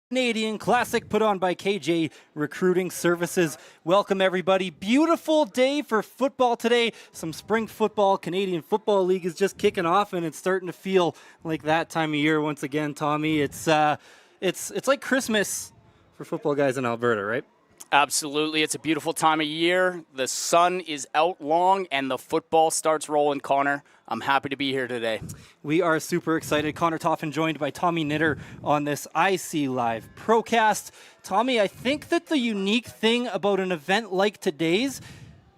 Canadian Classic put on by KJ Recruiting Services. Welcome everybody. Beautiful day for football today. Some spring football. Canadian Football League is just kicking off and it's starting to feel like that time of year once again, Tommy. It's like Christmas for football guys in Alberta, right? Absolutely. It's a beautiful time of year. The sun is out long and the football starts rolling, Connor. I'm happy to be here today. We are super excited. Connor Toffin joined by Tommy Knitter on this IC Live Procast. Tommy, I think that the unique thing about an event like today's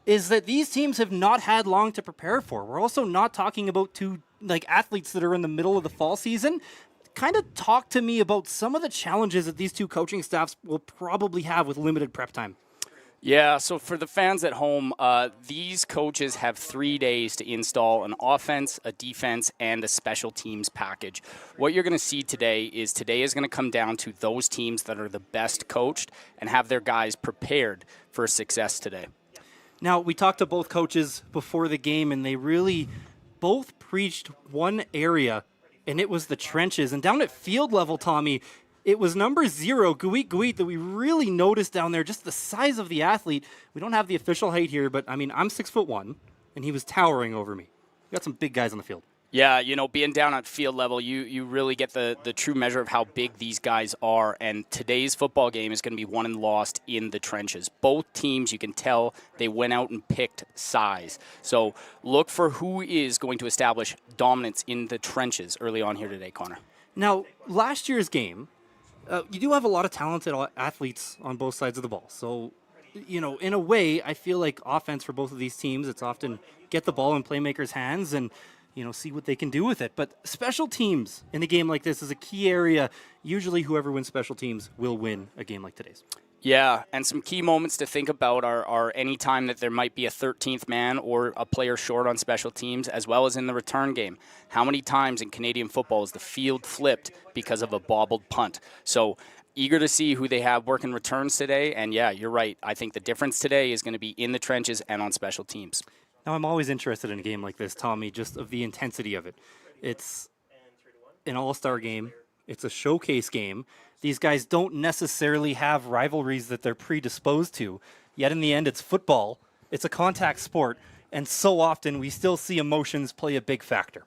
is that these teams have not had long to prepare for. We're also not talking about two athletes that are in the middle of the fall season. Kind of talk to me about some of the challenges that these two coaching staffs will probably have with limited prep time. Yeah, so for the fans at home, these coaches have 3 days to install an offense, a defense, and a special teams package. What you're going to see today is going to come down to those teams that are the best coached and have their guys prepared for success today. Now, we talked to both coaches before the game, and they really both preached one area, and it was the trenches. And down at field level, Tommy, it was number 0, Guit, that we really noticed down there, just the size of the athlete. We don't have the official height here, but, I'm 6'1", and he was towering over me. We got some big guys on the field. Yeah, being down at field level, you really get the true measure of how big these guys are. And today's football game is going to be won and lost in the trenches. Both teams, you can tell, they went out and picked size. So look for who is going to establish dominance in the trenches early on here today, Connor. Now, last year's game, you do have a lot of talented athletes on both sides of the ball. So, in a way, I feel like offense for both of these teams, it's often get the ball in playmakers' hands and see what they can do with it. But special teams in a game like this is a key area. Usually whoever wins special teams will win a game like today's. Yeah, and some key moments to think about are any time that there might be a 13th man or a player short on special teams, as well as in the return game. How many times in Canadian football is the field flipped because of a bobbled punt? So eager to see who they have working returns today. And yeah, you're right. I think the difference today is going to be in the trenches and on special teams. Now, I'm always interested in a game like this, Tommy, just of the intensity of it. It's an all-star game. It's a showcase game. These guys don't necessarily have rivalries that they're predisposed to. Yet in the end, it's football. It's a contact sport. And so often we still see emotions play a big factor.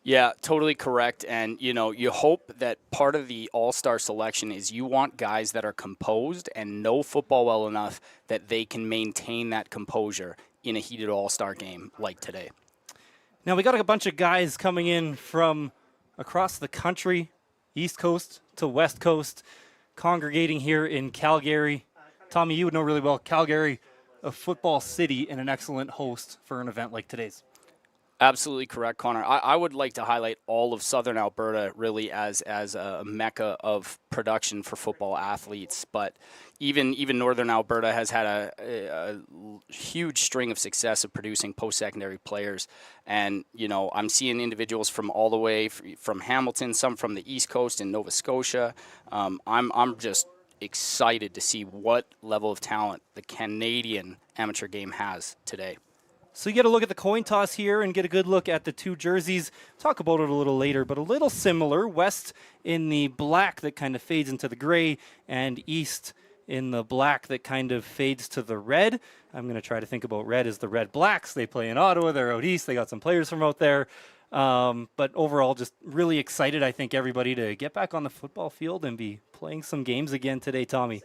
Yeah, totally correct. And, you hope that part of the all-star selection is you want guys that are composed and know football well enough that they can maintain that composure in a heated all-star game like today. Now, we got a bunch of guys coming in from across the country, East Coast to West Coast, congregating here in Calgary. Tommy, you would know really well, Calgary, a football city and an excellent host for an event like today's. Absolutely correct, Connor. I would like to highlight all of Southern Alberta really as a mecca of production for football athletes. But even Northern Alberta has had a huge string of success of producing post-secondary players. And, I'm seeing individuals from all the way from Hamilton, some from the East Coast in Nova Scotia. I'm just excited to see what level of talent the Canadian amateur game has today. So you get a look at the coin toss here and get a good look at the two jerseys. Talk about it a little later, but a little similar. West in the black that kind of fades into the gray, and East in the black that kind of fades to the red. I'm going to try to think about red as the Red Blacks. They play in Ottawa. They're out east. They got some players from out there. But overall, just really excited, I think, everybody to get back on the football field and be playing some games again today, Tommy.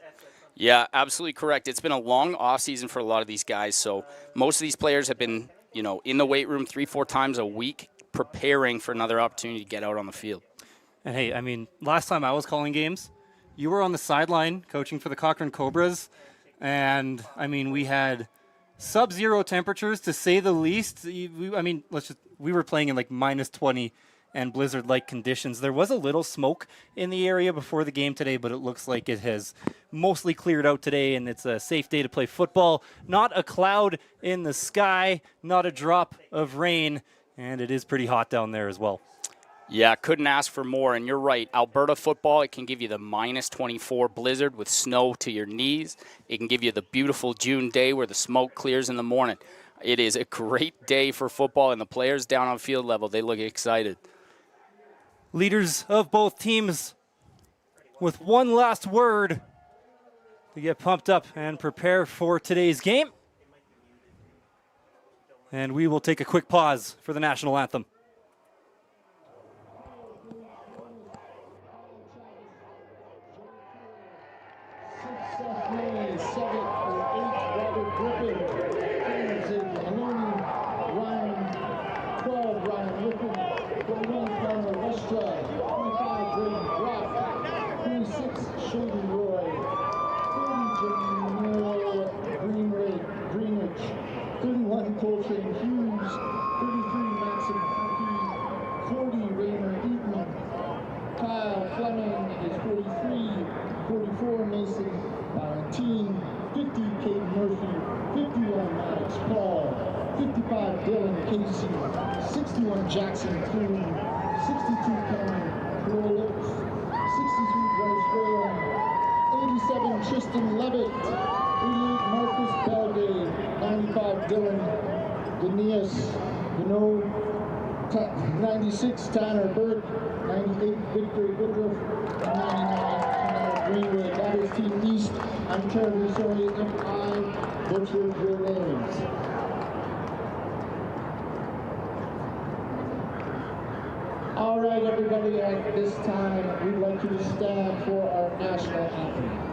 Yeah, absolutely correct. It's been a long offseason for a lot of these guys. So most of these players have been, in the weight room 3-4 times a week preparing for another opportunity to get out on the field. And hey, last time I was calling games, you were on the sideline coaching for the Cochrane Cobras. And, we had sub-zero temperatures, to say the least. We were playing in minus 20 and blizzard-like conditions. There was a little smoke in the area before the game today, but it looks like it has mostly cleared out today, and it's a safe day to play football. Not a cloud in the sky, not a drop of rain, and it is pretty hot down there as well. Yeah, couldn't ask for more, and you're right. Alberta football, it can give you the minus 24 blizzard with snow to your knees. It can give you the beautiful June day where the smoke clears in the morning. It is a great day for football, and the players down on field level, they look excited. Leaders of both teams with one last word to get pumped up and prepare for today's game. And we will take a quick pause for the national anthem. Jackson Coon, 62 Cameron Crowlix, 63 Bryce Graham, 87 Tristan Levitt, 88 Marcus Belgay, 95 Dylan Denius, 96 Tanner Burke, 98 Victor Woodruff, and 99 Connor Greenwood. That is Team East. I'm terribly sorry if I butchered your names. All right, everybody, at this time, we'd like you to stand for our national anthem.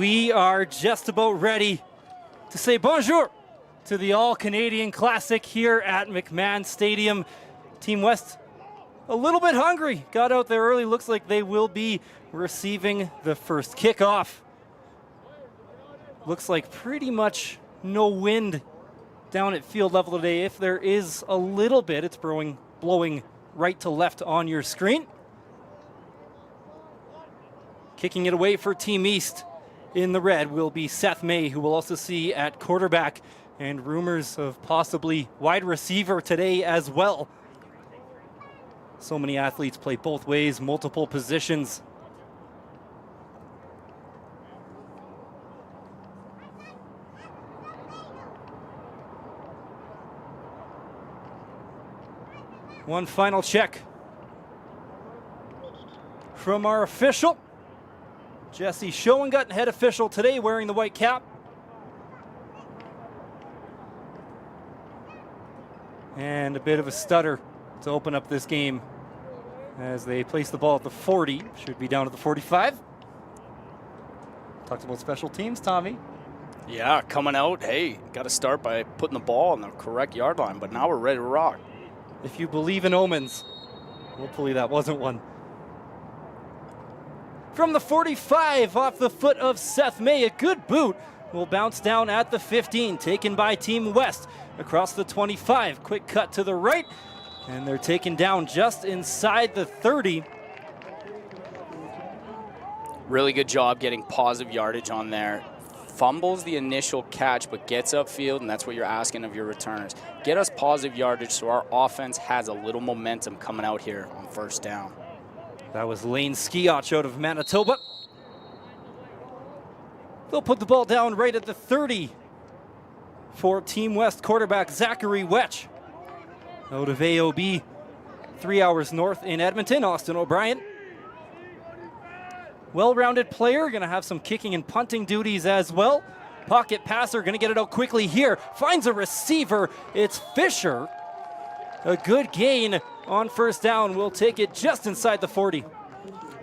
We are just about ready to say bonjour to the All-Canadian Classic here at McMahon Stadium. Team West a little bit hungry, got out there early. Looks like they will be receiving the first kickoff. Looks like pretty much no wind down at field level today. If there is a little bit, it's blowing right to left on your screen. Kicking it away for Team East in the red will be Seth May, who we'll also see at quarterback, and rumors of possibly wide receiver today as well. So many athletes play both ways, multiple positions. One final check from our official. Jesse Schoengut, head official today, wearing the white cap. And a bit of a stutter to open up this game as they place the ball at the 40. Should be down to the 45. Talked about special teams, Tommy. Yeah, coming out, hey, got to start by putting the ball on the correct yard line, but now we're ready to rock. If you believe in omens, hopefully that wasn't one. From the 45, off the foot of Seth May, a good boot will bounce down at the 15, taken by Team West across the 25. Quick cut to the right, and they're taken down just inside the 30. Really good job getting positive yardage on there. Fumbles the initial catch, but gets upfield, and that's what you're asking of your returners. Get us positive yardage so our offense has a little momentum coming out here on first down. That was Lane Skiotch out of Manitoba. They'll put the ball down right at the 30 for Team West quarterback Zachary Wetch. Out of AOB, 3 hours north in Edmonton, Austin O'Brien. Well-rounded player, going to have some kicking and punting duties as well. Pocket passer, going to get it out quickly here. Finds a receiver. It's Fisher. A good gain on first down. We'll take it just inside the 40.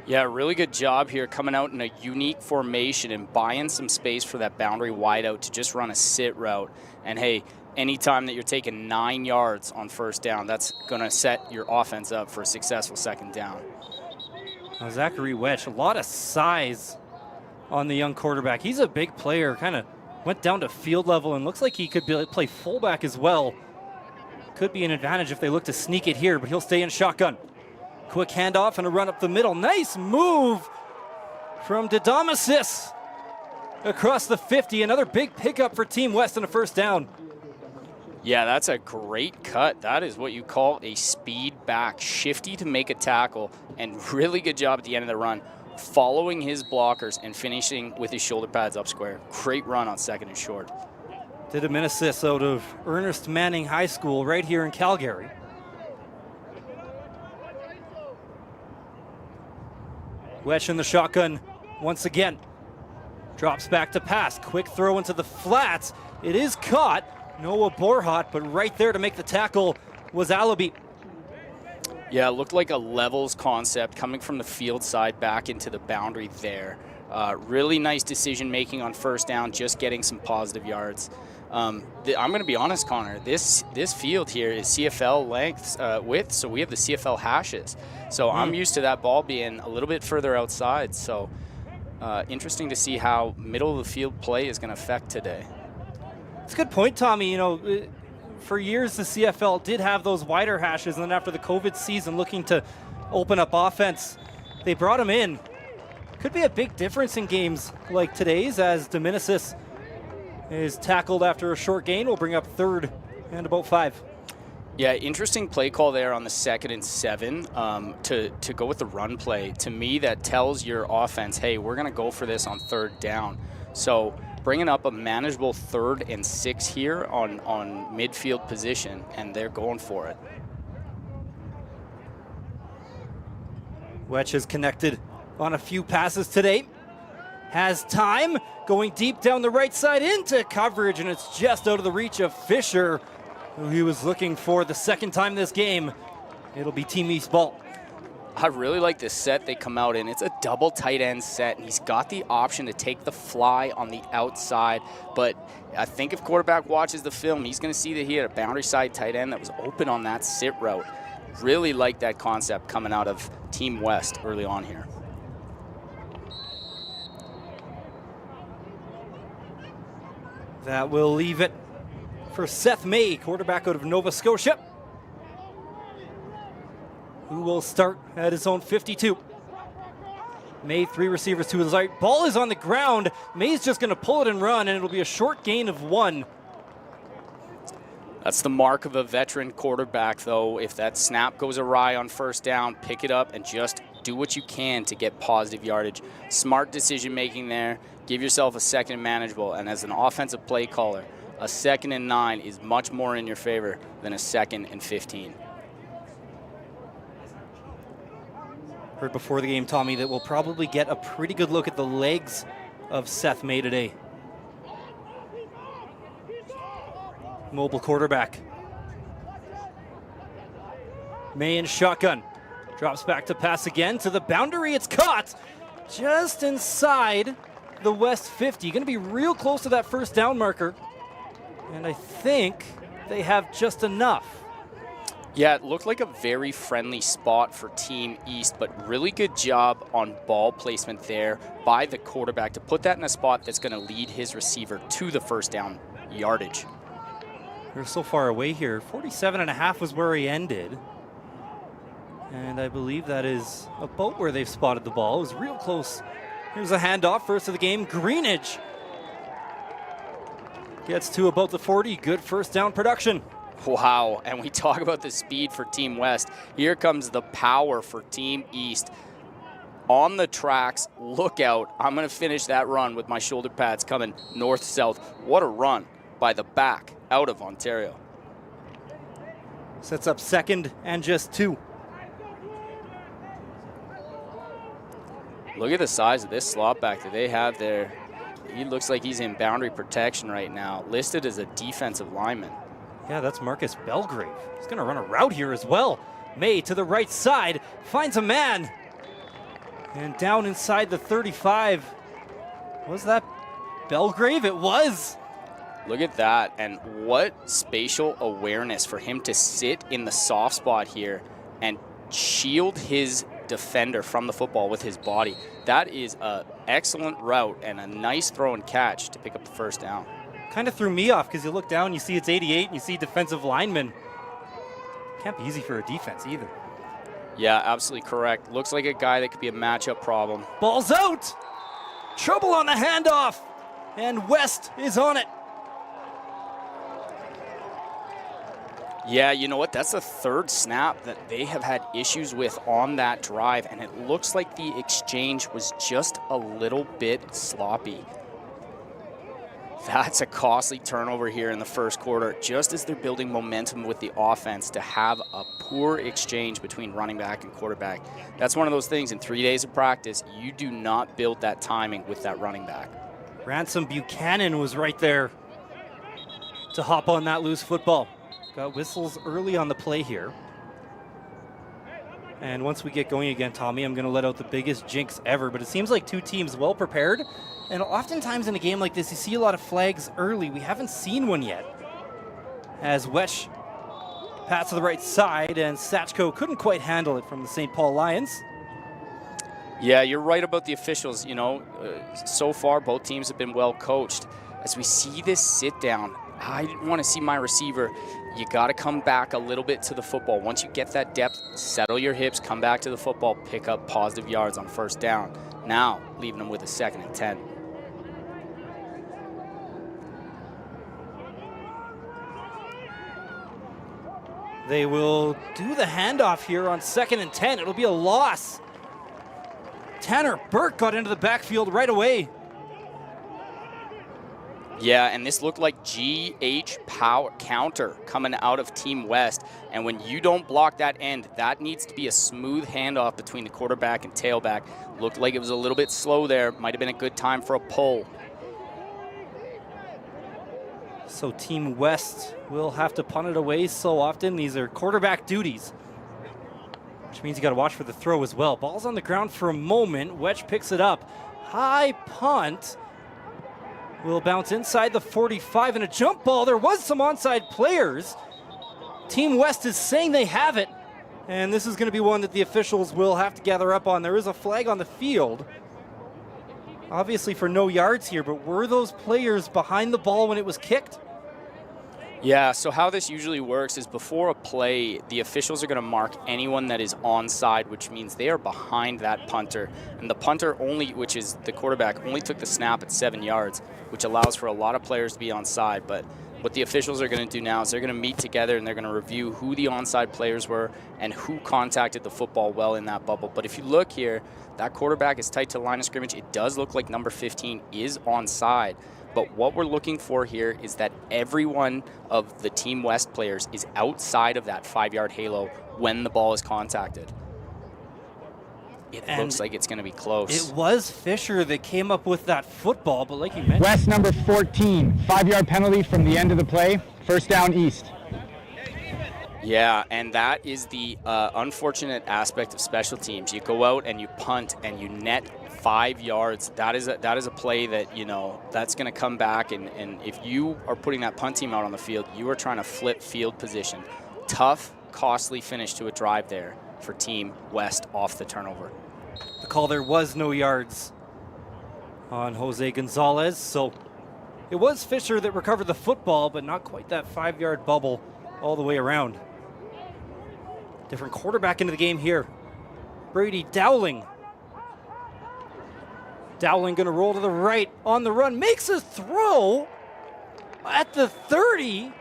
Yeah, really good job here coming out in a unique formation and buying some space for that boundary wideout to just run a sit route. And hey, anytime that you're taking 9 yards on first down, that's going to set your offense up for a successful second down. Now, Zachary Wetch, a lot of size on the young quarterback. He's a big player, kind of went down to field level and looks like he could play fullback as well. Could be an advantage if they look to sneak it here, but he'll stay in shotgun. Quick handoff and a run up the middle. Nice move from Didamasis across the 50. Another big pickup for Team West and a first down. Yeah, that's a great cut. That is what you call a speed back. Shifty to make a tackle, and really good job at the end of the run, following his blockers and finishing with his shoulder pads up square. Great run on second and short. Didamasis out of Ernest Manning High School right here in Calgary. Wetch in the shotgun once again. Drops back to pass. Quick throw into the flats. It is caught. Noah Borhat, but right there to make the tackle was Alabi. Yeah, it looked like a levels concept coming from the field side back into the boundary there. Really nice decision making on first down, just getting some positive yards. I'm going to be honest, Connor. This field here is CFL length width, so we have the CFL hashes. So I'm used to that ball being a little bit further outside. So interesting to see how middle of the field play is going to affect today. It's a good point, Tommy. You know, for years the CFL did have those wider hashes, and then after the COVID season, looking to open up offense, they brought them in. Could be a big difference in games like today's, as Didamasis is tackled after a short gain. We'll bring up third and about 5. Yeah, interesting play call there on the 2nd and 7 to go with the run play. To me, that tells your offense, hey, we're going to go for this on third down. So bringing up a manageable 3rd and 6 here on midfield position, and they're going for it. Wetch is connected on a few passes today. Has time, going deep down the right side into coverage, and it's just out of the reach of Fisher, who he was looking for the second time this game. It'll be Team East ball. I really like this set they come out in. It's a double tight end set, and he's got the option to take the fly on the outside, but I think if quarterback watches the film, he's going to see that he had a boundary side tight end that was open on that sit route. Really like that concept coming out of Team West early on here. That will leave it for Seth May, quarterback out of Nova Scotia, who will start at his own 52. May, 3 receivers to his right. Ball is on the ground. May's just going to pull it and run, and it'll be a short gain of 1. That's the mark of a veteran quarterback, though. If that snap goes awry on first down, pick it up and just do what you can to get positive yardage. Smart decision making there. Give yourself a 2nd and manageable. And as an offensive play caller, a 2nd and 9 is much more in your favor than a 2nd and 15. Heard before the game, Tommy, that we'll probably get a pretty good look at the legs of Seth May today. Mobile quarterback. May in shotgun. Drops back to pass again to the boundary. It's caught just inside the West 50. Going to be real close to that first down marker. And I think they have just enough. Yeah, it looked like a very friendly spot for Team East, but really good job on ball placement there by the quarterback to put that in a spot that's going to lead his receiver to the first down yardage. They're so far away here. 47.5 was where he ended. And I believe that is about where they've spotted the ball. It was real close. Here's a handoff, first of the game. Greenidge gets to about the 40. Good first down production. Wow, and we talk about the speed for Team West. Here comes the power for Team East. on the tracks. Look out. I'm going to finish that run with my shoulder pads coming north-south. What a run by the back out of Ontario. Sets up 2nd and just 2. Look at the size of this slot back that they have there. He looks like he's in boundary protection right now, listed as a defensive lineman. Yeah, that's Marcus Belgrave. He's going to run a route here as well. May to the right side, finds a man. And down inside the 35. Was that Belgrave? It was. Look at that, and what spatial awareness for him to sit in the soft spot here and shield his defender from the football with his body. That is an excellent route and a nice throw and catch to pick up the first down. Kind of threw me off because you look down, you see it's 88, and you see defensive lineman. Can't be easy for a defense either. Yeah, absolutely correct. Looks like a guy that could be a matchup problem. Ball's out. Trouble on the handoff. And West is on it. Yeah, you know what? That's the 3rd snap that they have had issues with on that drive, and it looks like the exchange was just a little bit sloppy. That's a costly turnover here in the first quarter, just as they're building momentum with the offense to have a poor exchange between running back and quarterback. That's one of those things in 3 days of practice, you do not build that timing with that running back. Ransom Buchanan was right there to hop on that loose football. Got whistles early on the play here. And once we get going again, Tommy, I'm going to let out the biggest jinx ever, but it seems like 2 teams well prepared. And oftentimes in a game like this, you see a lot of flags early. We haven't seen one yet. As Wesh passed to the right side, and Satchko couldn't quite handle it from the St. Paul Lions. Yeah, you're right about the officials. You know, so far both teams have been well coached. As we see this sit down, I didn't want to see my receiver. You got to come back a little bit to the football. Once you get that depth, settle your hips, come back to the football, pick up positive yards on first down. Now, leaving them with a 2nd and 10. They will do the handoff here on 2nd and 10. It'll be a loss. Tanner Burke got into the backfield right away. Yeah, and this looked like GH power counter coming out of Team West. And when you don't block that end, that needs to be a smooth handoff between the quarterback and tailback. Looked like it was a little bit slow there. Might have been a good time for a pull. So Team West will have to punt it away so often. These are quarterback duties, which means you got to watch for the throw as well. Ball's on the ground for a moment. Wedge picks it up. High punt. Will bounce inside the 45 and a jump ball. There was some onside players. Team West is saying they have it. And this is going to be one that the officials will have to gather up on. There is a flag on the field. Obviously for no yards here, but were those players behind the ball when it was kicked? Yeah, so how this usually works is before a play, the officials are going to mark anyone that is onside, which means they are behind that punter. And the punter only, which is the quarterback, only took the snap at 7 yards, which allows for a lot of players to be onside. But what the officials are going to do now is they're going to meet together and they're going to review who the onside players were and who contacted the football well in that bubble. But if you look here, that quarterback is tight to the line of scrimmage. It does look like number 15 is onside. But what we're looking for here is that every one of the Team West players is outside of that 5-yard halo when the ball is contacted. It looks like it's going to be close. It was Fisher that came up with that football, but like you mentioned. West number 14, 5-yard penalty from the end of the play, first down east. Yeah, and that is the unfortunate aspect of special teams. You go out and you punt and you net 5 yards. That is a play that, you know, that's going to come back. And if you are putting that punt team out on the field, you are trying to flip field position. Tough, costly finish to a drive there for Team West off the turnover. The call there was no yards on Jose Gonzalez. So it was Fisher that recovered the football, but not quite that 5-yard bubble all the way around. Different quarterback into the game here. Brady Dowling. Dowling going to roll to the right on the run. Makes a throw at the 30.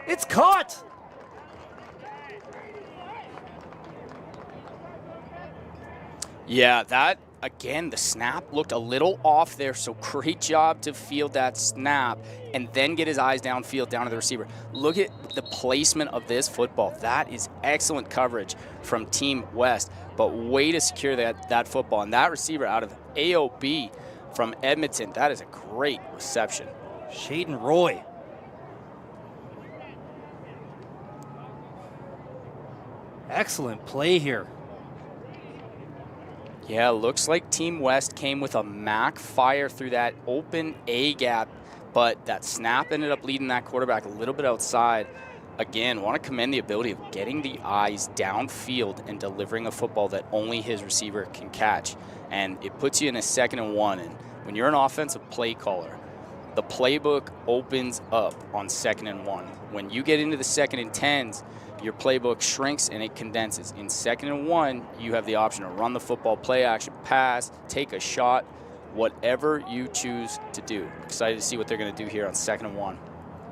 It's caught. Yeah, that, again, the snap looked a little off there, so great job to field that snap and then get his eyes downfield down to the receiver. Look at the placement of this football. That is excellent coverage from Team West, but way to secure that football. And that receiver out of AOB from Edmonton, that is a great reception. Shaden Roy. Excellent play here. Yeah, looks like Team West came with a MAC fire through that open A gap, but that snap ended up leading that quarterback a little bit outside. Again, want to commend the ability of getting the eyes downfield and delivering a football that only his receiver can catch. And it puts you in a 2nd and 1. And when you're an offensive play caller, the playbook opens up on 2nd and 1. When you get into the 2nd and 10s, your playbook shrinks and it condenses. In 2nd and 1, you have the option to run the football, play action, pass, take a shot, whatever you choose to do. Excited to see what they're going to do here on 2nd and 1.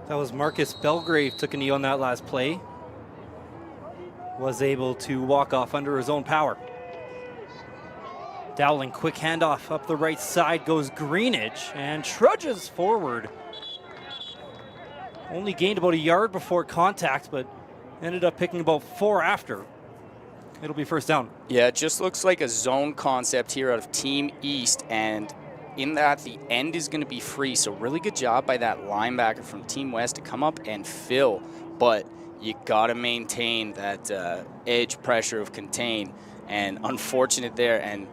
That was Marcus Belgrave took a knee on that last play. Was able to walk off under his own power. Dowling, quick handoff up the right side goes Greenidge and trudges forward. Only gained about a yard before contact, but ended up picking about 4 after. It'll be first down. Yeah, it just looks like a zone concept here out of Team East, and in that the end is going to be free. So really good job by that linebacker from Team West to come up and fill, but you got to maintain that edge pressure of contain, and unfortunate there. And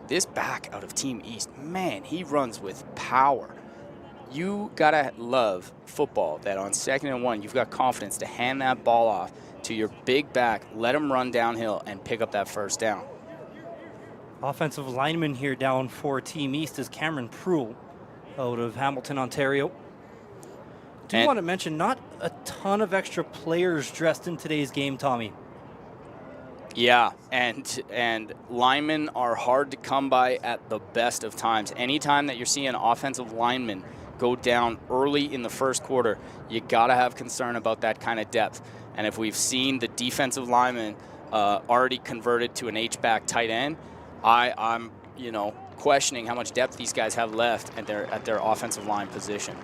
this back out of Team East, man, he runs with power. You got to love football that on 2nd and 1, you've got confidence to hand that ball off to your big back, let him run downhill and pick up that first down. Offensive lineman here down for Team East is Cameron Pruill out of Hamilton, Ontario. Do want to mention not a ton of extra players dressed in today's game, Tommy. Yeah, and linemen are hard to come by at the best of times. Anytime that you're seeing an offensive lineman go down early in the first quarter, you got to have concern about that kind of depth. And if we've seen the defensive lineman already converted to an H-back tight end, I'm questioning how much depth these guys have left at their offensive line position.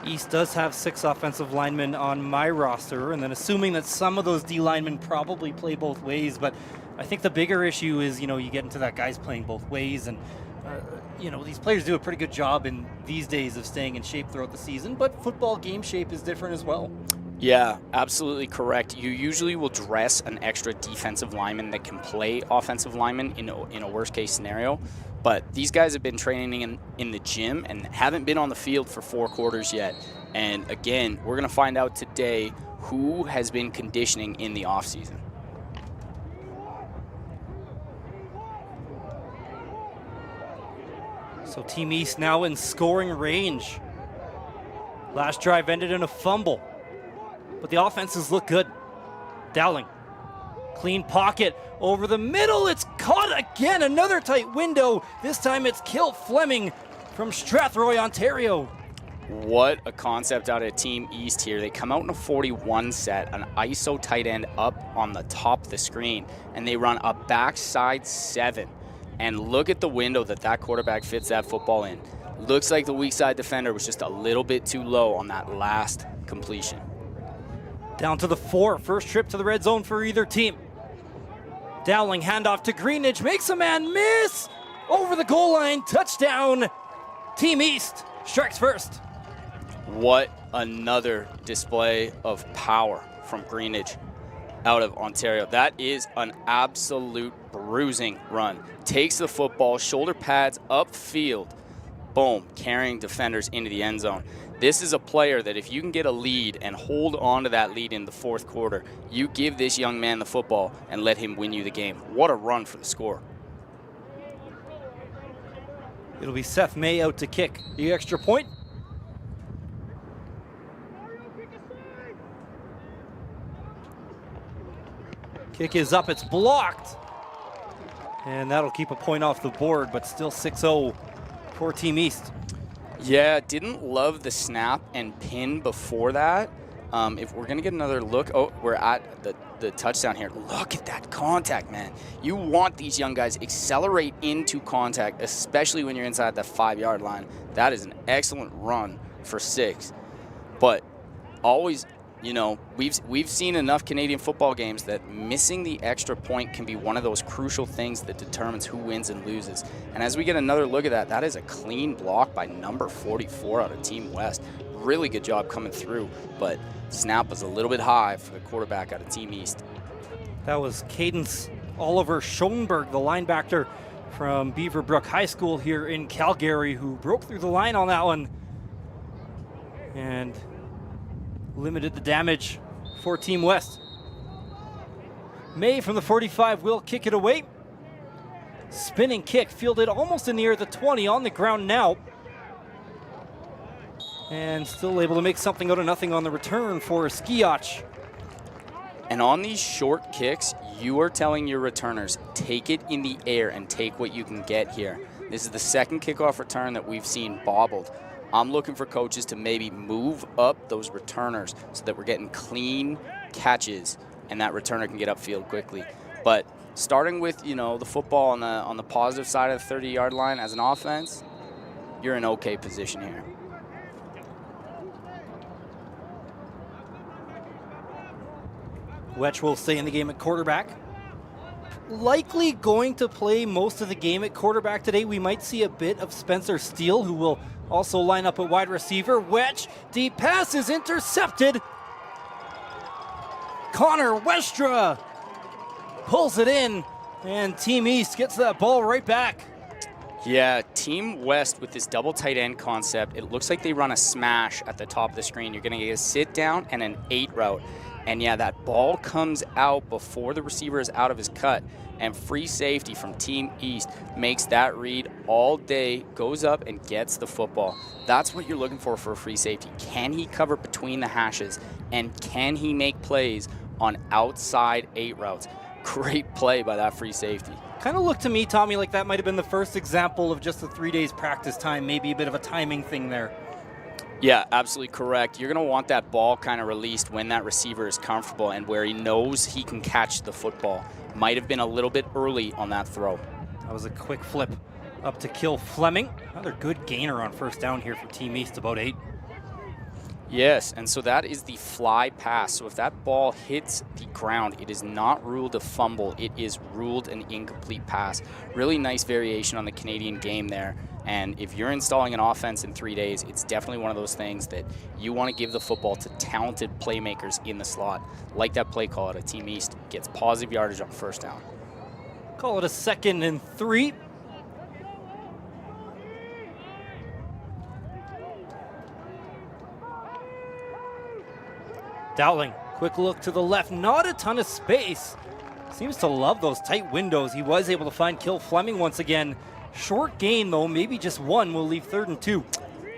East does have 6 offensive linemen on my roster, and then assuming that some of those D linemen probably play both ways, but I think the bigger issue is, you get into that guys playing both ways, and these players do a pretty good job in these days of staying in shape throughout the season, but football game shape is different as well. Yeah, absolutely correct. You usually will dress an extra defensive lineman that can play offensive lineman in a worst-case scenario. But these guys have been training in the gym and haven't been on the field for 4 quarters yet. And again, we're going to find out today who has been conditioning in the offseason. So Team East now in scoring range. Last drive ended in a fumble, but the offenses look good. Dowling, clean pocket over the middle. It's caught again. Another tight window. This time it's Kill Fleming from Strathroy, Ontario. What a concept out of Team East here. They come out in a 41 set, an ISO tight end up on the top of the screen, and they run a backside 7. And look at the window that quarterback fits that football in. Looks like the weak side defender was just a little bit too low on that last completion. Down to the 4, first trip to the red zone for either team. Dowling, handoff to Greenidge, makes a man miss! Over the goal line, touchdown! Team East strikes first. What another display of power from Greenidge out of Ontario. That is an absolute bruising run. Takes the football, shoulder pads upfield, boom, carrying defenders into the end zone. This is a player that if you can get a lead and hold on to that lead in the 4th quarter, you give this young man the football and let him win you the game. What a run for the score. It'll be Seth May out to kick the extra point. Kick is up, it's blocked. And that'll keep a point off the board, but still 6-0 for Team East. Yeah, didn't love the snap and pin before that. If we're going to get another look, we're at the the touchdown here. Look at that contact, man. You want these young guys accelerate into contact, especially when you're inside the 5-yard line. That is an excellent run for 6. But always, you know, we've seen enough Canadian football games that missing the extra point can be one of those crucial things that determines who wins and loses. And as we get another look at that, that is a clean block by number 44 out of Team West. Really good job coming through, but snap was a little bit high for the quarterback out of Team East. That was Cadence Oliver Schoenberg, the linebacker from Beaverbrook High School here in Calgary, who broke through the line on that one and limited the damage for Team West. May from the 45 will kick it away. Spinning kick fielded almost in the air of the 20, on the ground now. And still able to make something out of nothing on the return for Skiach. And on these short kicks, you are telling your returners, take it in the air and take what you can get here. This is the second kickoff return that we've seen bobbled. I'm looking for coaches to maybe move up those returners so that we're getting clean catches and that returner can get upfield quickly. But starting with, you know, the football on the positive side of the 30-yard line as an offense, you're in okay position here. Wetch will stay in the game at quarterback. Likely going to play most of the game at quarterback today. We might see a bit of Spencer Steele, who will also line up at wide receiver. Wetch, deep pass is intercepted. Connor Westra pulls it in, and Team East gets that ball right back. Yeah, Team West with this double tight end concept, it looks like they run a smash at the top of the screen. You're going to get a sit down and an 8 route. And yeah, that ball comes out before the receiver is out of his cut. And free safety from Team East makes that read all day, goes up and gets the football. That's what you're looking for a free safety. Can he cover between the hashes? And can he make plays on outside 8 routes? Great play by that free safety. Kind of looked to me, Tommy, like that might have been the first example of just the 3 days practice time, maybe a bit of a timing thing there. Yeah, absolutely correct. You're going to want that ball kind of released when that receiver is comfortable and where he knows he can catch the football. Might have been a little bit early on that throw. That was a quick flip up to Kill Fleming. Another good gainer on first down here for Team East, about 8. Yes, and so that is the fly pass. So if that ball hits the ground, it is not ruled a fumble. It is ruled an incomplete pass. Really nice variation on the Canadian game there. And if you're installing an offense in 3 days, it's definitely one of those things that you want to give the football to talented playmakers in the slot. Like that play call out of Team East, gets positive yardage on first down. Call it a 2nd and 3. Dowling, quick look to the left, not a ton of space. Seems to love those tight windows. He was able to find Kill Fleming once again. Short gain though, maybe just 1 will leave 3rd and 2.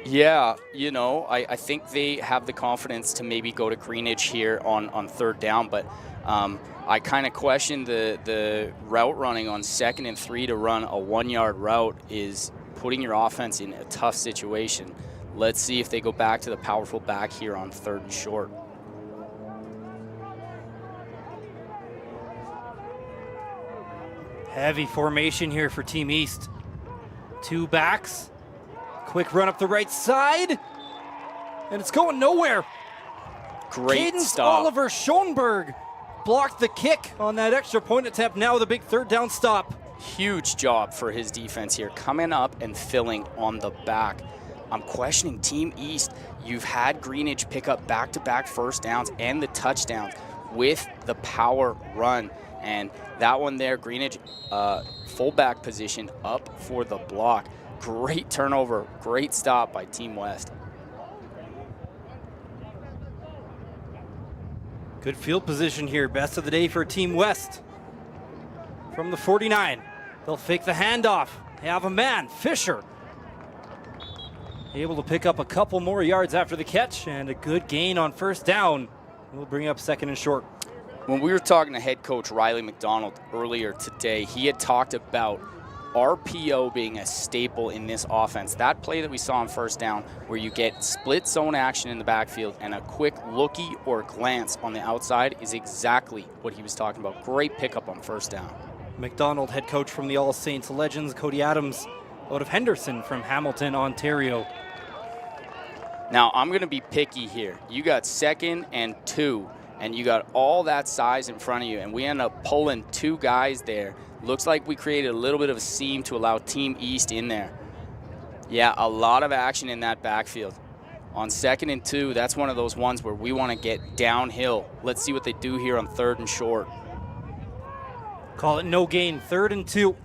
Yeah, you know, I think they have the confidence to maybe go to Greenidge here on 3rd down, but I kind of question the route running on 2nd and 3 to run a 1-yard route is putting your offense in a tough situation. Let's see if they go back to the powerful back here on 3rd and short. Heavy formation here for Team East. 2 backs. Quick run up the right side. And it's going nowhere. Great Cadence stop. Oliver Schoenberg blocked the kick on that extra point attempt. Now the big 3rd down stop. Huge job for his defense here, coming up and filling on the back. I'm questioning Team East. You've had Greenidge pick up back-to-back first downs and the touchdowns with the power run. And that one there, Greenidge, fullback position up for the block. Great turnover, great stop by Team West. Good field position here. Best of the day for Team West. From the 49, they'll fake the handoff. They have a man, Fisher. Able to pick up a couple more yards after the catch, and a good gain on first down. We'll bring up 2nd and short. When we were talking to head coach Riley McDonald earlier today, he had talked about RPO being a staple in this offense. That play that we saw on first down where you get split zone action in the backfield and a quick looky or glance on the outside is exactly what he was talking about. Great pickup on first down. McDonald, head coach from the All Saints Legends, Cody Adams out of Henderson from Hamilton, Ontario. Now, I'm going to be picky here. You got 2nd and 2, and you got all that size in front of you, and we end up pulling 2 guys there. Looks like we created a little bit of a seam to allow Team East in there. Yeah, a lot of action in that backfield. On 2nd and 2, that's one of those ones where we want to get downhill. Let's see what they do here on 3rd and short. Call it no gain, 3rd and 2.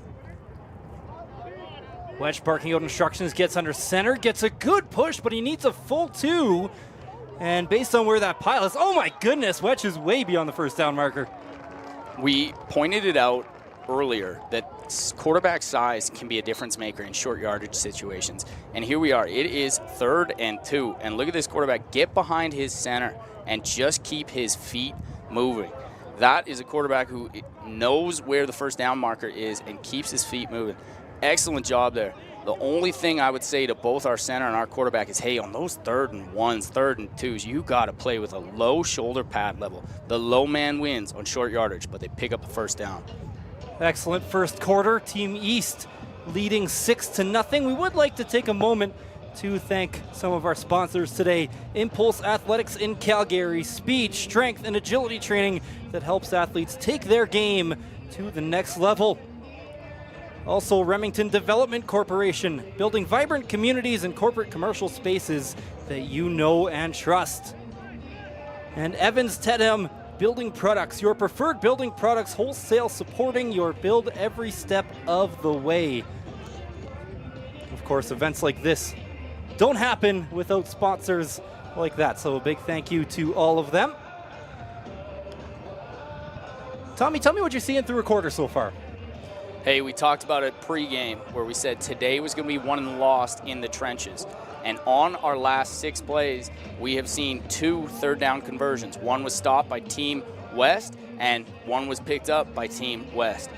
Wedge barking out instructions, gets under center, gets a good push, but he needs a full 2. And based on where that pile is, oh my goodness, Wedge is way beyond the first down marker. We pointed it out earlier that quarterback size can be a difference maker in short yardage situations. And here we are. It is 3rd and 2. And look at this quarterback get behind his center and just keep his feet moving. That is a quarterback who knows where the first down marker is and keeps his feet moving. Excellent job there. The only thing I would say to both our center and our quarterback is, hey, on those 3rd and 1s, 3rd and 2s, you got to play with a low shoulder pad level. The low man wins on short yardage, but they pick up the first down. Excellent first quarter. Team East leading 6-0. We would like to take a moment to thank some of our sponsors today. Impulse Athletics in Calgary, speed, strength, and agility training that helps athletes take their game to the next level. Also, Remington Development Corporation, building vibrant communities and corporate commercial spaces that you know and trust. And Evans Tedem Building Products, your preferred building products wholesale, supporting your build every step of the way. Of course, events like this don't happen without sponsors like that, so a big thank you to all of them. Tommy, tell me what you're seeing through a quarter so far. Hey, we talked about it pregame where we said today was going to be won and lost in the trenches. And on our last 6 plays, we have seen 2 3rd down conversions. One was stopped by Team West, and one was picked up by Team West.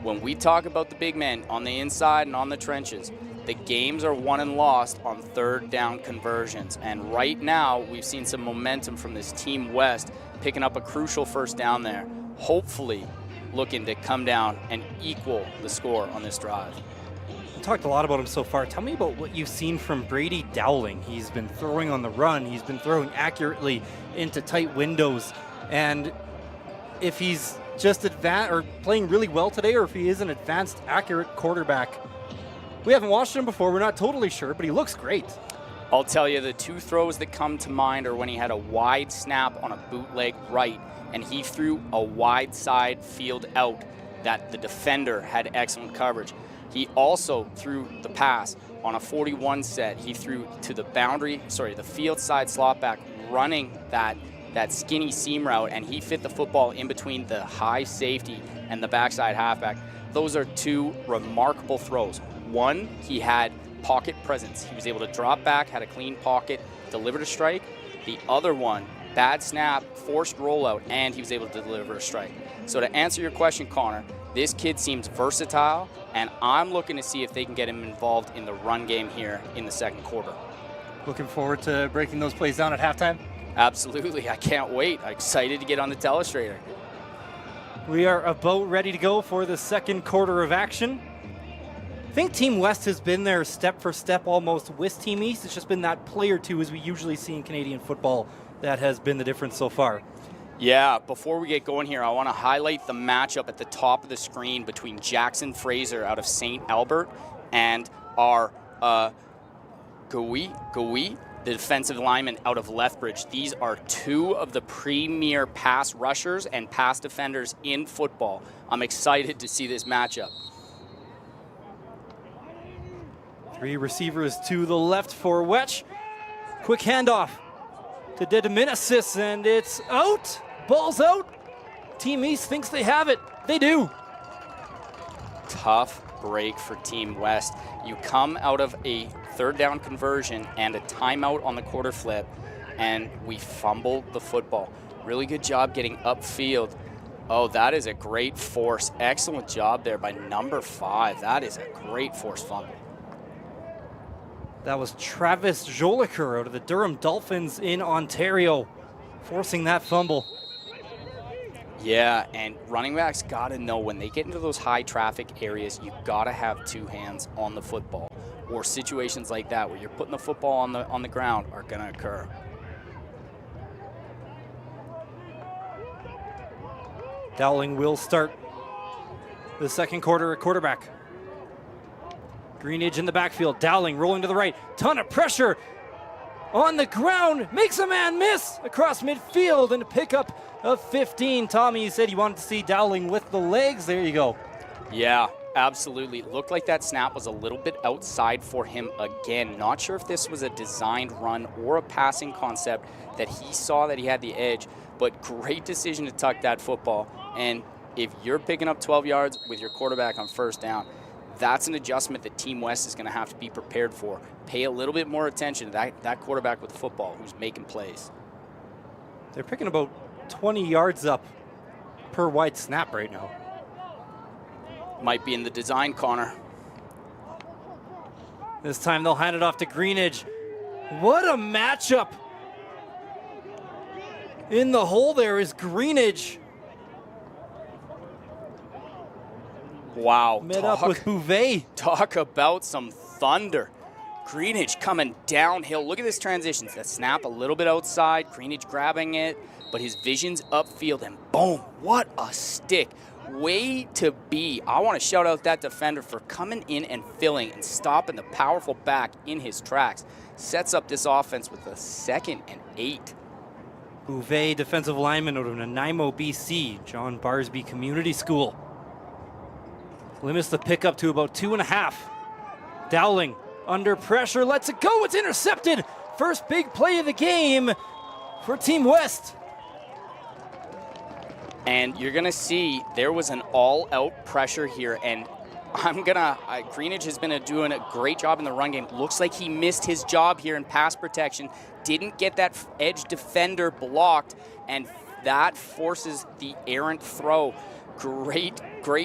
When we talk about the big men on the inside and on the trenches, the games are won and lost on 3rd down conversions. And right now, we've seen some momentum from this Team West picking up a crucial first down there. Hopefully looking to come down and equal the score on this drive. We talked a lot about him so far. Tell me about what you've seen from Brady Dowling. He's been throwing on the run. He's been throwing accurately into tight windows. And if he's just playing really well today, or if he is an advanced, accurate quarterback, we haven't watched him before. We're not totally sure, but he looks great. I'll tell you, the 2 throws that come to mind are when he had a wide snap on a bootleg right, and he threw a wide side field out that the defender had excellent coverage. He also threw the pass on a 41 set. He threw to the the field side slot back, running that skinny seam route, and he fit the football in between the high safety and the backside halfback. Those are 2 remarkable throws. One, he had pocket presence. He was able to drop back, had a clean pocket, delivered a strike. The other one, bad snap, forced rollout, and he was able to deliver a strike. So to answer your question, Connor, this kid seems versatile, and I'm looking to see if they can get him involved in the run game here in the 2nd quarter. Looking forward to breaking those plays down at halftime? Absolutely. I can't wait. I'm excited to get on the telestrator. We are about ready to go for the 2nd quarter of action. I think Team West has been there step for step almost with Team East. It's just been that play or two, as we usually see in Canadian football, that has been the difference so far. Yeah, before we get going here, I want to highlight the matchup at the top of the screen between Jackson Fraser out of St. Albert and our Gui, the defensive lineman out of Lethbridge. These are 2 of the premier pass rushers and pass defenders in football. I'm excited to see this matchup. 3 receivers to the left for Wetch. Quick handoff to Dedeminesis, and it's out. Ball's out. Team East thinks they have it. They do. Tough break for Team West. You come out of a 3rd down conversion and a timeout on the quarter flip, and we fumbled the football. Really good job getting upfield. Oh, that is a great force. Excellent job there by number 5. That is a great force fumble. That was Travis Joliker out of the Durham Dolphins in Ontario, forcing that fumble. Yeah, and running backs got to know when they get into those high traffic areas, you got to have 2 hands on the football, or situations like that where you're putting the football on the ground are going to occur. Dowling will start the second quarter at quarterback. Greenidge in the backfield. Dowling rolling to the right. Ton of pressure on the ground. Makes a man miss across midfield and a pickup of 15. Tommy, you said you wanted to see Dowling with the legs. There you go. Yeah, absolutely. It looked like that snap was a little bit outside for him again. Not sure if this was a designed run or a passing concept that he saw that he had the edge, but great decision to tuck that football. And if you're picking up 12 yards with your quarterback on first down, that's an adjustment that Team West is going to have to be prepared for. Pay a little bit more attention to that quarterback with the football who's making plays. They're picking about 20 yards up per wide snap right now. Might be in the design, Connor. This time they'll hand it off to Greenidge. What a matchup. In the hole there is Greenidge. Wow. Met up with Bouvet. Talk about some thunder. Greenidge coming downhill. Look at this transition. That snap a little bit outside. Greenidge grabbing it, but his vision's upfield, and boom, what a stick. Way to be. I want to shout out that defender for coming in and filling and stopping the powerful back in his tracks. Sets up this offense with a 2nd and 8. Bouvet, defensive lineman out of Nanaimo, BC, John Barsby Community School. Limits the pickup to about 2.5. Dowling under pressure, lets it go. It's intercepted. First big play of the game for Team West. And you're going to see there was an all-out pressure here, and Greenidge has been doing a great job in the run game. Looks like he missed his job here in pass protection. Didn't get that edge defender blocked, and that forces the errant throw. Great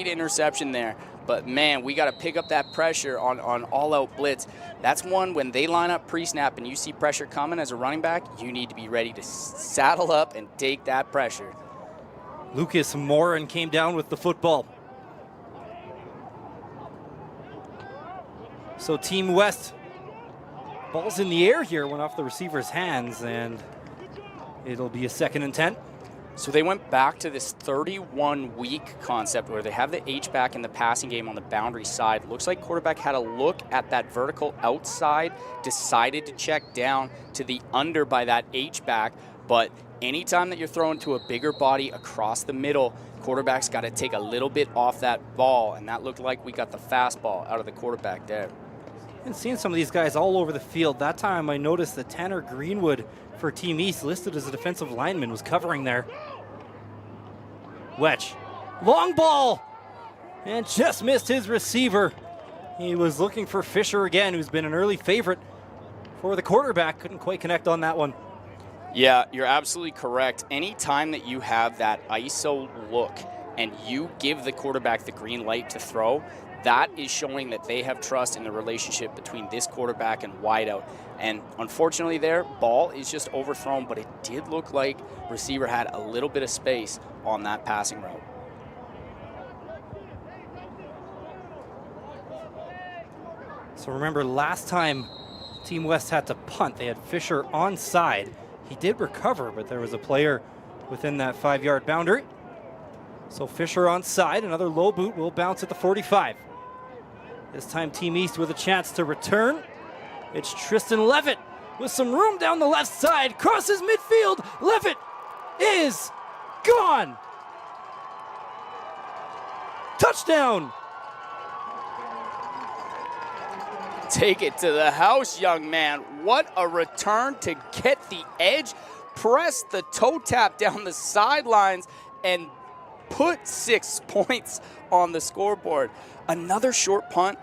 interception there. But, man, we got to pick up that pressure on all-out blitz. That's one when they line up pre-snap and you see pressure coming as a running back, you need to be ready to saddle up and take that pressure. Lucas Morin came down with the football. So Team West, ball's in the air here, went off the receiver's hands, and it'll be a 2nd and 10. So they went back to this 31-week concept where they have the H-back in the passing game on the boundary side. Looks like quarterback had a look at that vertical outside, decided to check down to the under by that H-back, but anytime that you're throwing to a bigger body across the middle, quarterback's got to take a little bit off that ball, and that looked like we got the fastball out of the quarterback there. And seeing some of these guys all over the field. That time I noticed that Tanner Greenwood for Team East, listed as a defensive lineman, was covering there. Wetch, long ball, and just missed his receiver. He was looking for Fisher again, who's been an early favorite for the quarterback. Couldn't quite connect on that one. Yeah, you're absolutely correct. Anytime that you have that ISO look and you give the quarterback the green light to throw, that is showing that they have trust in the relationship between this quarterback and wideout. And unfortunately there, ball is just overthrown, but it did look like receiver had a little bit of space on that passing route. So remember, last time Team West had to punt, they had Fisher onside. He did recover, but there was a player within that 5-yard boundary. So Fisher onside, another low boot will bounce at the 45. This time Team East with a chance to return. It's Tristan Levitt with some room down the left side, crosses midfield. Levitt is gone. Touchdown. Take it to the house, young man. What a return to get the edge. Press the toe tap down the sidelines and put 6 points on the scoreboard. Another short punt.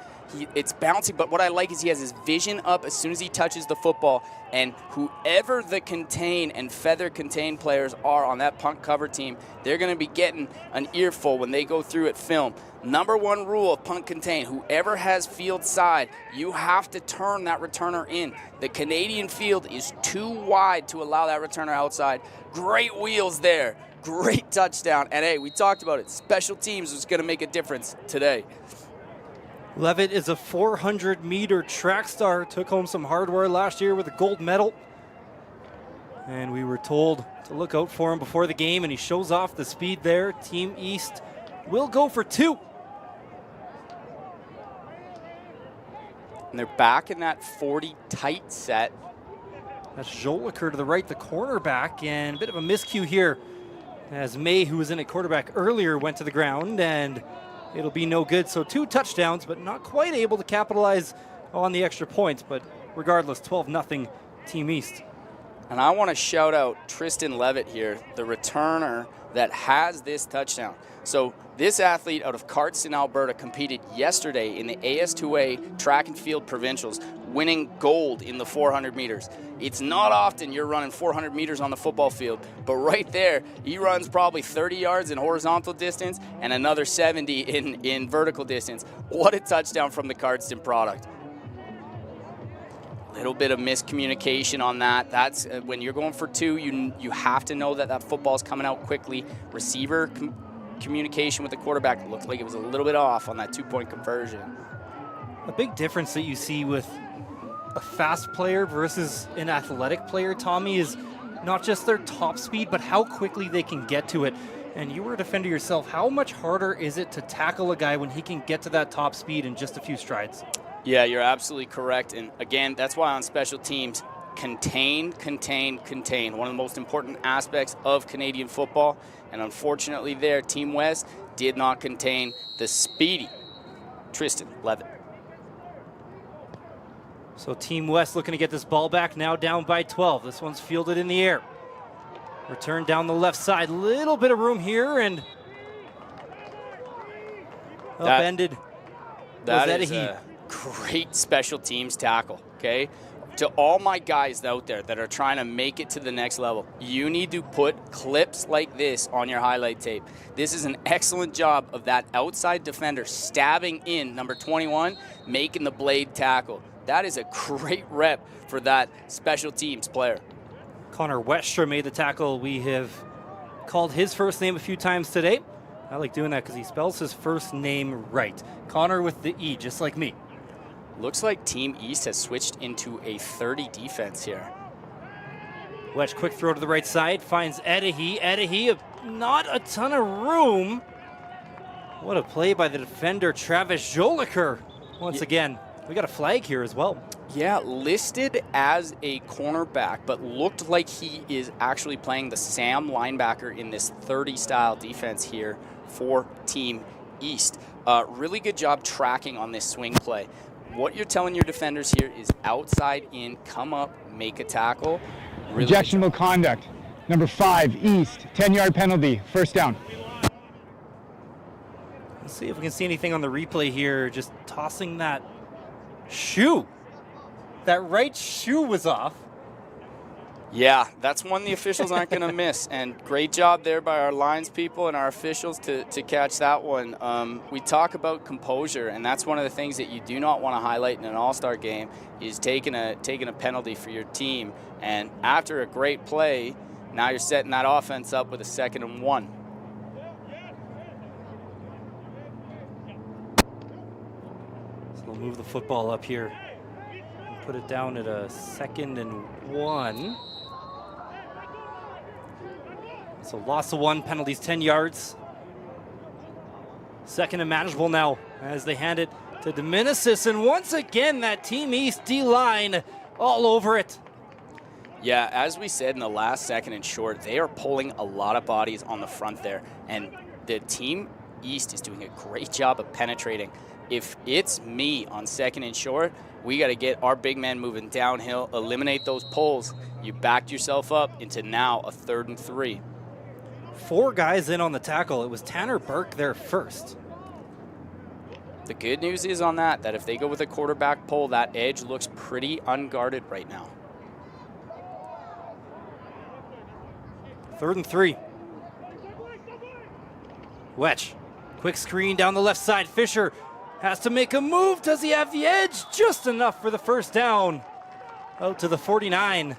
It's bouncy, but what I like is he has his vision up as soon as he touches the football, and whoever the contain and feather contain players are on that punt cover team, they're going to be getting an earful when they go through at film. Number one rule of punt contain, whoever has field side, you have to turn that returner in. The Canadian field is too wide to allow that returner outside. Great wheels there. Great touchdown. And hey, we talked about it. Special teams was going to make a difference today. Levitt is a 400-meter track star. Took home some hardware last year with a gold medal. And we were told to look out for him before the game, and he shows off the speed there. Team East will go for 2. And they're back in that 40 tight set. That's Joliker to the right, the cornerback, and a bit of a miscue here as May, who was in at quarterback earlier, went to the ground, and it'll be no good. So 2 touchdowns, but not quite able to capitalize on the extra points. But regardless, 12-0 Team East. And I want to shout out Tristan Levitt here, the returner that has this touchdown. So this athlete out of Cardston, Alberta, competed yesterday in the AS2A track and field provincials, winning gold in the 400 meters. It's not often you're running 400 meters on the football field, but right there, he runs probably 30 yards in horizontal distance and another 70 in vertical distance. What a touchdown from the Cardston product. Little bit of miscommunication on that. That's when you're going for 2, you have to know that football's coming out quickly. Receiver communication with the quarterback looked like it was a little bit off on that 2-point conversion. A big difference that you see with a fast player versus an athletic player, Tommy, is not just their top speed, but how quickly they can get to it. And you were a defender yourself. How much harder is it to tackle a guy when he can get to that top speed in just a few strides? Yeah, you're absolutely correct. And again, that's why on special teams, contain. One of the most important aspects of Canadian football. And unfortunately there, Team West did not contain the speedy Tristan Levitt. So Team West looking to get this ball back, now down by 12. This one's fielded in the air. Return down the left side. Little bit of room here, and upended. That is a great special teams tackle, okay? To all my guys out there that are trying to make it to the next level, you need to put clips like this on your highlight tape. This is an excellent job of that outside defender stabbing in number 21, making the blade tackle. That is a great rep for that special teams player. Connor Westra made the tackle. We have called his first name a few times today. I like doing that because he spells his first name right. Connor with the E, just like me. Looks like Team East has switched into a 30 defense here. Wedge, quick throw to the right side, finds Edahi. Edahi, not a ton of room. What a play by the defender, Travis Joliker. Once again, we got a flag here as well. Yeah, listed as a cornerback, but looked like he is actually playing the Sam linebacker in this 30-style defense here for Team East. Really good job tracking on this swing play. What you're telling your defenders here is outside in, come up, make a tackle. Really Objectionable conduct. Number 5, East, 10-yard penalty, first down. Let's see if we can see anything on the replay here. Just tossing that shoe. That right shoe was off. Yeah, that's one the officials aren't going to miss. And great job there by our lines people and our officials to catch that one. We talk about composure, and that's one of the things that you do not want to highlight in an all-star game is taking a penalty for your team. And after a great play, now you're setting that offense up with a 2nd and 1. So we'll move the football up here and put it down at a 2nd and 1. So loss of 1, penalties 10 yards. 2nd and manageable now as they hand it to Dominicis. And once again, that Team East D-line all over it. Yeah, as we said in the last 2nd and short, they are pulling a lot of bodies on the front there. And the Team East is doing a great job of penetrating. If it's me on 2nd and short, we got to get our big man moving downhill, eliminate those pulls. You backed yourself up into now a 3rd and 3. 4 guys in on the tackle. It was Tanner Burke there first. The good news is on that if they go with a quarterback pull, that edge looks pretty unguarded right now. 3rd and 3. Wetch, quick screen down the left side. Fisher has to make a move. Does he have the edge? Just enough for the first down. Out to the 49.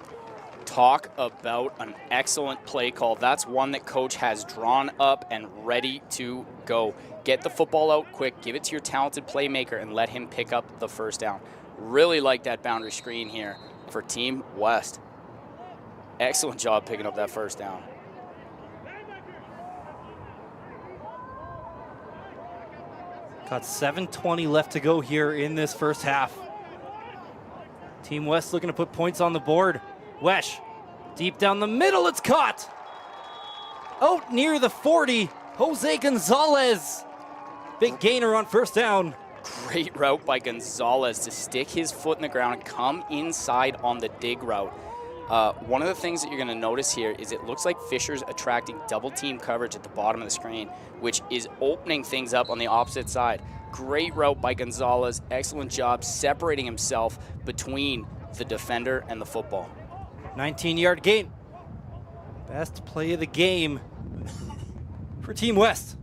Talk about an excellent play call. That's one that coach has drawn up and ready to go. Get the football out quick, give it to your talented playmaker, and let him pick up the first down. Really like that boundary screen here for Team West. Excellent job picking up that first down. Got 7:20 left to go here in this first half. Team West looking to put points on the board. Wesh, deep down the middle, it's caught. Out near the 40, Jose Gonzalez. Big gainer on first down. Great route by Gonzalez to stick his foot in the ground and come inside on the dig route. One of the things that you're going to notice here is it looks like Fisher's attracting double team coverage at the bottom of the screen, which is opening things up on the opposite side. Great route by Gonzalez. Excellent job separating himself between the defender and the football. 19-yard gain. Best play of the game for Team West.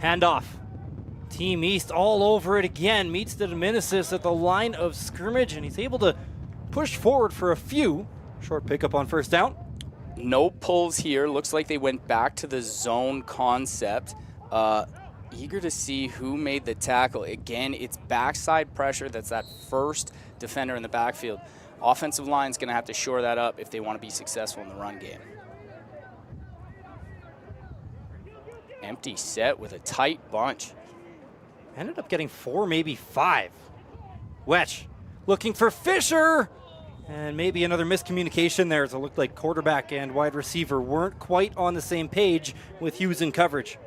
Handoff. Team East all over it again. Meets the Dominicis at the line of scrimmage, and he's able to push forward for a few. Short pickup on first down. No pulls here. Looks like they went back to the zone concept. Eager to see who made the tackle. Again, it's backside pressure. That's that first defender in the backfield. Offensive line's going to have to shore that up if they want to be successful in the run game. Empty set with a tight bunch. Ended up getting 4, maybe 5. Wetch looking for Fisher. And maybe another miscommunication there, as it looked like quarterback and wide receiver weren't quite on the same page with Hughes in coverage.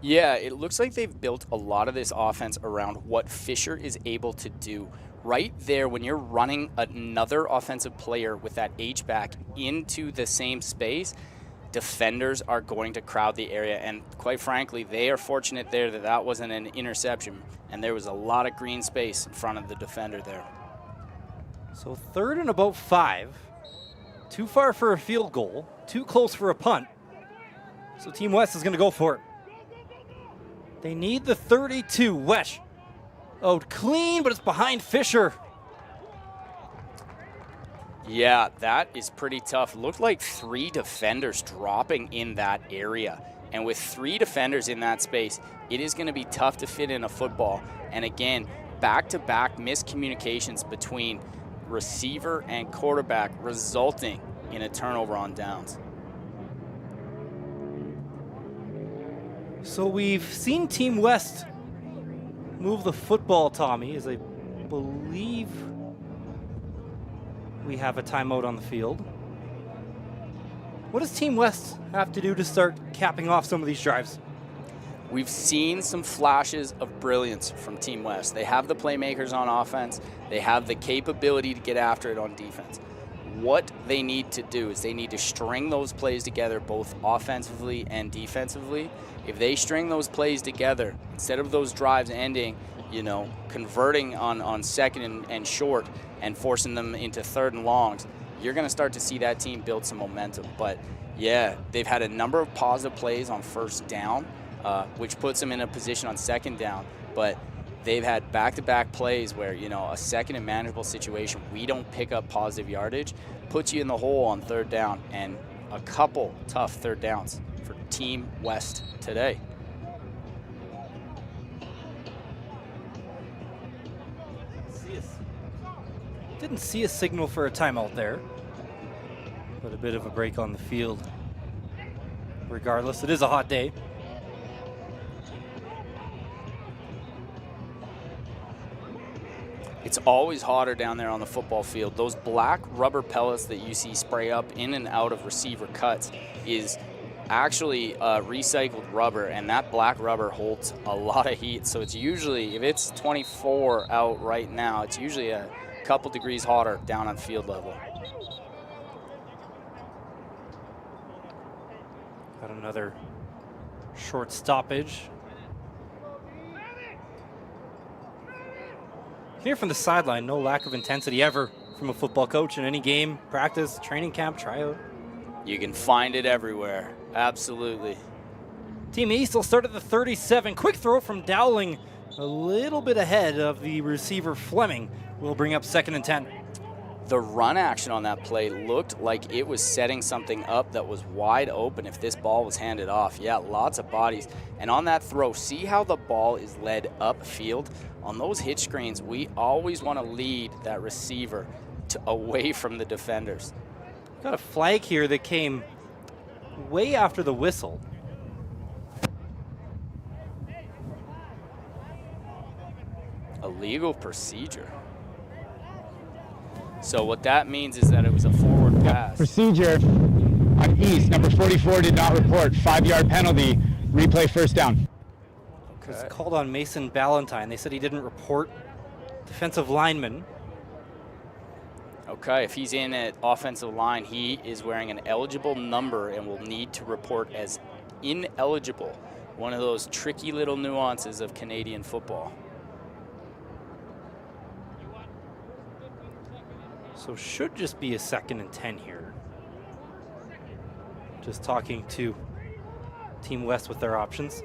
Yeah, it looks like they've built a lot of this offense around what Fisher is able to do. Right there, when you're running another offensive player with that H-back into the same space, defenders are going to crowd the area. And quite frankly, they are fortunate there that that wasn't an interception, and there was a lot of green space in front of the defender there. So 3rd and about 5. Too far for a field goal, too close for a punt. So Team West is going to go for it. They need the 32. Wesh. Oh, clean, but it's behind Fisher. Yeah, that is pretty tough. Looked like 3 defenders dropping in that area. And with 3 defenders in that space, it is going to be tough to fit in a football. And again, back-to-back miscommunications between receiver and quarterback, resulting in a turnover on downs. So we've seen Team West move the football, Tommy, as I believe we have a timeout on the field. What does Team West have to do to start capping off some of these drives? We've seen some flashes of brilliance from Team West. They have the playmakers on offense. They have the capability to get after it on defense. What they need to do is they need to string those plays together, both offensively and defensively. If they string those plays together, instead of those drives ending, converting on second and short and forcing them into 3rd and longs, you're going to start to see that team build some momentum. But yeah, they've had a number of positive plays on first down, which puts them in a position on 2nd down. But they've had back-to-back plays where, a second and manageable situation, we don't pick up positive yardage, puts you in the hole on 3rd down, and a couple tough 3rd downs for Team West today. Didn't see a signal for a timeout there, but a bit of a break on the field. Regardless, it is a hot day. It's always hotter down there on the football field. Those black rubber pellets that you see spray up in and out of receiver cuts is actually recycled rubber, and that black rubber holds a lot of heat. So it's usually, if it's 24 out right now, it's usually a couple degrees hotter down on field level. Got another short stoppage. can hear from the sideline, no lack of intensity ever from a football coach in any game, practice, training camp, tryout. You can find it everywhere. Absolutely. Team East will start at the 37. Quick throw from Dowling, a little bit ahead of the receiver Fleming. Will bring up 2nd and 10. The run action on that play looked like it was setting something up that was wide open if this ball was handed off. Yeah, lots of bodies. And on that throw, see how the ball is led upfield? On those hitch screens, we always want to lead that receiver away from the defenders. Got a flag here that came way after the whistle. Illegal procedure. So what that means is that it was a forward pass. Procedure on East. Number 44 did not report. 5-yard penalty. Replay first down. It's called on Mason Ballantyne. They said he didn't report defensive lineman. Okay, if he's in at offensive line, he is wearing an eligible number and will need to report as ineligible. One of those tricky little nuances of Canadian football. So should just be a 2nd and 10 here. Just talking to Team West with their options.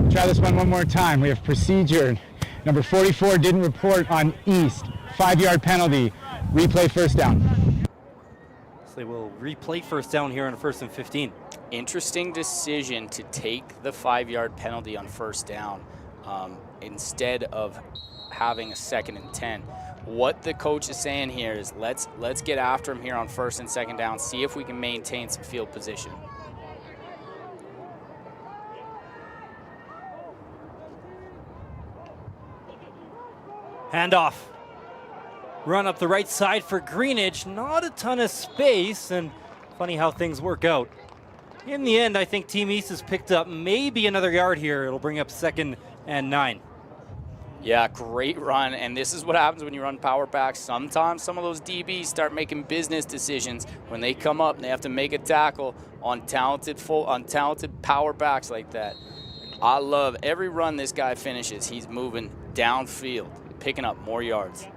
Try this one more time. We have procedure. Number 44 didn't report on East. 5-yard penalty. Replay first down. So they will replay first down here on 1st and 15. Interesting decision to take the 5-yard penalty on first down instead of having a 2nd and 10. What the coach is saying here is let's get after him here on 1st and 2nd down, see if we can maintain some field position. Handoff. Run up the right side for Greenidge. Not a ton of space, and funny how things work out. In the end, I think Team East has picked up maybe another yard here. It'll bring up 2nd and 9. Yeah, great run, and this is what happens when you run power backs. Sometimes some of those DBs start making business decisions when they come up and they have to make a tackle on talented power backs like that. I love every run this guy finishes. He's moving downfield, picking up more yards.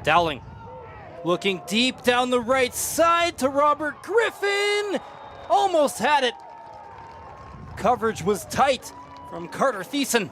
Dowling looking deep down the right side to Robert Griffin. Almost had it. Coverage was tight from Carter Thiessen.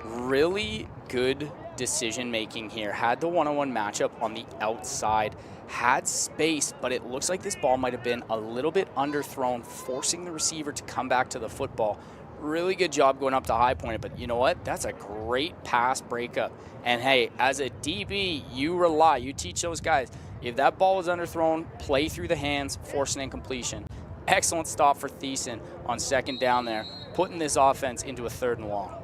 Really good decision making here. Had the one-on-one matchup on the outside, had space, but it looks like this ball might have been a little bit underthrown, forcing the receiver to come back to the football. Really good job going up to high point, but you know what? That's a great pass breakup. And hey, as a DB, you teach those guys, if that ball is underthrown, play through the hands, force an incompletion. Excellent stop for Thiessen on 2nd down there, putting this offense into a 3rd and long.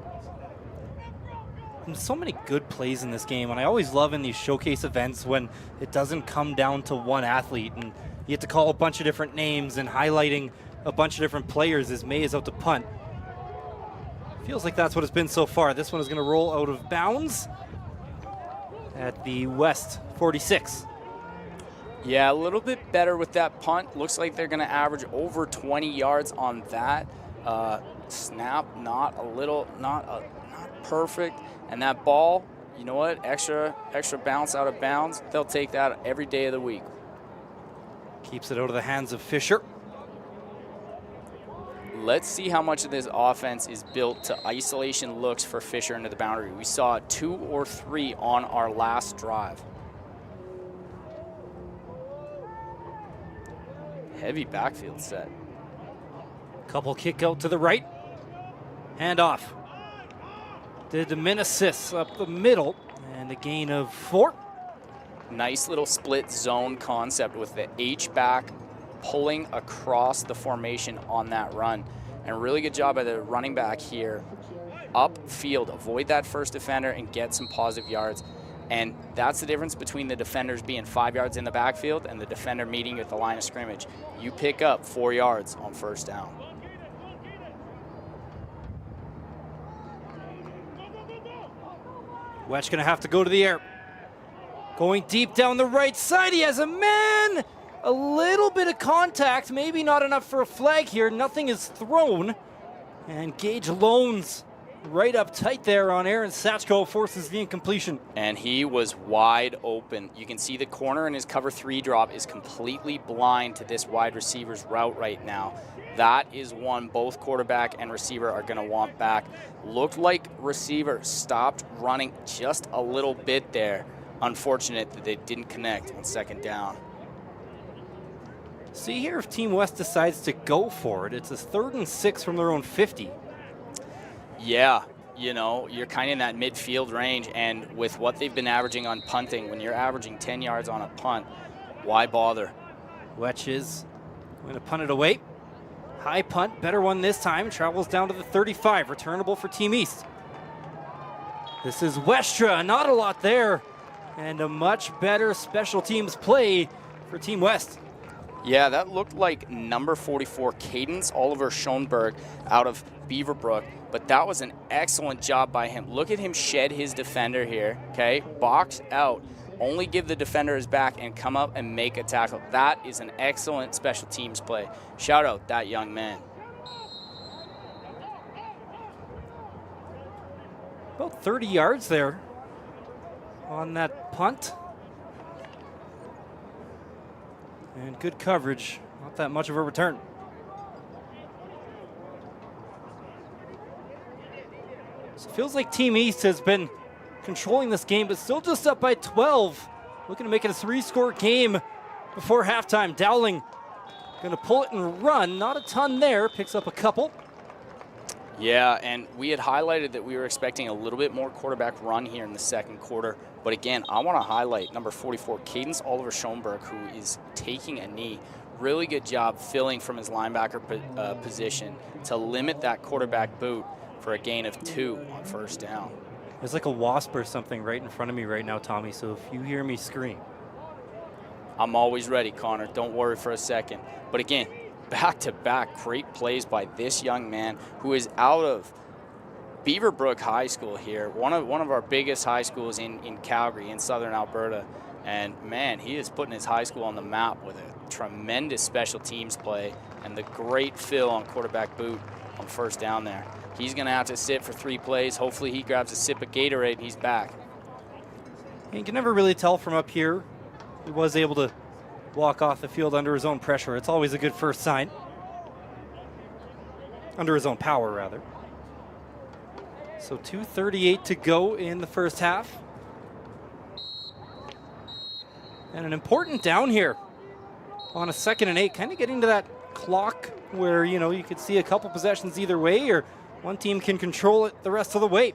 There's so many good plays in this game, and I always love in these showcase events when it doesn't come down to one athlete and you have to call a bunch of different names and highlighting a bunch of different players as May is out to punt. Feels like that's what it's been so far. This one is going to roll out of bounds at the West 46. Yeah, a little bit better with that punt. Looks like they're going to average over 20 yards on that. Snap, not perfect. And that ball, you know what? Extra bounce out of bounds. They'll take that every day of the week. Keeps it out of the hands of Fisher. Let's see how much of this offense is built to isolation looks for Fisher into the boundary. We saw 2 or 3 on our last drive. Heavy backfield set. Couple kick out to the right. Handoff. The Dominicis up the middle, and a gain of 4. Nice little split zone concept with the H-back pulling across the formation on that run. And really good job by the running back here. Upfield, avoid that first defender and get some positive yards. And that's the difference between the defenders being 5 yards in the backfield and the defender meeting you at the line of scrimmage. You pick up 4 yards on 1st down. Wetch gonna have to go to the air. Going deep down the right side, he has a man! A little bit of contact, maybe not enough for a flag here. Nothing is thrown. And Gage Loans right up tight there on Aaron Satchko, forces the incompletion. And he was wide open. You can see the corner in his cover 3 drop is completely blind to this wide receiver's route right now. That is one both quarterback and receiver are going to want back. Looked like receiver stopped running just a little bit there. Unfortunate that they didn't connect on second down. See here if Team West decides to go for it. It's a 3rd and 6 from their own 50. Yeah, you know, you're kind of in that midfield range, and with what they've been averaging on punting, when you're averaging 10 yards on a punt, why bother? Wetch is going to punt it away. High punt, better one this time. Travels down to the 35, returnable for Team East. This is Westra, not a lot there. And a much better special teams play for Team West. Yeah, that looked like number 44, Cadence Oliver Schoenberg out of Beaverbrook, but that was an excellent job by him. Look at him shed his defender here, okay? Box out, only give the defender his back and come up and make a tackle. That is an excellent special teams play. Shout out that young man. About 30 yards there on that punt. And good coverage, not that much of a return. So it feels like Team East has been controlling this game, but still just up by 12. Looking to make it a 3-score game before halftime. Dowling going to pull it and run. Not a ton there, picks up a couple. Yeah, and we had highlighted that we were expecting a little bit more quarterback run here in the second quarter. But again, I want to highlight number 44, Cadence Oliver Schoenberg, who is taking a knee. Really good job filling from his linebacker position to limit that quarterback boot for a gain of 2 on first down. There's like a wasp or something right in front of me right now, Tommy, so if you hear me scream. I'm always ready, Connor. Don't worry for a second. But again, back-to-back great plays by this young man who is out of Beaverbrook High School here, one of our biggest high schools in Calgary, in southern Alberta. And man, he is putting his high school on the map with a tremendous special teams play and the great fill on quarterback boot on first down there. He's going to have to sit for 3 plays. Hopefully he grabs a sip of Gatorade and he's back. You can never really tell from up here. He was able to walk off the field under his own pressure. It's always a good first sign. Under his own power, rather. So 2:38 to go in the first half. And an important down here on a 2nd and 8, kind of getting to that clock where, you know, you could see a couple possessions either way, or one team can control it the rest of the way.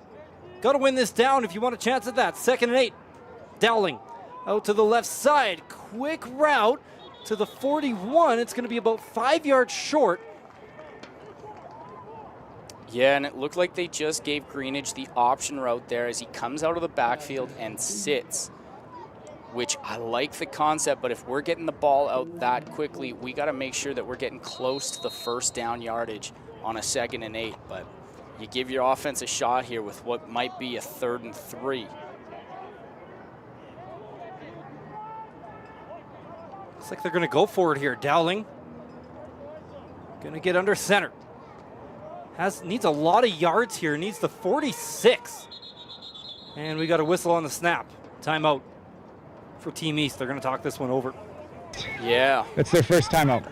Got to win this down if you want a chance at that. 2nd and 8. Dowling out to the left side. Quick route to the 41. It's going to be about 5 yards short. Yeah, and it looked like they just gave Greenidge the option route there as he comes out of the backfield and sits, which I like the concept, but if we're getting the ball out that quickly, we got to make sure that we're getting close to the first down yardage on a 2nd and 8. But you give your offense a shot here with what might be a 3rd and 3. Looks like they're going to go for it here. Dowling going to get under center. Needs a lot of yards here. Needs the 46. And we got a whistle on the snap. Timeout for Team East. They're going to talk this one over. Yeah. That's their first timeout.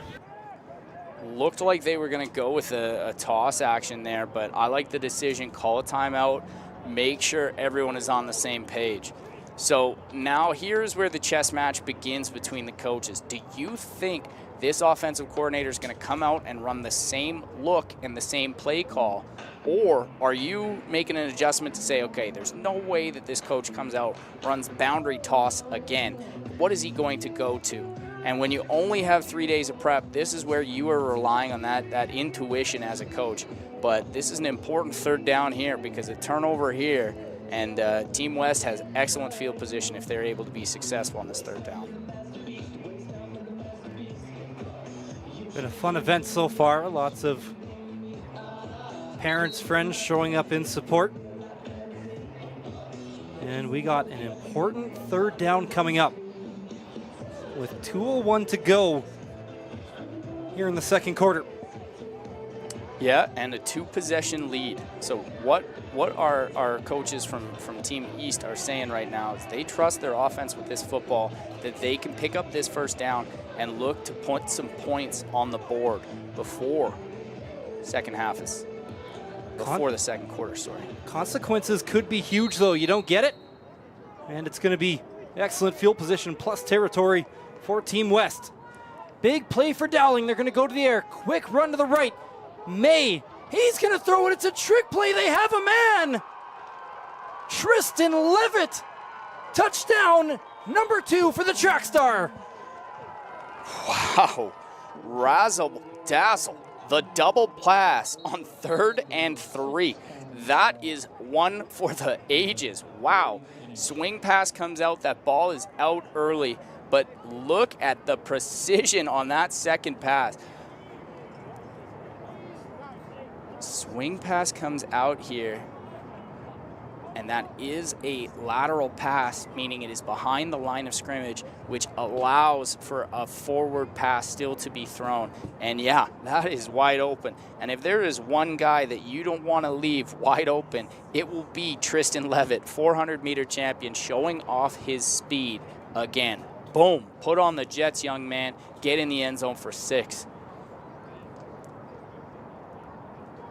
Looked like they were going to go with a toss action there, but I like the decision. Call a timeout. Make sure everyone is on the same page. So now here's where the chess match begins between the coaches. Do you think this offensive coordinator is going to come out and run the same look and the same play call? Or are you making an adjustment to say, okay, there's no way that this coach comes out, runs boundary toss again. What is he going to go to? And when you only have 3 days of prep, this is where you are relying on that intuition as a coach. But this is an important 3rd down here because a turnover here, and Team West has excellent field position if they're able to be successful on this 3rd down. Been a fun event so far. Lots of parents, friends showing up in support. And we got an important third down coming up with 2:01 to go here in the second quarter. Yeah, and a 2-possession lead. So what our coaches from Team East are saying right now is they trust their offense with this football, that they can pick up this first down and look to put some points on the board before the second quarter, sorry. Consequences could be huge, though. You don't get it, and it's going to be excellent field position plus territory for Team West. Big play for Dowling. They're going to go to the air. Quick run to the right. May, he's going to throw it. It's a trick play. They have a man. Tristan Levitt. Touchdown number 2 for the track star. Wow. Razzle dazzle. The double pass on 3rd and 3. That is one for the ages. Wow. Swing pass comes out. That ball is out early. But look at the precision on that second pass. Swing pass comes out here, and that is a lateral pass, meaning it is behind the line of scrimmage, which allows for a forward pass still to be thrown. And yeah, that is wide open. And if there is one guy that you don't want to leave wide open, it will be Tristan Levitt, 400-meter champion, showing off his speed again. Boom, put on the Jets, young man, get in the end zone for 6.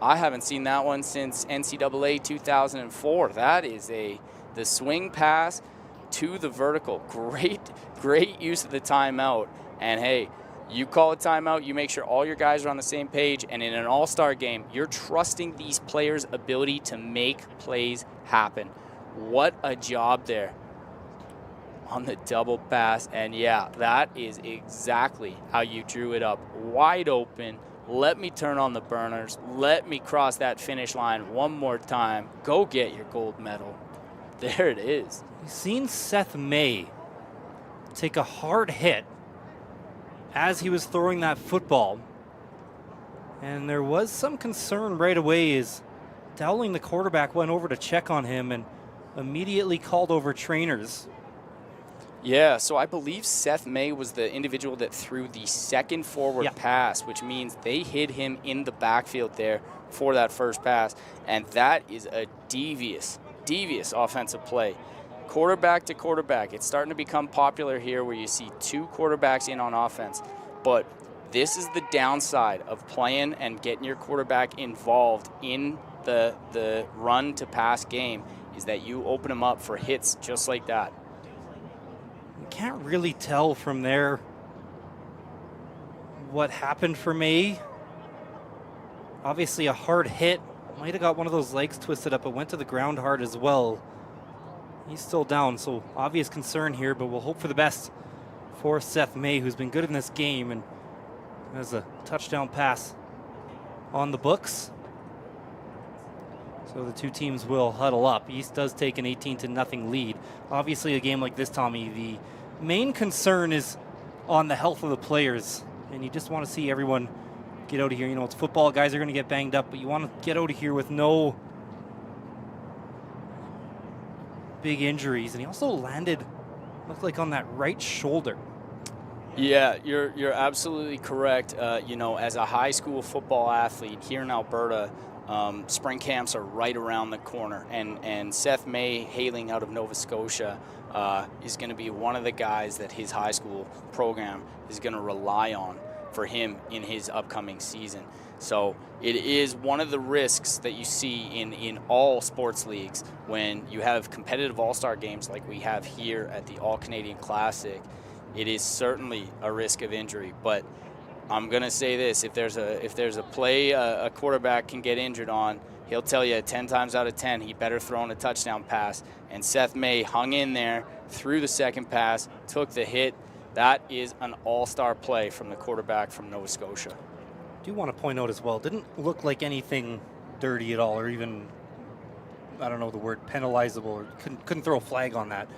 I haven't seen that one since NCAA 2004. That is the swing pass to the vertical. Great use of the timeout. And hey, you call a timeout, you make sure all your guys are on the same page, and in an all-star game, you're trusting these players' ability to make plays happen. What a job there on the double pass. And yeah, that is exactly how you drew it up. Wide open. Let me turn on the burners. Let me cross that finish line one more time. Go get your gold medal. There it is. You've seen Seth May take a hard hit as he was throwing that football. And there was some concern right away as Dowling, the quarterback, went over to check on him and immediately called over trainers. Yeah, so I believe Seth May was the individual that threw the second forward pass, which means they hid him in the backfield there for that first pass. And that is a devious offensive play. Quarterback to quarterback. It's starting to become popular here where you see 2 quarterbacks in on offense. But this is the downside of playing and getting your quarterback involved in the run to pass game, is that you open them up for hits just like that. Can't really tell from there what happened for May. Obviously a hard hit. Might have got one of those legs twisted up, but went to the ground hard as well. He's still down, so obvious concern here, but we'll hope for the best for Seth May, who's been good in this game and has a touchdown pass on the books. So the 2 teams will huddle up. East does take an 18-0 lead. Obviously a game like this, Tommy, the main concern is on the health of the players, and you just want to see everyone get out of here. You know, it's football, guys are going to get banged up, but you want to get out of here with no big injuries. And he also landed, looked like on that right shoulder. Yeah, you're absolutely correct. You know, as a high school football athlete here in Alberta, spring camps are right around the corner, and Seth May, hailing out of Nova Scotia, is going to be one of the guys that his high school program is going to rely on for him in his upcoming season. So it is one of the risks that you see in all sports leagues when you have competitive all-star games like we have here at the All-Canadian Classic. It is certainly a risk of injury, but I'm going to say this, if there's a play a quarterback can get injured on, he'll tell you 10 times out of 10 he better throw in a touchdown pass. And Seth May hung in there, threw the second pass, took the hit. That is an all-star play from the quarterback from Nova Scotia. I do want to point out as well, didn't look like anything dirty at all, or even, I don't know the word, penalizable, or couldn't throw a flag on that.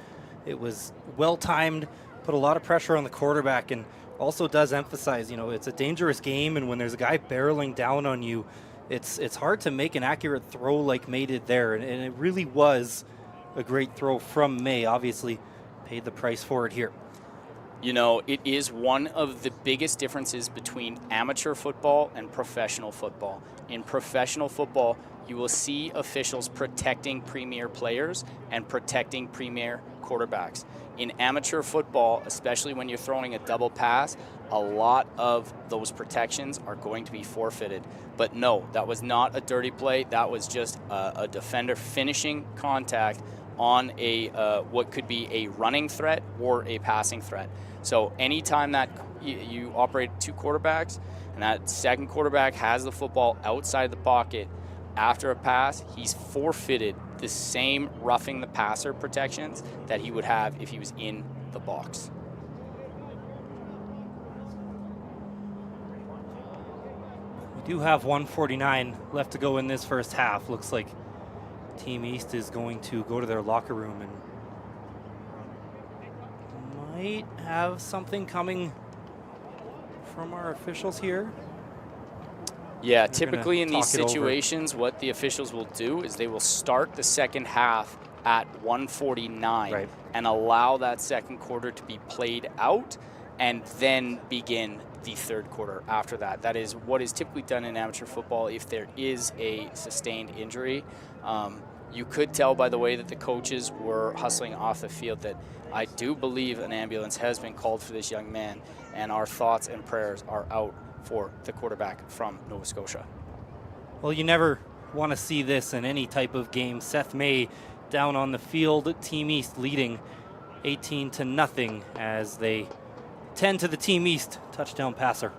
It was well-timed, put a lot of pressure on the quarterback, and also does emphasize, you know, it's a dangerous game, and when there's a guy barreling down on you, it's hard to make an accurate throw like May did there, and it really was a great throw from May. Obviously paid the price for it here. You know, it is one of the biggest differences between amateur football and professional football. In professional football, you will see officials protecting premier players and protecting premier quarterbacks. In amateur football, especially when you're throwing a double pass, a lot of those protections are going to be forfeited. But no, that was not a dirty play. That was just a defender finishing contact on a what could be a running threat or a passing threat. So anytime that you operate two quarterbacks and that second quarterback has the football outside the pocket after a pass, he's forfeited the same roughing the passer protections that he would have if he was in the box. We do have 1:49 left to go in this first half. Looks like Team East is going to go to their locker room and might have something coming from our officials here. Yeah, They're typically in gonna these talk it over. situations, what the officials will do is they will start the second half at 1:49 Right. and allow that second quarter to be played out and then begin the third quarter after that. That is what is typically done in amateur football if there is a sustained injury. You could tell by the way that the coaches were hustling off the field that I do believe an ambulance has been called for this young man, and our thoughts and prayers are out for the quarterback from Nova Scotia. Well, you never want to see this in any type of game. Seth May down on the field, Team East leading 18-0 as they tend to the Team East touchdown passer.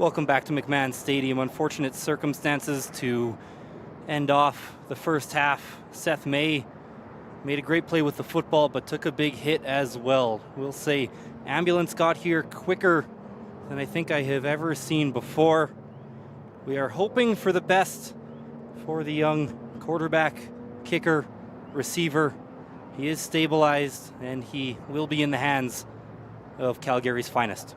Welcome back to McMahon Stadium. Unfortunate circumstances to end off the first half. Seth May made a great play with the football, but took a big hit as well. We'll say ambulance got here quicker than I think I have ever seen before. We are hoping for the best for the young quarterback, kicker, receiver. He is stabilized, and he will be in the hands of Calgary's finest.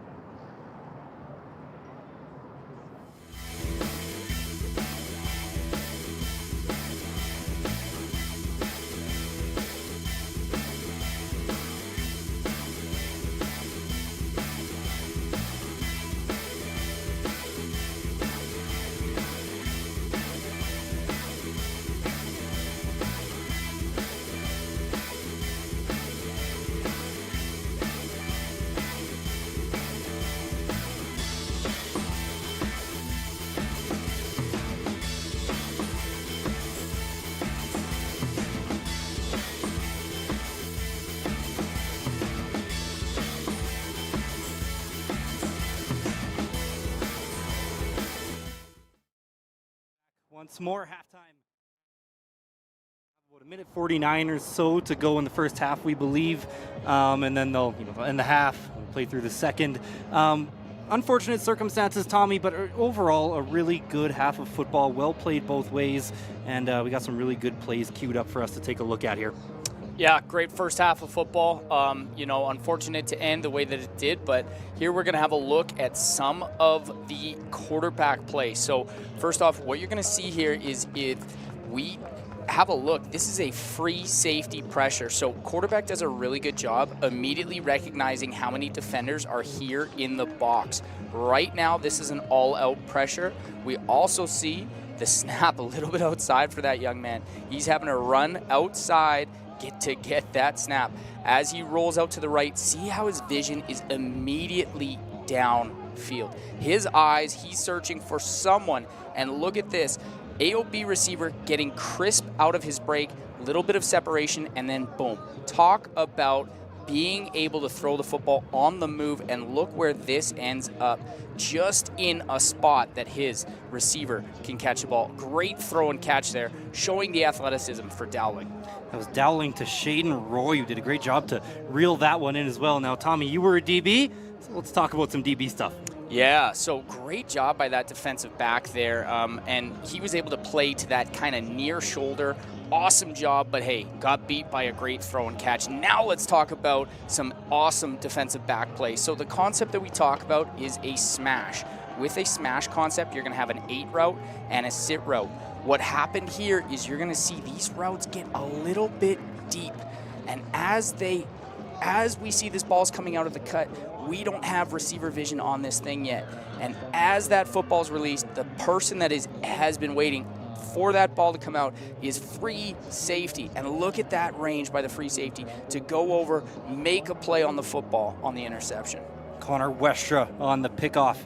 Once more, halftime. About a minute 49 or so to go in the first half, we believe, and then they'll end the half, we'll play through the second. Unfortunate circumstances, Tommy, but overall a really good half of football, well played both ways, and we got some really good plays queued up for us to take a look at here. Yeah, great first half of football. Unfortunate to end the way that it did, but here we're going to have a look at some of the quarterback play. So first off, what you're going to see here is if we have a look, this is a free safety pressure. So quarterback does a really good job immediately recognizing how many defenders are here in the box. Right now, this is an all-out pressure. We also see the snap a little bit outside for that young man. He's having to run outside get that snap. As he rolls out to the right, see how his vision is immediately downfield. His eyes, he's searching for someone, and look at this. AOB receiver getting crisp out of his break, little bit of separation, and then boom. Talk about being able to throw the football on the move, and look where this ends up, just in a spot that his receiver can catch the ball. Great throw and catch there, showing the athleticism for Dowling. That was Dowling to Shaden Roy, who did a great job to reel that one in as well. Now, Tommy, you were a DB, so let's talk about some DB stuff. Yeah, so great job by that defensive back there, and he was able to play to that kind of near shoulder. Awesome job, but hey, got beat by a great throw and catch. Now let's talk about some awesome defensive back play. So the concept that we talk about is a smash. With a smash concept, you're going to have an 8 route and a sit route. What happened here is you're going to see these routes get a little bit deep, and as we see this ball's coming out of the cut, we don't have receiver vision on this thing yet. And as that football's released, the person that has been waiting for that ball to come out is free safety. And look at that range by the free safety to go over, make a play on the football on the interception. Connor Westra on the pickoff.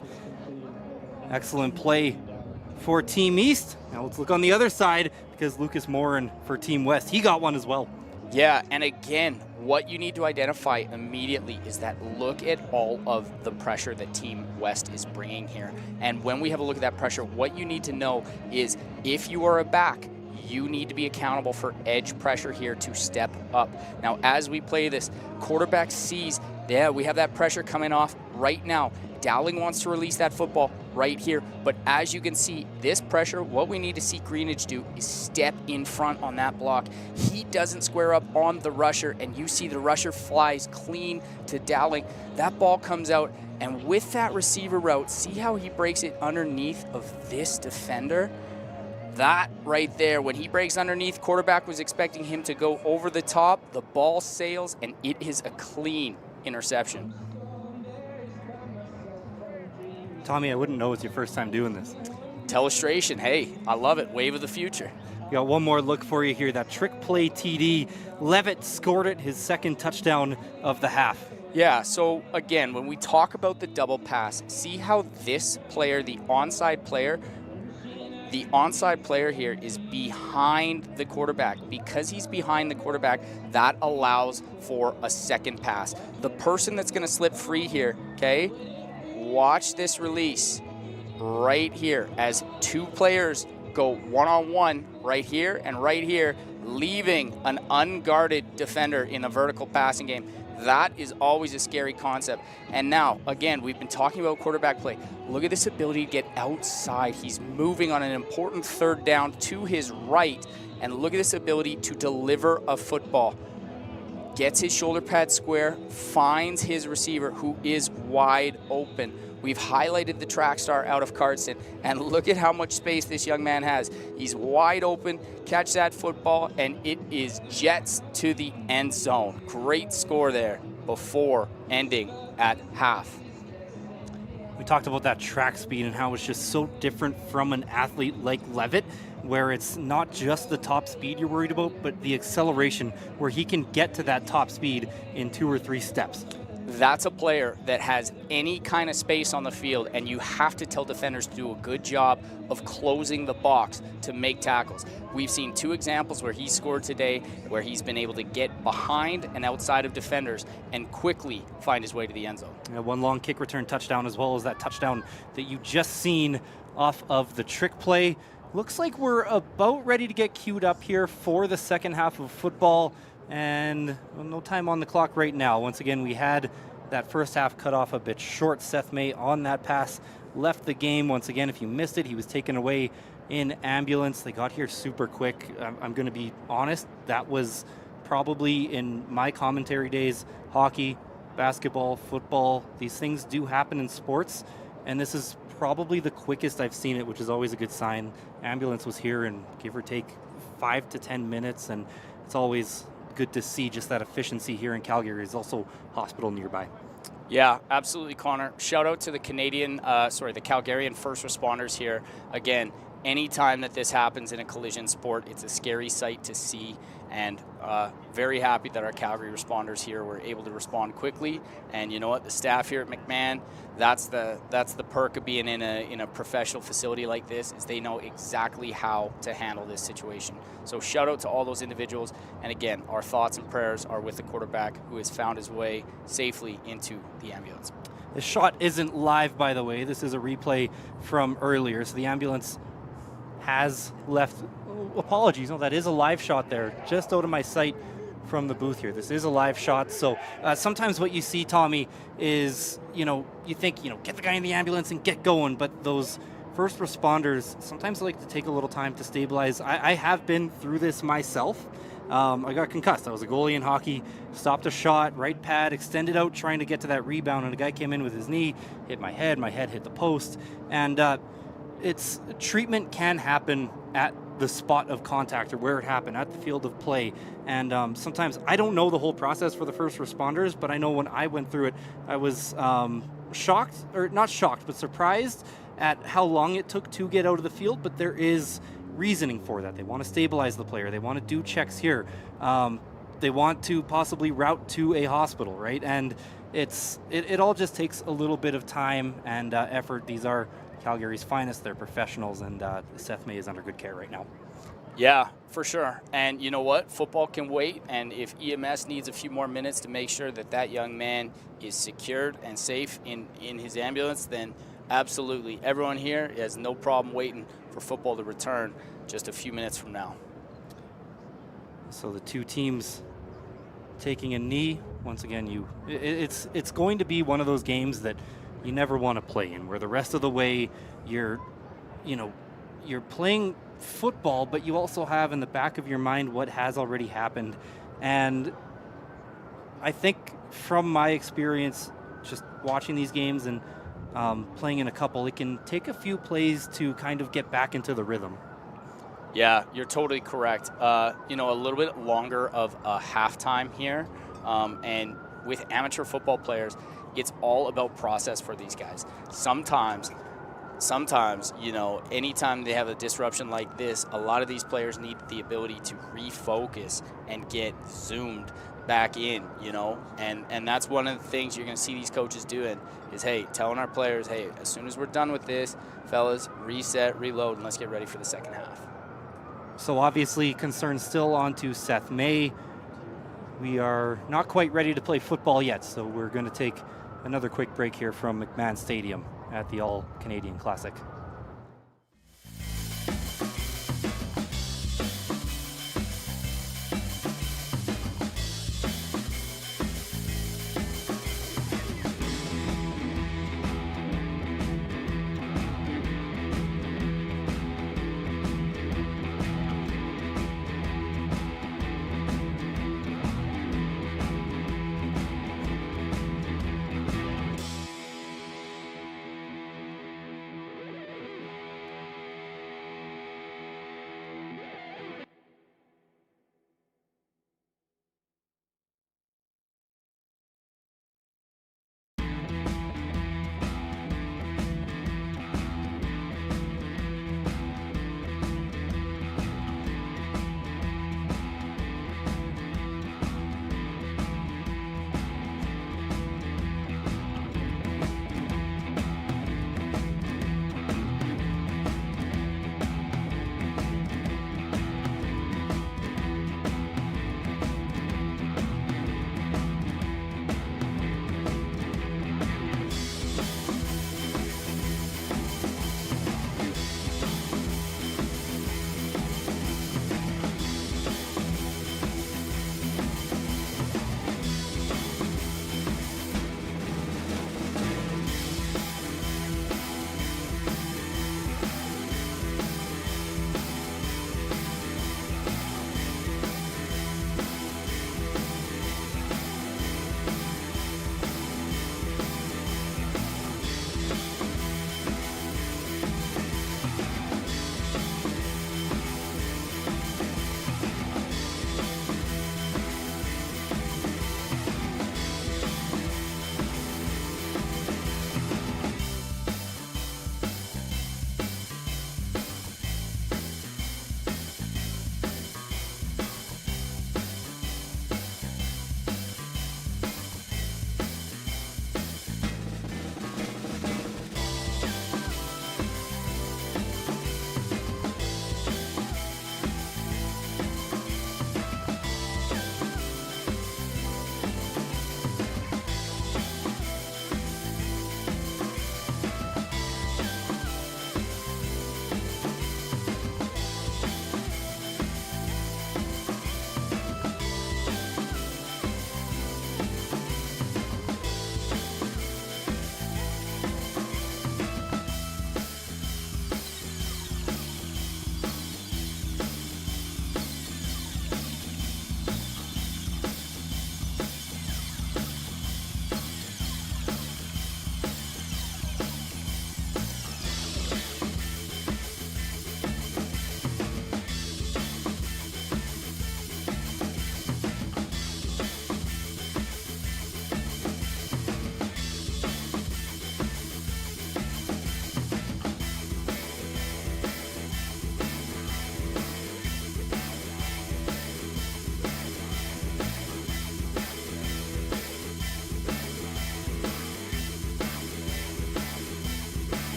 Excellent play for Team East. Now let's look on the other side, because Lucas Morin for Team West, he got one as well. Yeah, and again, what you need to identify immediately is that look at all of the pressure that Team West is bringing here. And when we have a look at that pressure, what you need to know is if you are a back, you need to be accountable for edge pressure here to step up. Now, as we play this, quarterback sees, yeah, we have that pressure coming off right now. Dowling wants to release that football right here, but as you can see, this pressure, what we need to see Greenidge do is step in front on that block. He doesn't square up on the rusher, and you see the rusher flies clean to Dowling. That ball comes out, and with that receiver route, see how he breaks it underneath of this defender? That right there, when he breaks underneath, quarterback was expecting him to go over the top, the ball sails, and it is a clean interception. Tommy, I wouldn't know it's your first time doing this. Telestration, hey, I love it. Wave of the future. We got one more look for you here. That trick play TD. Levitt scored it, his second touchdown of the half. Yeah, so again, when we talk about the double pass, see how this player, the onside player here is behind the quarterback. Because he's behind the quarterback, that allows for a second pass. The person that's going to slip free here, okay, watch this release. right here as two players go one-on-one right here and right here, leaving an unguarded defender in a vertical passing game. That is always a scary concept. And now, again, we've been talking about quarterback play. Look at this ability to get outside. He's moving on an important third down to his right. And look at this ability to deliver a football. Gets his shoulder pad square, finds his receiver who is wide open. We've highlighted the track star out of Cardston, and look at how much space this young man has. He's wide open, catch that football, and it is jets to the end zone. Great score there before ending at half. We talked about that track speed and how it's just so different from an athlete like Levitt, where it's not just the top speed you're worried about, but the acceleration where he can get to that top speed in 2 or 3 steps. That's a player that has any kind of space on the field, and you have to tell defenders to do a good job of closing the box to make tackles. We've seen 2 examples where he scored today, where he's been able to get behind and outside of defenders and quickly find his way to the end zone. Yeah, 1 long kick return touchdown, as well as that touchdown that you just seen off of the trick play. Looks like we're about ready to get queued up here for the second half of football. And no time on the clock right now. Once again, we had that first half cut off a bit short. Seth May on that pass left the game. Once again, if you missed it, he was taken away in ambulance. They got here super quick. I'm going to be honest, that was probably in my commentary days, hockey, basketball, football, these things do happen in sports. And this is probably the quickest I've seen it, which is always a good sign. Ambulance was here in give or take 5 to 10 minutes, and it's always good to see just that efficiency here in Calgary. There's also hospital nearby. Yeah, absolutely, Connor. Shout out to the the Calgarian first responders here. Again, anytime that this happens in a collision sport, it's a scary sight to see, and very happy that our Calgary responders here were able to respond quickly. And you know what, the staff here at McMahon, that's the perk of being in a professional facility like this, is they know exactly how to handle this situation. So shout out to all those individuals, and again, our thoughts and prayers are with the quarterback who has found his way safely into the ambulance. This shot isn't live, by the way. This is a replay from earlier, so the ambulance has left. Apologies, no, that is a live shot there, just out of my sight from the booth here. This is a live shot. So sometimes what you see, Tommy, is, you think, get the guy in the ambulance and get going, but those first responders sometimes like to take a little time to stabilize. I have been through this myself. I got concussed. I was a goalie in hockey, stopped a shot, right pad, extended out trying to get to that rebound, and a guy came in with his knee, hit my head hit the post, and treatment can happen at the spot of contact or where it happened, at the field of play. And sometimes I don't know the whole process for the first responders, but I know when I went through it, I was shocked, or not shocked, but surprised at how long it took to get out of the field. But there is reasoning for that. They want to stabilize the player. They want to do checks here. They want to possibly route to a hospital, right? And it all just takes a little bit of time and effort. These are Calgary's finest. They're professionals, and Seth May is under good care right now. Yeah, for sure. And you know what? Football can wait, and if EMS needs a few more minutes to make sure that young man is secured and safe in his ambulance, then absolutely. Everyone here has no problem waiting for football to return just a few minutes from now. So the two teams taking a knee. Once again, it's going to be one of those games that you never want to play in, where the rest of the way you're playing football, but you also have in the back of your mind what has already happened. And I think from my experience just watching these games and playing in a couple, it can take a few plays to kind of get back into the rhythm. Yeah, you're totally correct. A little bit longer of a halftime here, and with amateur football players, it's all about process for these guys. Sometimes, anytime they have a disruption like this, a lot of these players need the ability to refocus and get zoomed back in, and that's one of the things you're going to see these coaches doing is, hey, telling our players, hey, as soon as we're done with this, fellas, reset, reload, and let's get ready for the second half. So obviously concerns still on to Seth May. We are not quite ready to play football yet, so we're going to take another quick break here from McMahon Stadium at the All-Canadian Classic.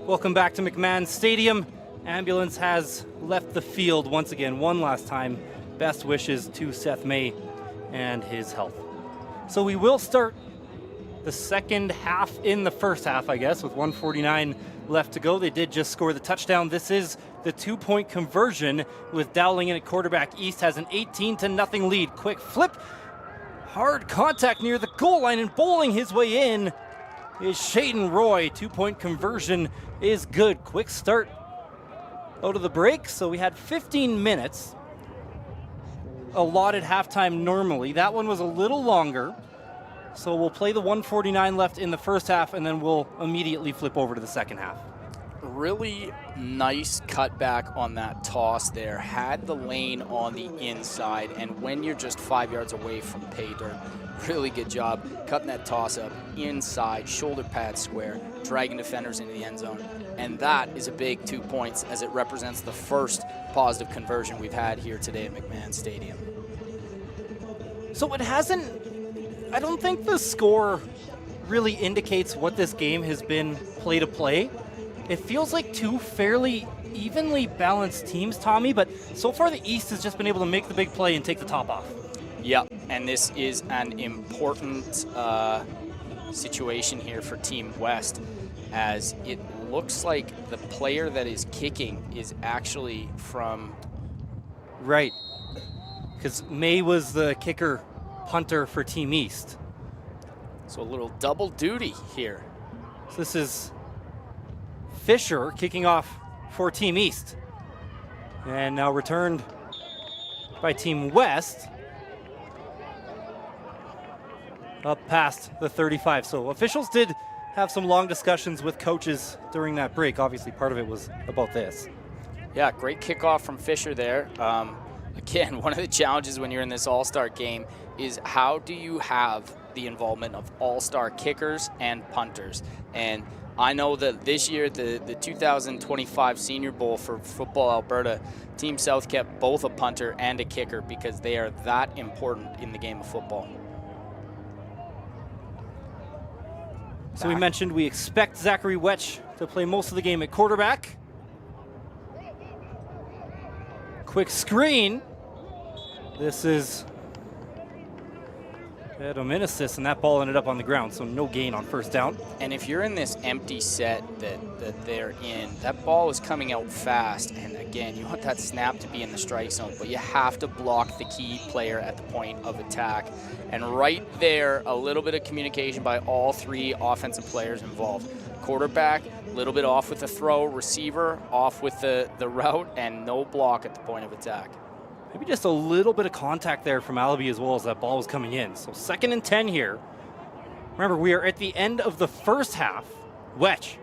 Welcome back to McMahon Stadium. Ambulance has left the field once again, one last time. Best wishes to Seth May and his health. So we will start the second half in the first half, I guess, with 1:49 left to go. They did just score the touchdown. This is the 2-point conversion with Dowling in at quarterback. East has an 18-0 lead. Quick flip. Hard contact near the goal line, and bowling his way in is Shaden Roy. 2-point conversion is good. Quick start out of the break. So we had 15 minutes allotted halftime normally. That one was a little longer. So we'll play the 1:49 left in the first half, and then we'll immediately flip over to the second half. Really nice cutback on that toss there. Had the lane on the inside, and when you're just 5 yards away from pay dirt, really good job cutting that toss up inside, shoulder pad square, dragging defenders into the end zone. And that is a big 2 points, as it represents the first positive conversion we've had here today at McMahon Stadium. So it hasn't, I don't think the score really indicates what this game has been play to play. It feels like two fairly evenly balanced teams, Tommy, but so far the East has just been able to make the big play and take the top off. Yep, and this is an important situation here for Team West, as it looks like the player that is kicking is actually from... Right, because May was the kicker punter for Team East. So a little double duty here. So this is Fisher kicking off for Team East. And now returned by Team West. Up past the 35. So officials did have some long discussions with coaches during that break. Obviously part of it was about this. Yeah, great kickoff from Fisher there. Again, one of the challenges when you're in this all-star game is how do you have the involvement of all-star kickers and punters? And I know that this year, the 2025 Senior Bowl for Football Alberta, Team South kept both a punter and a kicker because they are that important in the game of football. So we mentioned we expect Zachary Wetch to play most of the game at quarterback. Quick screen. This is Dominicis, and that ball ended up on the ground, so no gain on first down. And if you're in this empty set that they're in, that ball is coming out fast, and again, you want that snap to be in the strike zone, but you have to block the key player at the point of attack. And right there, a little bit of communication by all three offensive players involved. Quarterback, a little bit off with the throw, receiver off with the route, and no block at the point of attack. Maybe just a little bit of contact there from Alabi as well as that ball was coming in. So 2nd and 10 here. Remember, we are at the end of the first half. Wetch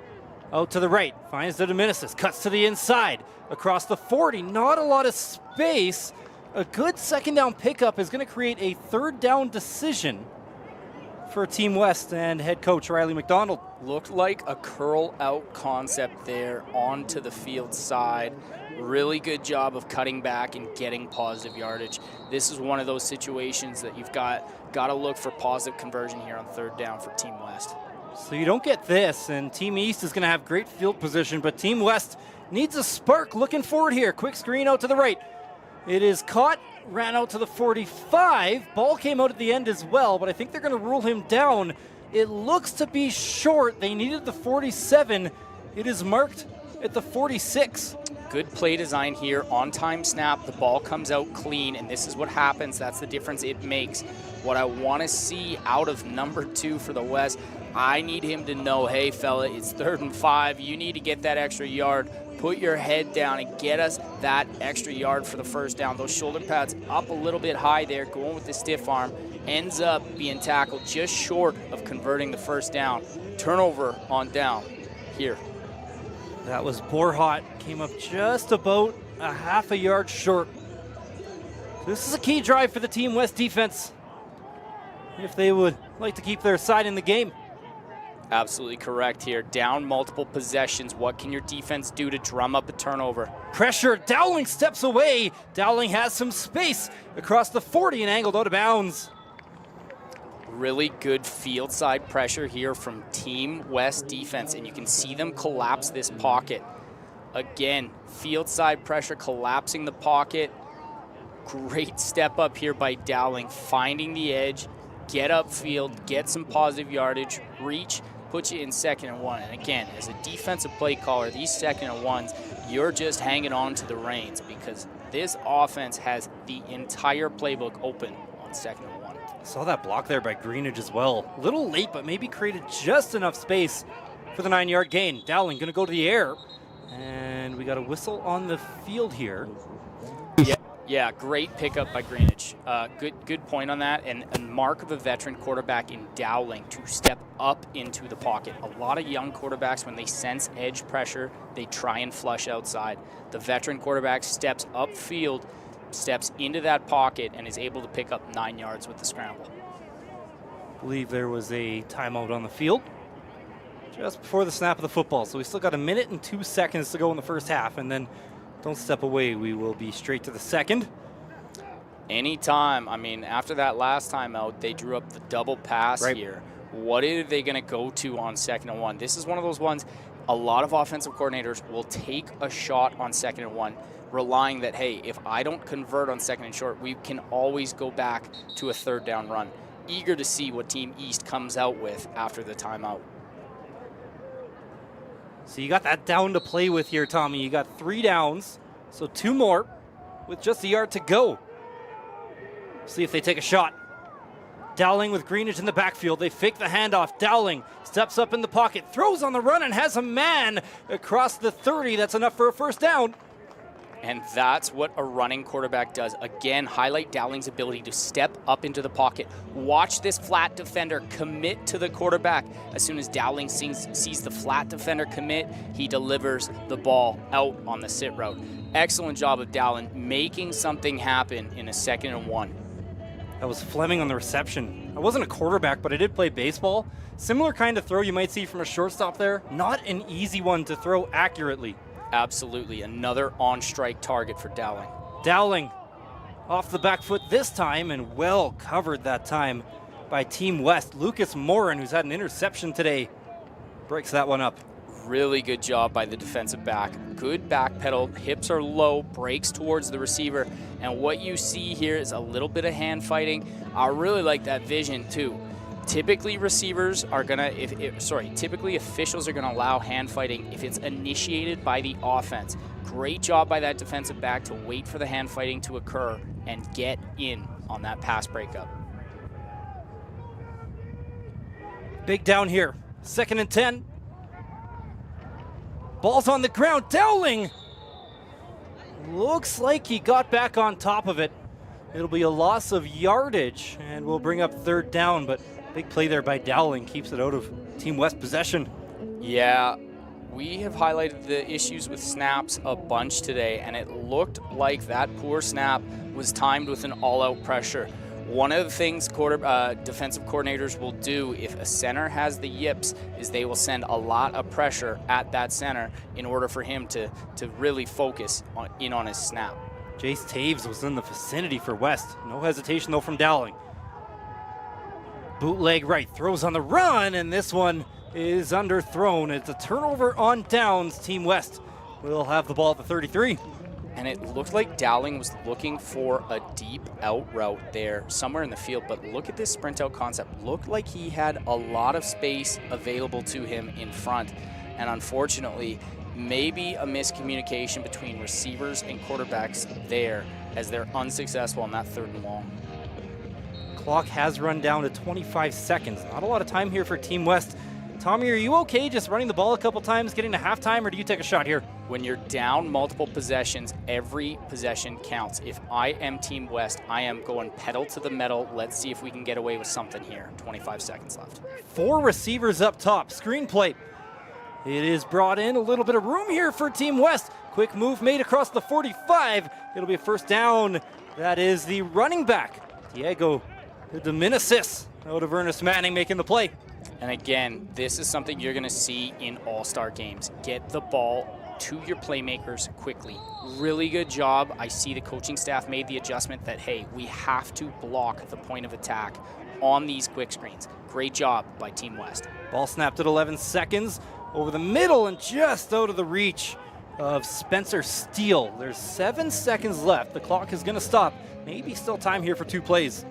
out to the right, finds the Dominicis, cuts to the inside, across the 40. Not a lot of space. A good 2nd down pickup is going to create a 3rd down decision for Team West and head coach Riley McDonald. Looked like a curl out concept there onto the field side. Really good job of cutting back and getting positive yardage. This is one of those situations that you've got to look for positive conversion here on 3rd down for Team West. So you don't get this, and Team East is going to have great field position, but Team West needs a spark looking forward here. Quick screen out to the right. It is caught, ran out to the 45. Ball came out at the end as well, but I think they're going to rule him down. It looks to be short. They needed the 47. It is marked at the 46. Good play design here. On time snap, the ball comes out clean, and this is what happens. That's the difference it makes. What I want to see out of number 2 for the West, I need him to know, hey, fella, it's 3rd and 5. You need to get that extra yard. Put your head down and get us that extra yard for the 1st down. Those shoulder pads up a little bit high there, going with the stiff arm, ends up being tackled just short of converting the 1st down. Turnover on down here. That was Borhot, came up just about a half a yard short. This is a key drive for the Team West defense if they would like to keep their side in the game. Absolutely correct here. Down multiple possessions. What can your defense do to drum up a turnover? Pressure. Dowling steps away. Dowling has some space across the 40 and angled out of bounds. Really good field side pressure here from Team West defense, and you can see them collapse this pocket. Again, field side pressure, collapsing the pocket. Great step up here by Dowling, finding the edge, get upfield, get some positive yardage, reach, put you in 2nd and 1. And again, as a defensive play caller, these 2nd and 1s, you're just hanging on to the reins because this offense has the entire playbook open on 2nd and 1. Saw that block there by Greenidge as well. A little late, but maybe created just enough space for the 9-yard gain. Dowling going to go to the air. And we got a whistle on the field here. Yeah, great pickup by Greenidge. Good point on that, and a mark of a veteran quarterback in Dowling to step up into the pocket. A lot of young quarterbacks, when they sense edge pressure, they try and flush outside. The veteran quarterback steps upfield, steps into that pocket, and is able to pick up 9 yards with the scramble. I believe there was a timeout on the field just before the snap of the football. So we still got 1 minute and 2 seconds to go in the first half, and then don't step away. We will be straight to the second. Anytime. I mean, after that last timeout, they drew up the double pass here. What are they going to go to on 2nd and 1? This is one of those ones a lot of offensive coordinators will take a shot on 2nd and 1, relying that, hey, if I don't convert on 2nd and short, we can always go back to a 3rd down run. Eager to see what Team East comes out with after the timeout. So you got that down to play with here, Tommy. You got 3 downs, so 2 more with just a yard to go. See if they take a shot. Dowling with Greenidge in the backfield. They fake the handoff. Dowling steps up in the pocket, throws on the run, and has a man across the 30. That's enough for a 1st down. And that's what a running quarterback does. Again, highlight Dowling's ability to step up into the pocket. Watch this flat defender commit to the quarterback. As soon as Dowling sees the flat defender commit, he delivers the ball out on the sit route. Excellent job of Dowling making something happen in a 2nd and 1. That was Fleming on the reception. I wasn't a quarterback, but I did play baseball. Similar kind of throw you might see from a shortstop there. Not an easy one to throw accurately. Absolutely, another on-strike target for Dowling. Dowling off the back foot this time, and well covered that time by Team West. Lucas Morin, who's had an interception today, breaks that one up. Really good job by the defensive back. Good back pedal, hips are low, breaks towards the receiver, and what you see here is a little bit of hand fighting. I really like that vision too. Typically officials are gonna allow hand fighting if it's initiated by the offense. Great job by that defensive back to wait for the hand fighting to occur and get in on that pass breakup. Big down here, 2nd and 10. Ball's on the ground, Dowling! Looks like he got back on top of it. It'll be a loss of yardage, and we'll bring up 3rd down, but big play there by Dowling keeps it out of Team West possession. Yeah, we have highlighted the issues with snaps a bunch today, and it looked like that poor snap was timed with an all-out pressure. One of the things defensive coordinators will do if a center has the yips is they will send a lot of pressure at that center in order for him to really focus in on his snap. Jace Taves was in the vicinity for West. No hesitation though from Dowling. Bootleg right, throws on the run, and this one is underthrown. It's a turnover on downs. Team West will have the ball at the 33. And it looked like Dowling was looking for a deep out route there somewhere in the field, but look at this sprint out concept. Looked like he had a lot of space available to him in front, and unfortunately, maybe a miscommunication between receivers and quarterbacks there as they're unsuccessful on that 3rd and long. Clock has run down to 25 seconds. Not a lot of time here for Team West. Tommy, are you okay just running the ball a couple times, getting to halftime, or do you take a shot here? When you're down multiple possessions, every possession counts. If I am Team West, I am going pedal to the metal. Let's see if we can get away with something here. 25 seconds left. 4 receivers up top. Screenplay. It is brought in. A little bit of room here for Team West. Quick move made across the 45. It'll be a 1st down. That is the running back, Diego Dominicis, out of Ernest Manning making the play. And again, this is something you're going to see in all-star games. Get the ball to your playmakers quickly. Really good job. I see the coaching staff made the adjustment that, hey, we have to block the point of attack on these quick screens. Great job by Team West. Ball snapped at 11 seconds over the middle and just out of the reach of Spencer Steele. There's 7 seconds left. The clock is going to stop. Maybe still time here for 2 plays.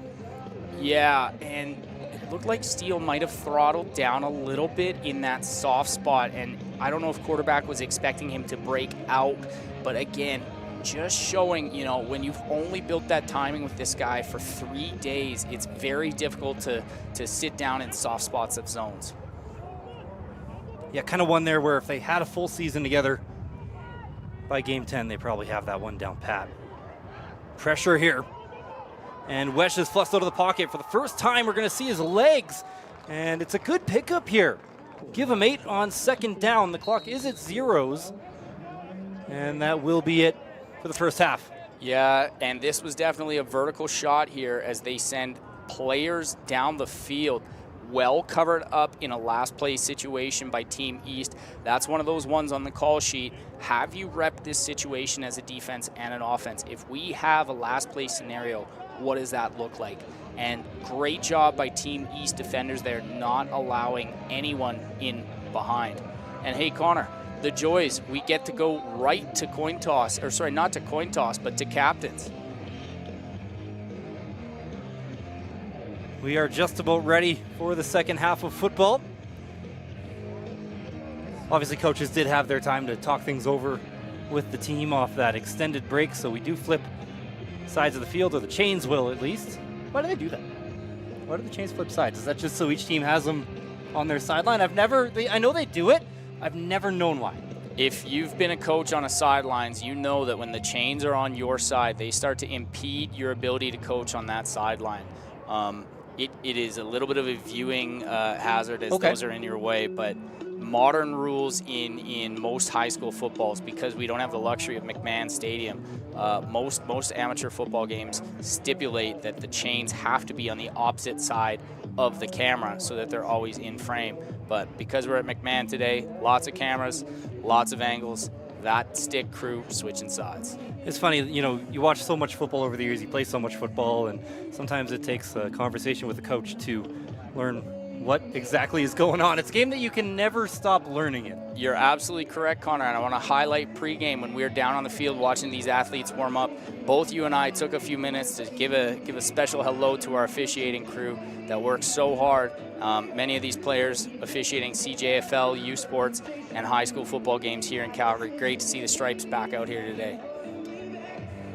Yeah, and it looked like Steele might have throttled down a little bit in that soft spot, and I don't know if quarterback was expecting him to break out, but again, just showing, you know, when you've only built that timing with this guy for 3 days, it's very difficult to sit down in soft spots of zones. Yeah, kind of one there where if they had a full season together, by game 10, they probably have that one down pat. Pressure here. And Wesh is flushed out of the pocket. For the first time, we're going to see his legs. And it's a good pickup here. Give him 8 on second down. The clock is at zeros. And that will be it for the first half. Yeah, and this was definitely a vertical shot here as they send players down the field. Well covered up in a last play situation by Team East. That's one of those ones on the call sheet. Have you rep this situation as a defense and an offense? If we have a last play scenario, what does that look like? And great job by Team East defenders there, not allowing anyone in behind. And hey, Connor, the joys, we get to go right to coin toss, or sorry, not to coin toss, but to captains. We are just about ready for the second half of football. Obviously, coaches did have their time to talk things over with the team off that extended break, so we do flip sides of the field, or the chains will at least. Why do they do that? Why do the chains flip sides? Is that just so each team has them on their sideline? I know they do it. I've never known why. If you've been a coach on a sidelines, you know that when the chains are on your side, they start to impede your ability to coach on that sideline. It is a little bit of a viewing hazard as those are in your way, but modern rules in most high school footballs, because we don't have the luxury of McMahon Stadium, most amateur football games stipulate that the chains have to be on the opposite side of the camera so that they're always in frame. But because we're at McMahon today, lots of cameras, lots of angles, that stick crew switching sides. It's funny, you know, you watch so much football over the years, you play so much football, and sometimes it takes a conversation with a coach to learn what exactly is going on. It's a game that you can never stop learning it. You're absolutely correct, Connor, and I want to highlight pregame when we were down on the field watching these athletes warm up. Both you and I took a few minutes to give a special hello to our officiating crew that works so hard. Many of these players officiating CJFL, U Sports, and high school football games here in Calgary. Great to see the Stripes back out here today.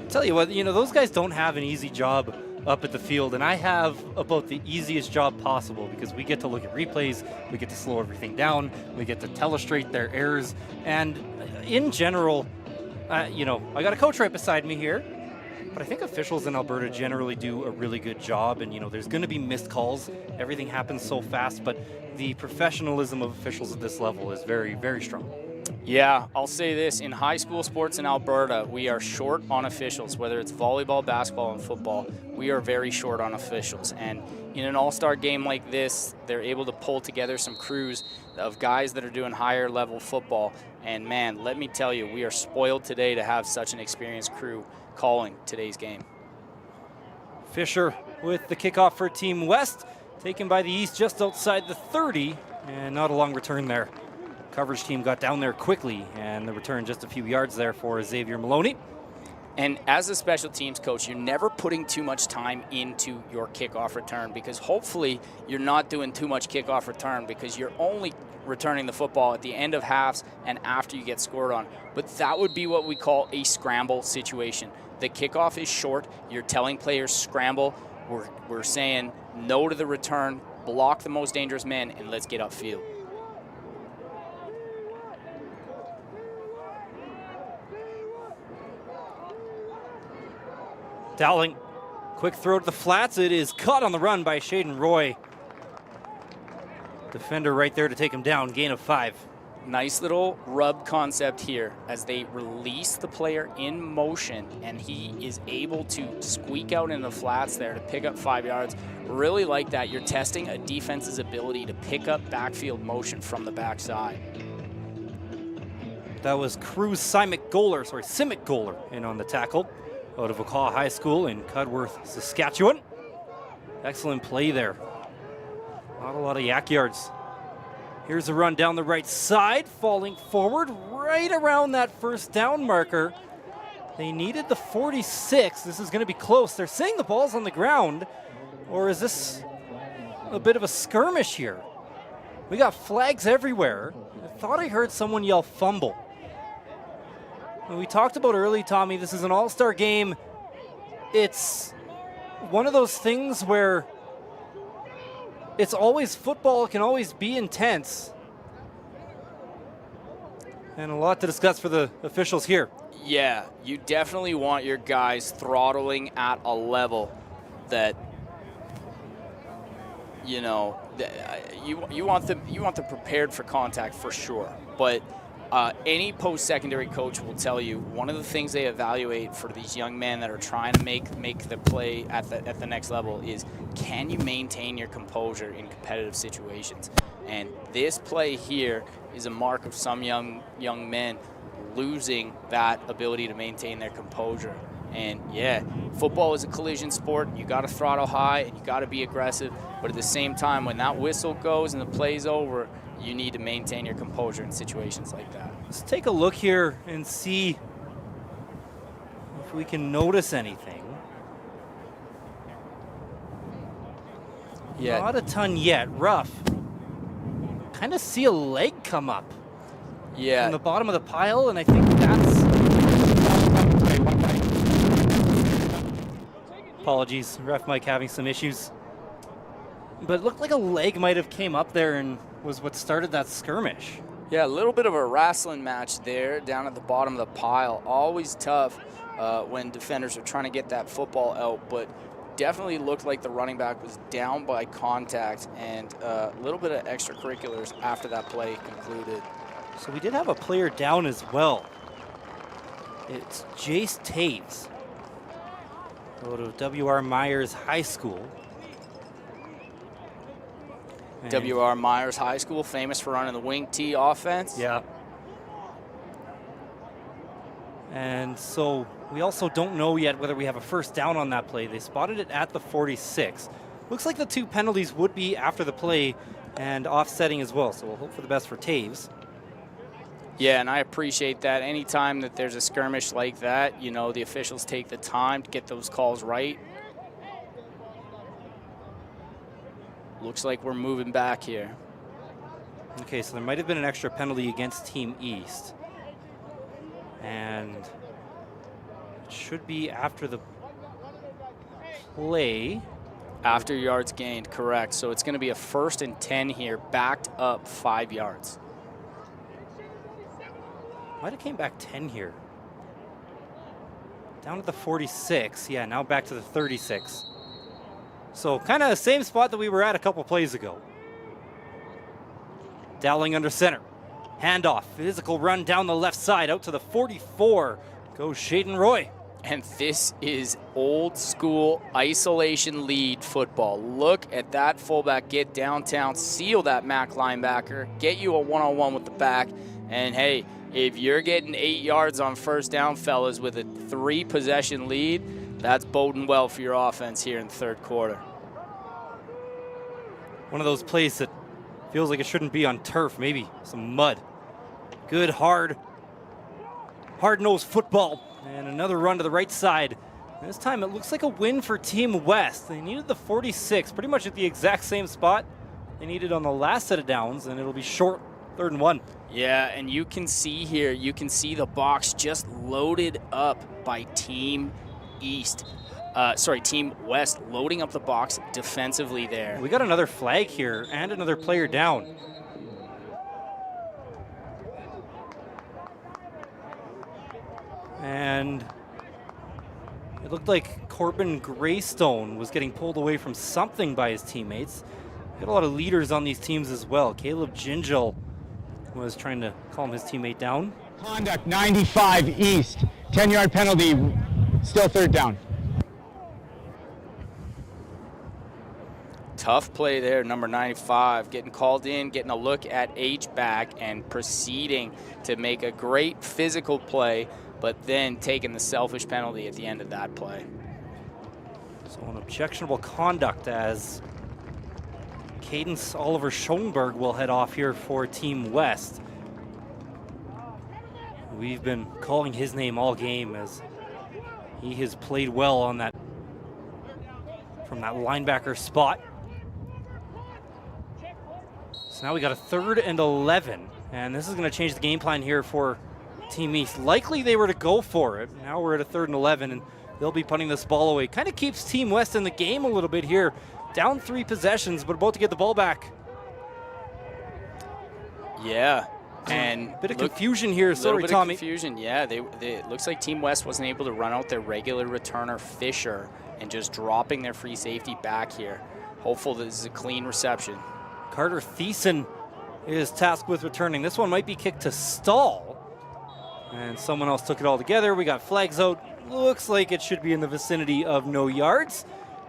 Tell you what, you know, those guys don't have an easy job up at the field, and I have about the easiest job possible because we get to look at replays, we get to slow everything down, we get to telestrate their errors, and in general, you know, I got a coach right beside me here, but I think officials in Alberta generally do a really good job, and you know, there's going to be missed calls. Everything happens so fast, but the professionalism of officials at this level is very, very strong. Yeah, I'll say this, in high school sports in Alberta, we are short on officials, whether it's volleyball, basketball, and football. We are very short on officials, and in an all-star game like this, they're able to pull together some crews of guys that are doing higher level football, and man, let me tell you, we are spoiled today to have such an experienced crew calling today's game. Fisher with the kickoff for Team West, taken by the East just outside the 30, and not a long return there. Coverage team got down there quickly, and the return just a few yards there for Xavier Maloney. And as a special teams coach, you're never putting too much time into your kickoff return, because hopefully you're not doing too much kickoff return because you're only returning the football at the end of halves and after you get scored on. But that would be what we call a scramble situation. The kickoff is short. You're telling players scramble. We're saying no to the return, block the most dangerous men, and let's get upfield. Dowling, quick throw to the flats. It is caught on the run by Shaden Roy. Defender right there to take him down, gain of 5. Nice little rub concept here as they release the player in motion, and he is able to squeak out into the flats there to pick up 5 yards. Really like that. You're testing a defense's ability to pick up backfield motion from the backside. That was Cruz Simic Goler in on the tackle out of Okaw High School in Cudworth, Saskatchewan. Excellent play there. Not a lot of yak yards. Here's a run down the right side, falling forward right around that first down marker. They needed the 46. This is going to be close. They're saying the ball's on the ground, or is this a bit of a skirmish here? We got flags everywhere. I thought I heard someone yell fumble. And we talked about early, Tommy, this is an all-star game. It's one of those things where it's always football, it can always be intense. And a lot to discuss for the officials here. Yeah, you definitely want your guys throttling at a level that, you know, you want them prepared for contact for sure. But any post-secondary coach will tell you one of the things they evaluate for these young men that are trying to make the play at the next level is, can you maintain your composure in competitive situations? And this play here is a mark of some young men losing that ability to maintain their composure. And yeah, football is a collision sport. You got to throttle high and you got to be aggressive. But at the same time, when that whistle goes and the play's over, you need to maintain your composure in situations like that. Let's take a look here and see if we can notice anything. Yeah. Not a ton yet. Rough. Kind of see a leg come up. Yeah. On the bottom of the pile, and I think that's... Apologies, ref Mike having some issues. But it looked like a leg might have came up there and was what started that skirmish. Yeah, a little bit of a wrestling match there down at the bottom of the pile. Always tough when defenders are trying to get that football out, but definitely looked like the running back was down by contact, and a little bit of extracurriculars after that play concluded. So we did have a player down as well. It's Jace Taves, out of W.R. Myers High School. And W.R. Myers High School, famous for running the wing T offense. Yeah. And so we also don't know yet whether we have a first down on that play. They spotted it at the 46. Looks like the 2 penalties would be after the play and offsetting as well. So we'll hope for the best for Taves. Yeah, and I appreciate that. Anytime that there's a skirmish like that, you know, the officials take the time to get those calls right. Looks like we're moving back here. Okay, so there might have been an extra penalty against Team East. And it should be after the play. After yards gained, correct. So it's going to be a 1st and 10 here, backed up 5 yards. Might have came back 10 here. Down at the 46. Yeah, now back to the 36. So kind of the same spot that we were at a couple plays ago. Dowling under center. Handoff. Physical run down the left side out to the 44. Goes Shaden Roy. And this is old school isolation lead football. Look at that fullback get downtown, seal that MAC linebacker, get you a one-on-one with the back, and hey, if you're getting 8 yards on first down, fellas, with a 3-possession lead, that's boding well for your offense here in the 3rd quarter. One of those plays that feels like it shouldn't be on turf, maybe some mud. Good, hard-nosed football. And another run to the right side. And this time it looks like a win for Team West. They needed the 46, pretty much at the exact same spot they needed on the last set of downs, and it'll be short, 3rd and 1. Yeah, and you can see here, you can see the box just loaded up by Team Team West, loading up the box defensively there. We got another flag here and another player down. And it looked like Corbin Greystone was getting pulled away from something by his teammates. Got a lot of leaders on these teams as well. Caleb Gingell was trying to calm his teammate down. Conduct 95 East. 10-yard penalty. Still 3rd down. Tough play there, number 95, getting called in, getting a look at H-back, and proceeding to make a great physical play, but then taking the selfish penalty at the end of that play. So an objectionable conduct as Cadence Oliver Schoenberg will head off here for Team West. We've been calling his name all game as he has played well on that from that linebacker spot. So now we got a 3rd and 11, and this is going to change the game plan here for Team East. Likely they were to go for it. Now we're at a 3rd and 11, and they'll be punting this ball away. Kind of keeps Team West in the game a little bit here. Down 3 possessions, but about to get the ball back. Yeah, and bit of confusion here. Sorry, bit Tommy. Of confusion. Yeah, it looks like Team West wasn't able to run out their regular returner Fisher and just dropping their free safety back here. Hopeful this is a clean reception. Carter Thiessen is tasked with returning. This one might be kicked to Stahl, and someone else took it all together. We got flags out. Looks like it should be in the vicinity of no yards,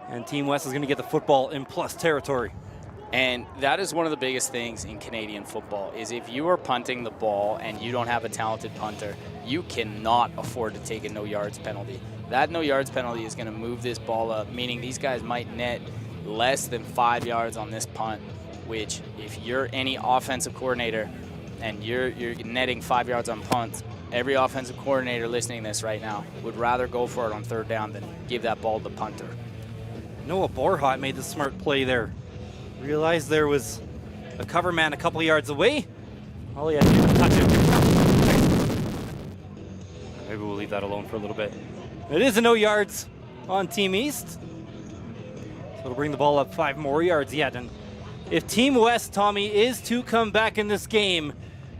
and Team West is going to get the football in plus territory. And that is one of the biggest things in Canadian football is if you are punting the ball and you don't have a talented punter, you cannot afford to take a no yards penalty. That no yards penalty is going to move this ball up, meaning these guys might net less than 5 yards on this punt, which if you're any offensive coordinator and you're netting 5 yards on punts, every offensive coordinator listening to this right now would rather go for it on 3rd down than give that ball to the punter. Noah Borhat made the smart play there. Realized there was a cover man a couple yards away. All he had to do was touch him. Maybe we'll leave that alone for a little bit. It is a no yards on Team East. So it'll bring the ball up 5 more yards yet. And if Team West, Tommy, is to come back in this game,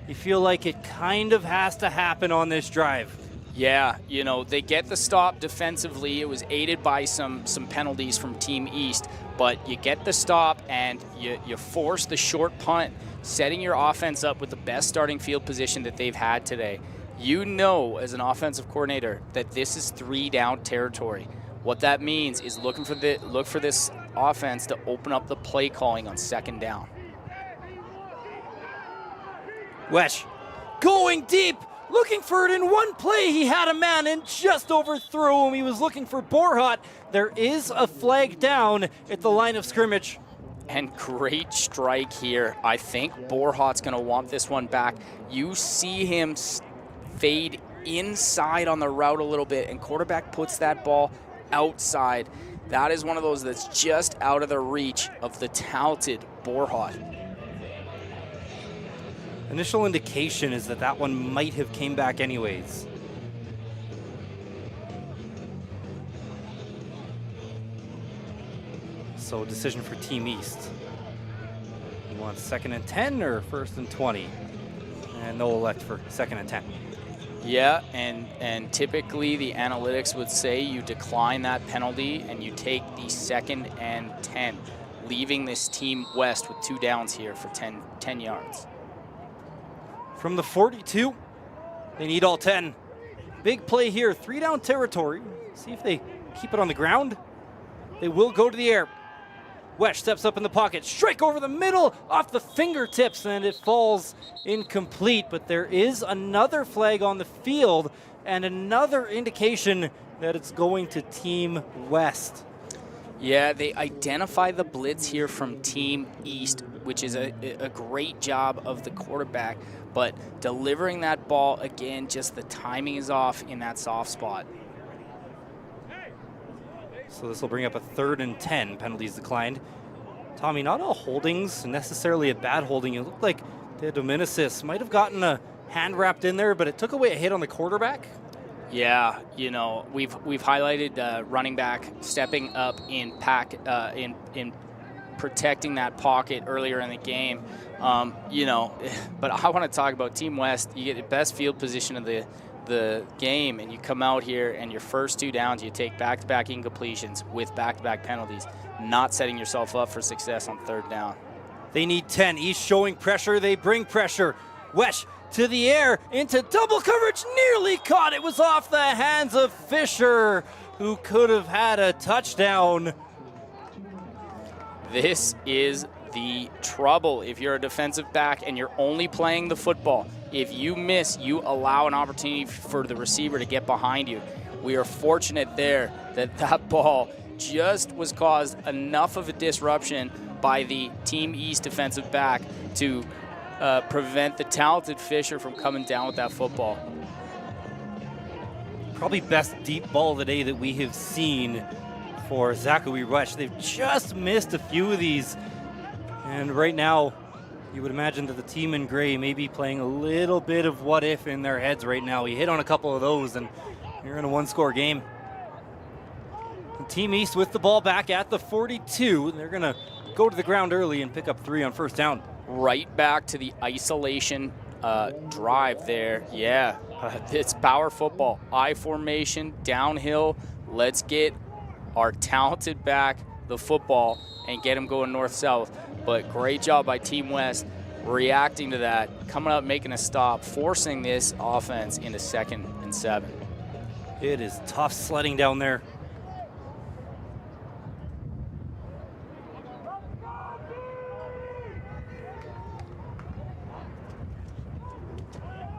you feel like it kind of has to happen on this drive. Yeah, you know, they get the stop defensively. It was aided by some penalties from Team East, but you get the stop and you force the short punt, setting your offense up with the best starting field position that they've had today. You know, as an offensive coordinator, that this is 3 down territory. What that means is look for this offense to open up the play calling on 2nd down. Wesh going deep, looking for it in one play. He had a man and just overthrew him. He was looking for Borhat. There is a flag down at the line of scrimmage. And great strike here. I think Borhat's going to want this one back. You see him fade inside on the route a little bit, and quarterback puts that ball outside. That is one of those that's just out of the reach of the talented Borhat. Initial indication is that that one might have came back anyways. So decision for Team East. You want 2nd and 10 or 1st and 20? And they'll elect for 2nd and 10. Yeah, and typically the analytics would say you decline that penalty and you take the 2nd and 10, leaving this Team West with 2 downs here for 10 yards. From the 42, they need all 10. Big play here, 3 down territory. See if they keep it on the ground. They will go to the air. Wesh steps up in the pocket, strike over the middle, off the fingertips, and it falls incomplete. But there is another flag on the field and another indication that it's going to Team West. Yeah, they identify the blitz here from Team East, which is a great job of the quarterback. But delivering that ball, again, just the timing is off in that soft spot. So this will bring up a 3rd and 10, penalties declined. Tommy, not all holdings necessarily a bad holding. It looked like the Dominicis might have gotten a hand wrapped in there, but it took away a hit on the quarterback. Yeah, you know, we've highlighted running back stepping up in protecting that pocket earlier in the game. You know, but I want to talk about Team West. You get the best field position of the game, and you come out here and your first 2 downs, you take back-to-back incompletions with back-to-back penalties, not setting yourself up for success on 3rd down. They need 10. East showing pressure. They bring pressure. Wesh to the air into double coverage, nearly caught. It was off the hands of Fisher, who could have had a touchdown. This is the trouble if you're a defensive back and you're only playing the football. If you miss, you allow an opportunity for the receiver to get behind you. We are fortunate there that ball just was caused enough of a disruption by the Team East defensive back to prevent the talented Fisher from coming down with that football. Probably best deep ball of the day that we have seen for Zachary Rush. They've just missed a few of these. And right now, you would imagine that the team in gray may be playing a little bit of what if in their heads right now. He hit on a couple of those, and you're in a one-score game. Team East with the ball back at the 42. They're going to go to the ground early and pick up 3 on first down. Right back to the isolation drive there. Yeah, it's power football. I formation, downhill. Let's get our talented back the football and get him going north-south. But great job by Team West reacting to that, coming up, making a stop, forcing this offense into 2nd and 7. It is tough sledding down there.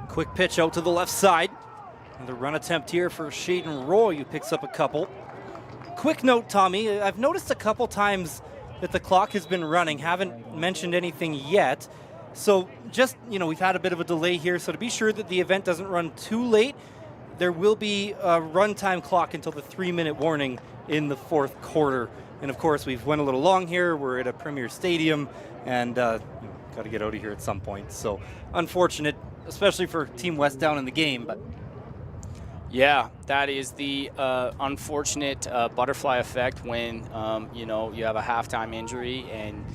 Quick pitch out to the left side. Another run attempt here for Shaden Roy, who picks up a couple. Quick note, Tommy, I've noticed a couple times that the clock has been running. Haven't mentioned anything yet. So just, we've had a bit of a delay here. So to be sure that the event doesn't run too late, there will be a runtime clock until the 3-minute warning in the 4th quarter. And of course, we've went a little long here. We're at a Premier Stadium and got to get out of here at some point. So unfortunate, especially for Team West down in the game. But yeah, that is the unfortunate butterfly effect when you have a halftime injury, and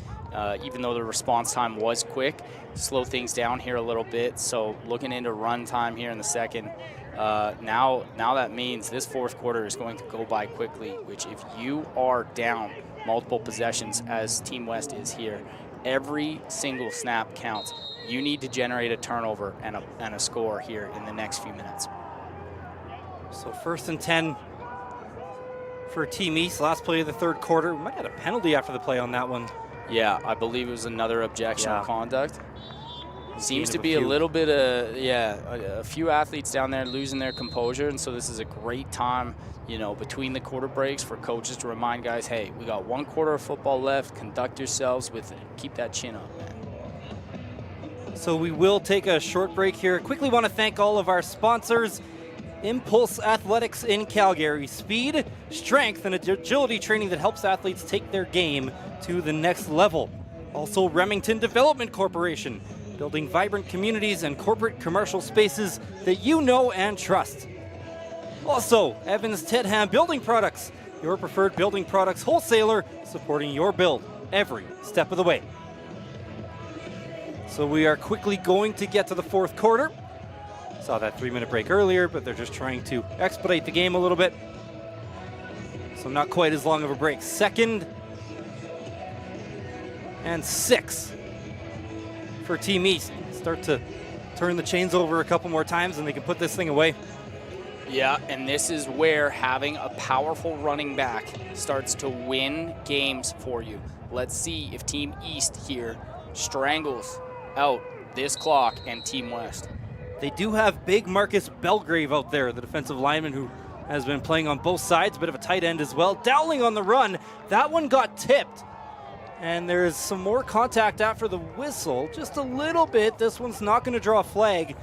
even though the response time was quick, slow things down here a little bit. So looking into run time here in the second, now that means this 4th quarter is going to go by quickly, which if you are down multiple possessions as Team West is here, every single snap counts. You need to generate a turnover and a score here in the next few minutes. So 1st and 10 for Team East. Last play of the 3rd quarter. We might have had a penalty after the play on that one. Yeah, I believe it was another objection of conduct. Seems to be a few. little bit of, a few athletes down there losing their composure, and so this is a great time, between the quarter breaks for coaches to remind guys, hey, we got 1 quarter of football left, conduct yourselves with it, keep that chin up, man. So we will take a short break here. Quickly want to thank all of our sponsors. Impulse Athletics in Calgary. Speed, strength, and agility training that helps athletes take their game to the next level. Also Remington Development Corporation, building vibrant communities and corporate commercial spaces that you know and trust. Also, Evans Tedham Building Products, your preferred building products wholesaler, supporting your build every step of the way. So we are quickly going to get to the 4th quarter. Saw that 3-minute break earlier, but they're just trying to expedite the game a little bit. So not quite as long of a break. 2nd and 6 for Team East. Start to turn the chains over a couple more times and they can put this thing away. Yeah, and this is where having a powerful running back starts to win games for you. Let's see if Team East here strangles out this clock and Team West. They do have big Marcus Belgrave out there, the defensive lineman who has been playing on both sides, a bit of a tight end as well. Dowling on the run. That one got tipped. And there's some more contact after the whistle, just a little bit. This one's not going to draw a flag.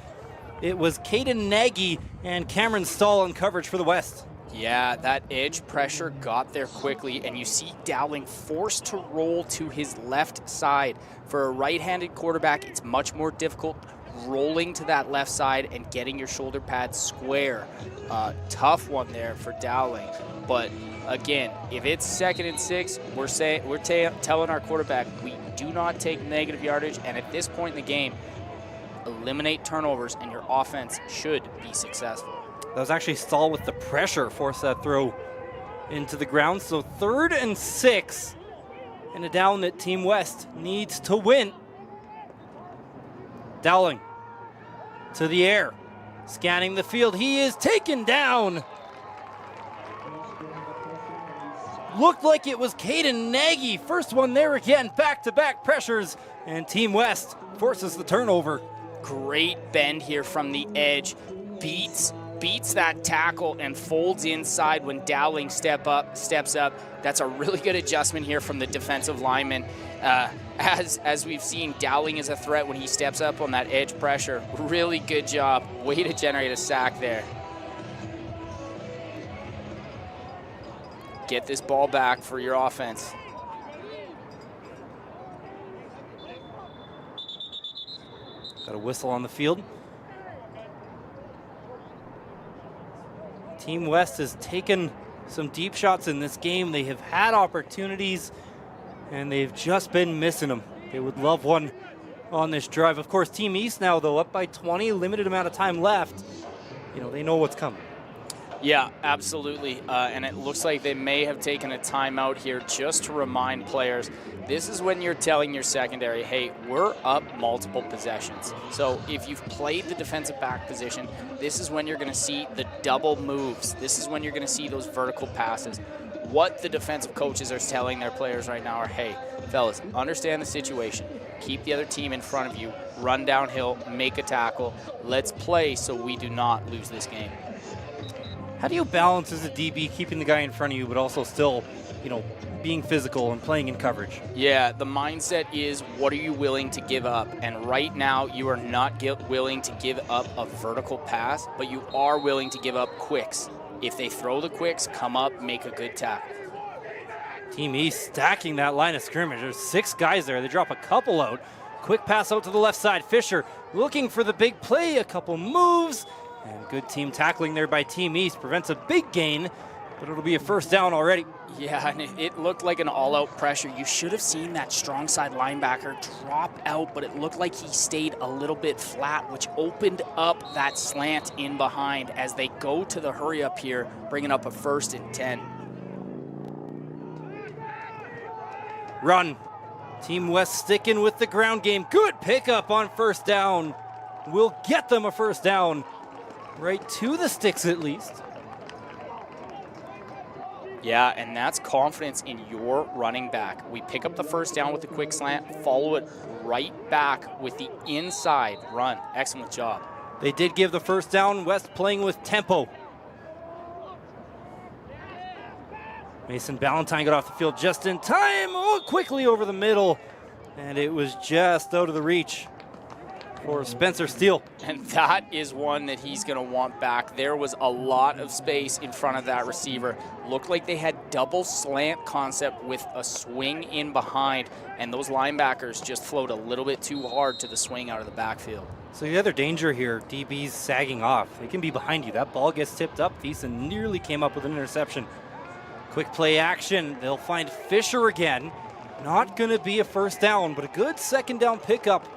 It was Caden Nagy and Cameron Stahl in coverage for the West. Yeah, that edge pressure got there quickly, and you see Dowling forced to roll to his left side. For a right-handed quarterback, it's much more difficult rolling to that left side and getting your shoulder pads square. Tough one there for Dowling. But again, if it's 2nd and 6, we're telling our quarterback we do not take negative yardage, and at this point in the game, eliminate turnovers and your offense should be successful. That was actually Stahl with the pressure, forced that throw into the ground. So 3rd and 6, and a down that Team West needs to win. Dowling to the air, scanning the field. He is taken down. looked like it was Caden Nagy. First one there again, back-to-back pressures, and Team West forces the turnover. Great bend here from the edge. Beats that tackle and folds inside when Dowling steps up. That's a really good adjustment here from the defensive lineman. As we've seen, Dowling is a threat when he steps up on that edge pressure. Really good job. Way to generate a sack there. Get this ball back for your offense. Got a whistle on the field. Team West has taken some deep shots in this game. They have had opportunities, and they've just been missing them. They would love one on this drive. Of course, Team East now, though, up by 20, limited amount of time left. You know, they know what's coming. Yeah, absolutely. And it looks like they may have taken a timeout here just to remind players, this is when you're telling your secondary, hey, we're up multiple possessions. So if you've played the defensive back position, this is when you're going to see the double moves. This is when you're going to see those vertical passes. What the defensive coaches are telling their players right now are, hey, fellas, understand the situation. Keep the other team in front of you. Run downhill, make a tackle. Let's play so we do not lose this game. How do you balance as a DB keeping the guy in front of you, but also still, you know, being physical and playing in coverage? Yeah, the mindset is, what are you willing to give up? And right now, you are not willing to give up a vertical pass, but you are willing to give up quicks. If they throw the quicks, come up, make a good tackle. Team East stacking that line of scrimmage. There's 6 guys there. They drop a couple out. Quick pass out to the left side. Fisher looking for the big play. A couple moves. And good team tackling there by Team East. Prevents a big gain, but it'll be a first down already. Yeah, and it looked like an all-out pressure. You should have seen that strong side linebacker drop out, but it looked like he stayed a little bit flat, which opened up that slant in behind as they go to the hurry up here, bringing up a 1st and 10. Run. Team West sticking with the ground game. Good pickup on first down. Will get them a first down. Right to the sticks at least. Yeah, and that's confidence in your running back. We pick up the first down with the quick slant, follow it right back with the inside run. Excellent job. They did give the first down. West playing with tempo. Mason Ballantyne got off the field just in time. Oh, quickly over the middle. And it was just out of the reach for Spencer Steele. And that is one that he's going to want back. There was a lot of space in front of that receiver. Looked like they had double slant concept with a swing in behind, and those linebackers just flowed a little bit too hard to the swing out of the backfield. So the other danger here, DB's sagging off. They can be behind you. That ball gets tipped up. Thiessen nearly came up with an interception. Quick play action. They'll find Fisher again. Not going to be a first down, but a good second down pickup.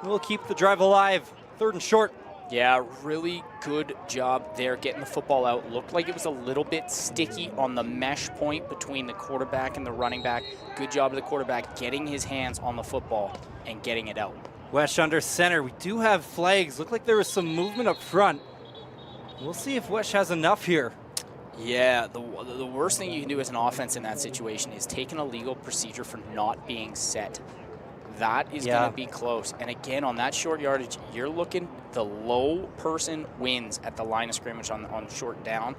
We'll keep the drive alive. 3rd and short. Yeah, really good job there getting the football out. Looked like it was a little bit sticky on the mesh point between the quarterback and the running back. Good job of the quarterback getting his hands on the football and getting it out. Wesh under center. We do have flags. Looked like there was some movement up front. We'll see if Wesh has enough here. Yeah, the worst thing you can do as an offense in that situation is take an illegal procedure for not being set. That is going to be close. And again, on that short yardage, you're looking, the low person wins at the line of scrimmage on short down,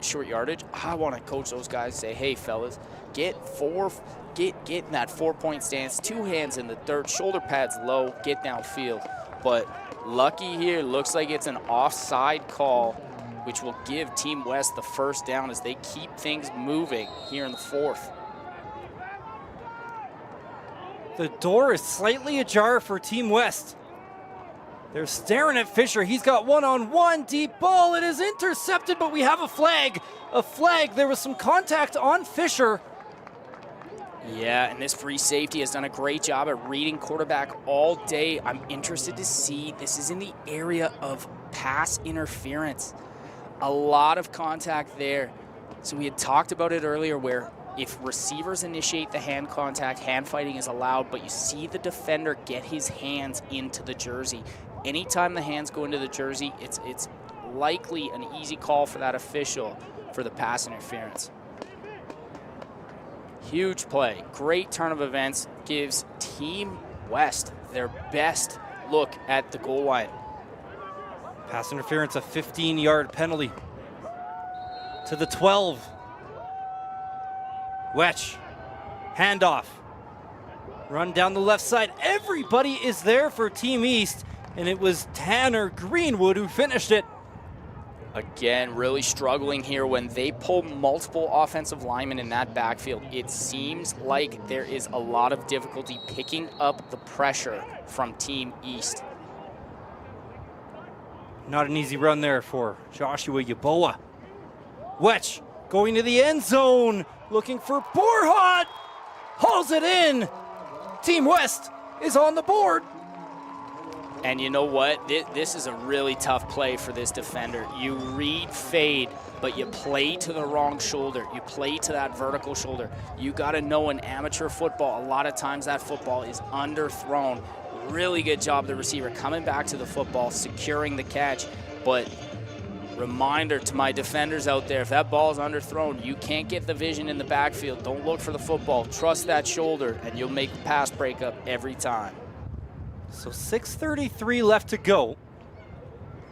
short yardage. I want to coach those guys, say, hey, fellas, get in that 4-point stance, 2 hands in the dirt, shoulder pads low, get downfield. But lucky here, looks like it's an offside call, which will give Team West the first down as they keep things moving here in the 4th. The door is slightly ajar for Team West. They're staring at Fisher. He's got one-on-one deep ball. It is intercepted, but we have a flag. A flag. There was some contact on Fisher. Yeah, and this free safety has done a great job at reading quarterback all day. I'm interested to see, this is in the area of pass interference. A lot of contact there. So we had talked about it earlier where if receivers initiate the hand contact, hand fighting is allowed, but you see the defender get his hands into the jersey. Anytime the hands go into the jersey, it's likely an easy call for that official for the pass interference. Huge play. Great turn of events. Gives Team West their best look at the goal line. Pass interference, a 15-yard penalty. To the 12. Wetch. Handoff. Run down the left side. Everybody is there for Team East, and it was Tanner Greenwood who finished it. Again, really struggling here when they pull multiple offensive linemen in that backfield. It seems like there is a lot of difficulty picking up the pressure from Team East. Not an easy run there for Joshua Yeboah. Wetch going to the end zone, looking for Borhot. Hauls it in. Team West is on the board. And you know what? This is a really tough play for this defender. You read fade, but you play to the wrong shoulder. You play to that vertical shoulder. You got to know in amateur football, a lot of times that football is underthrown. Really good job, the receiver, coming back to the football, securing the catch. But reminder to my defenders out there, if that ball is underthrown, you can't get the vision in the backfield. Don't look for the football. Trust that shoulder, and you'll make the pass breakup every time. So 6:33 left to go.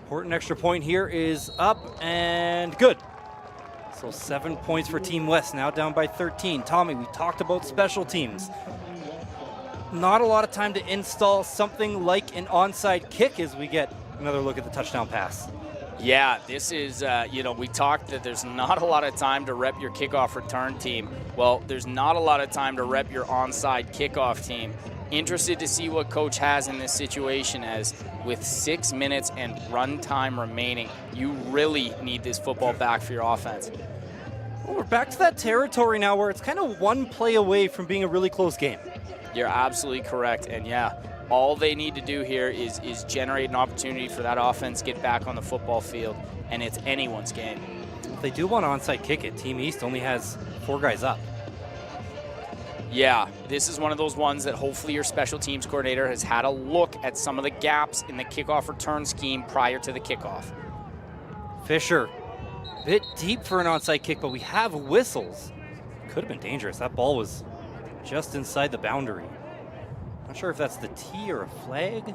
Important extra point here is up and good. So 7 points for Team West, now down by 13. Tommy, we talked about special teams. Not a lot of time to install something like an onside kick as we get another look at the touchdown pass. Yeah, this is, we talked that there's not a lot of time to rep your kickoff return team. Well, there's not a lot of time to rep your onside kickoff team. Interested to see what coach has in this situation, as with 6 minutes and run time remaining, you really need this football back for your offense. Well, we're back to that territory now where it's kind of one play away from being a really close game. You're absolutely correct, and yeah, all they need to do here is generate an opportunity for that offense to get back on the football field, and it's anyone's game. If they do want to onside kick it, Team East only has 4 guys up. Yeah, this is one of those ones that hopefully your special teams coordinator has had a look at some of the gaps in the kickoff return scheme prior to the kickoff. Fisher, bit deep for an onside kick, but we have whistles. Could have been dangerous. That ball was just inside the boundary. Not sure if that's the tee or a flag.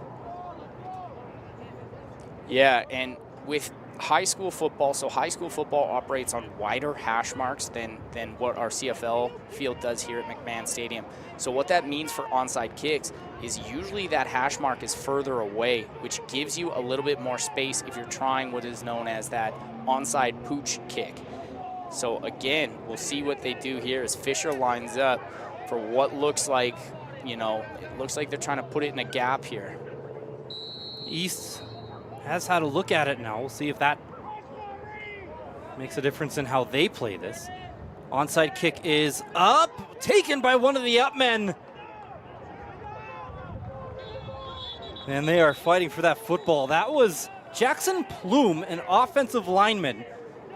Yeah, and with high school football, so high school football operates on wider hash marks than what our CFL field does here at McMahon Stadium. So what that means for onside kicks is usually that hash mark is further away, which gives you a little bit more space if you're trying what is known as that onside pooch kick. So again, we'll see what they do here as Fisher lines up for what looks like, it looks like they're trying to put it in a gap here. East has had a look at it now. We'll see if that makes a difference in how they play this. Onside kick is up, taken by one of the up men. And they are fighting for that football. That was Jackson Plume, an offensive lineman.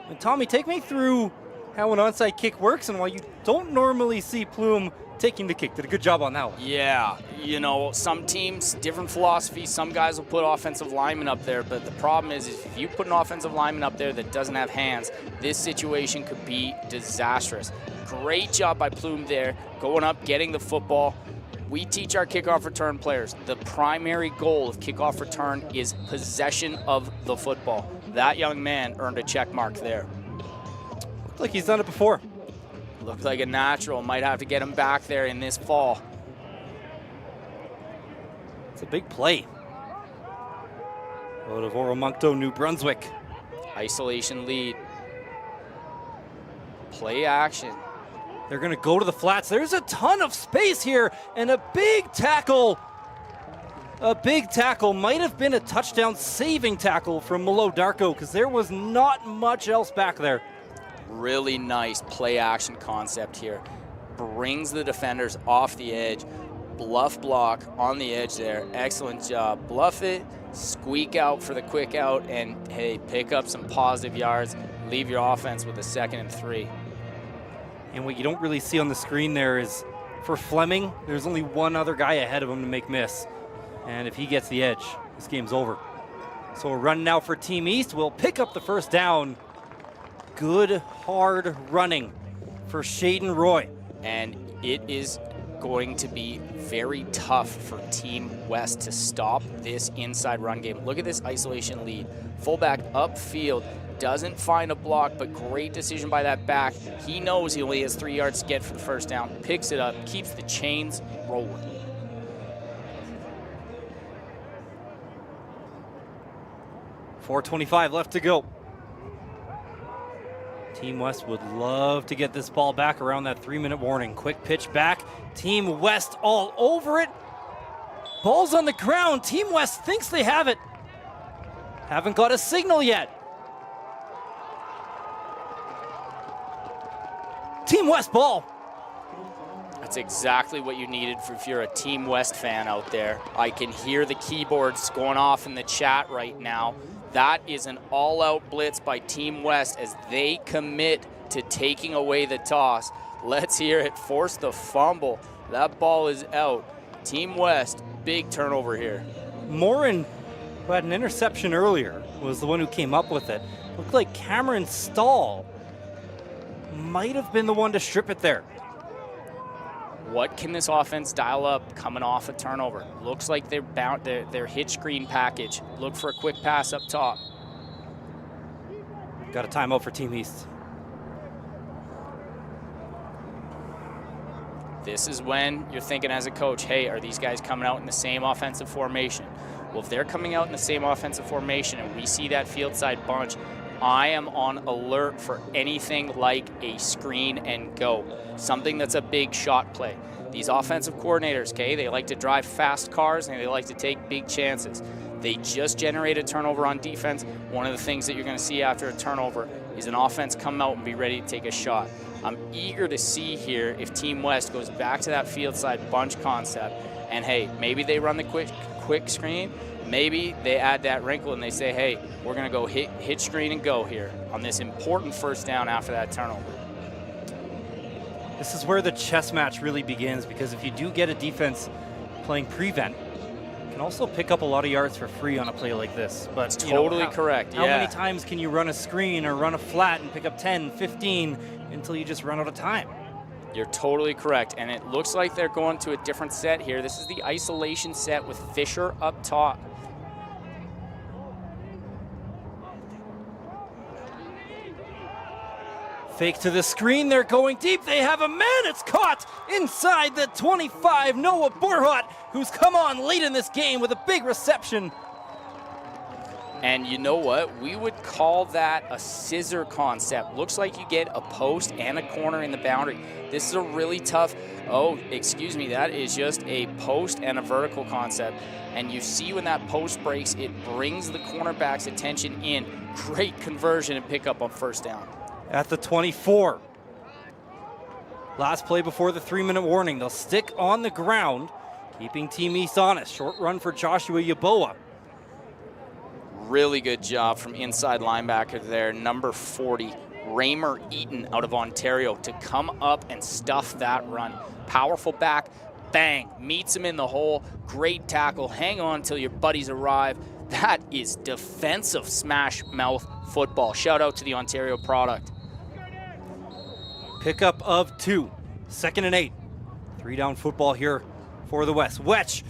And Tommy, take me through how an onside kick works and why you don't normally see Plume taking the kick. Did a good job on that one. Yeah, some teams, different philosophies. Some guys will put offensive linemen up there, but the problem is if you put an offensive lineman up there that doesn't have hands, this situation could be disastrous. Great job by Plume there, going up, getting the football. We teach our kickoff return players the primary goal of kickoff return is possession of the football. That young man earned a check mark there. Looked like he's done it before. Looked like a natural. Might have to get him back there in this fall. It's a big play. Out of Oromoncto, New Brunswick. Isolation lead. Play action. They're going to go to the flats. There's a ton of space here, and a big tackle. A big tackle. Might have been a touchdown saving tackle from Malo Darko because there was not much else back there. Really nice play action concept here. Brings the defenders off the edge. Bluff block on the edge there. Excellent job. Bluff it, squeak out for the quick out, and hey, pick up some positive yards. Leave your offense with a 2nd and 3. And what you don't really see on the screen there is for Fleming, there's only one other guy ahead of him to make miss. And if he gets the edge, this game's over. So a run now for Team East will pick up the first down. Good hard running for Shaden Roy. and it is going to be very tough for Team West to stop this inside run game. Look at this isolation lead. Fullback upfield, doesn't find a block, but great decision by that back. He knows he only has 3 yards to get for the first down, picks it up, keeps the chains rolling. .425 left to go. Team West would love to get this ball back around that 3-minute warning. Quick pitch back. Team West all over it. Ball's on the ground. Team West thinks they have it. Haven't got a signal yet. Team West ball. That's exactly what you needed if you're a Team West fan out there. I can hear the keyboards going off in the chat right now. That is an all-out blitz by Team West as they commit to taking away the toss. Let's hear it. Force the fumble. That ball is out. Team West, big turnover here. Morin, who had an interception earlier, was the one who came up with it. Looked like Cameron Stahl might have been the one to strip it there. What can this offense dial up coming off a turnover? Looks like they're bound their hitch screen package. Look for a quick pass up top. Got a timeout for Team East. This is when you're thinking as a coach, hey, are these guys coming out in the same offensive formation? Well, if they're coming out in the same offensive formation and we see that field side bunch, I am on alert for anything like a screen and go, something that's a big shot play. These offensive coordinators, okay, they like to drive fast cars and they like to take big chances. They just generated a turnover on defense. One of the things that you're going to see after a turnover is an offense come out and be ready to take a shot. I'm eager to see here if Team West goes back to that field side bunch concept and, hey, maybe they run the quick screen. Maybe they add that wrinkle and they say, hey, we're going to go hit screen and go here on this important first down after that turnover. This is where the chess match really begins, because if you do get a defense playing prevent, you can also pick up a lot of yards for free on a play like this. But totally correct. How many times can you run a screen or run a flat and pick up 10, 15 until you just run out of time? You're totally correct, and it looks like they're going to a different set here. This is the isolation set with Fisher up top. Fake to the screen, they're going deep, they have a man, it's caught inside the 25, Noah Borhut, who's come on late in this game with a big reception. And you know what? We would call that a scissor concept. Looks like you get a post and a corner in the boundary. This is a really tough, that is just a post and a vertical concept. And you see when that post breaks, it brings the cornerback's attention in. Great conversion and pickup on first down. At the 24. Last play before the 3-minute warning. They'll stick on the ground, keeping Team East honest. Short run for Joshua Yeboah. Really good job from inside linebacker there, number 40, Raymer Eaton out of Ontario, to come up and stuff that run. Powerful back, bang, meets him in the hole. Great tackle, hang on until your buddies arrive. That is defensive smash mouth football. Shout out to the Ontario product. Pickup of 2, 2nd and 8. 3-down football here for the West. Wetch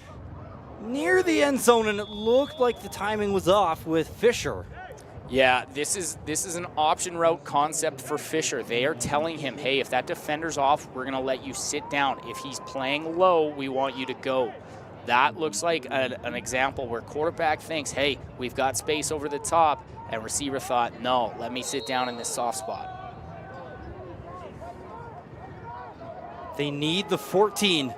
near the end zone, and it looked like the timing was off with Fisher. Yeah, this is an option route concept for Fisher. They are telling him, hey, if that defender's off, we're going to let you sit down. If he's playing low, we want you to go. That looks like an example where quarterback thinks, hey, we've got space over the top, and receiver thought, no, let me sit down in this soft spot. They need the 14.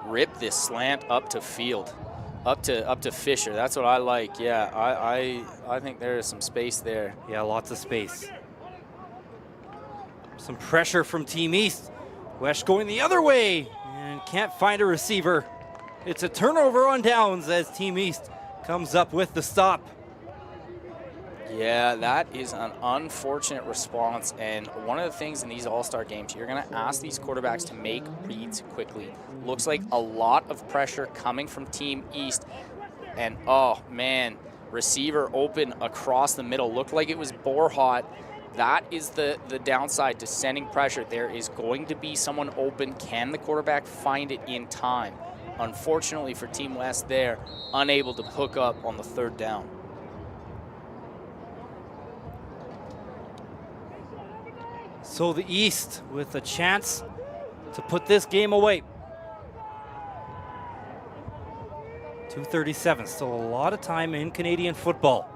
Rip this slant up to field, up to Fisher. That's what I like. Yeah, I think there is some space there. Yeah, lots of space. Some pressure from Team East. West going the other way and can't find a receiver. It's a turnover on downs as Team East comes up with the stop. Yeah, that is an unfortunate response, and one of the things in these all-star games, you're going to ask these quarterbacks to make reads quickly. Looks like a lot of pressure coming from Team East, and oh man, receiver open across the middle. Looked like it was Borhut, That is the downside to sending pressure. There is going to be someone open. Can the quarterback find it in time? Unfortunately for Team West, they're unable to hook up on the 3rd down. So the East with a chance to put this game away. 2:37, still a lot of time in Canadian football.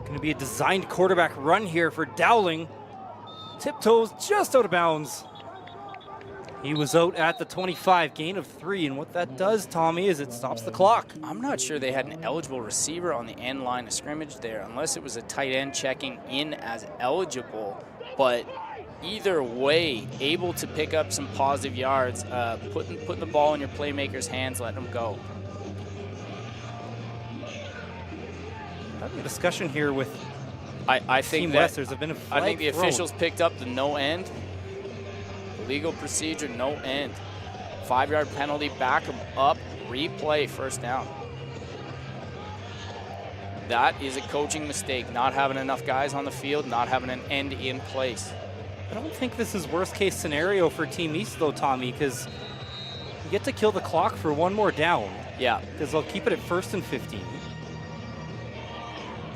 Going to be a designed quarterback run here for Dowling. Tiptoes just out of bounds. He was out at the 25, gain of 3, and what that does, Tommy, is it stops the clock. I'm not sure they had an eligible receiver on the end line of scrimmage there, unless it was a tight end checking in as eligible. But either way, able to pick up some positive yards, putting the ball in your playmaker's hands, letting them go. Having a discussion here with I think Team that West. There's been a flag I think the thrown. officials picked up the no end. Legal procedure, no end. 5-yard penalty, back them up, replay, 1st down. That is a coaching mistake, not having enough guys on the field, not having an end in place. I don't think this is worst case scenario for Team East though, Tommy, because you get to kill the clock for 1 more down. Yeah. Because they'll keep it at 1st and 15.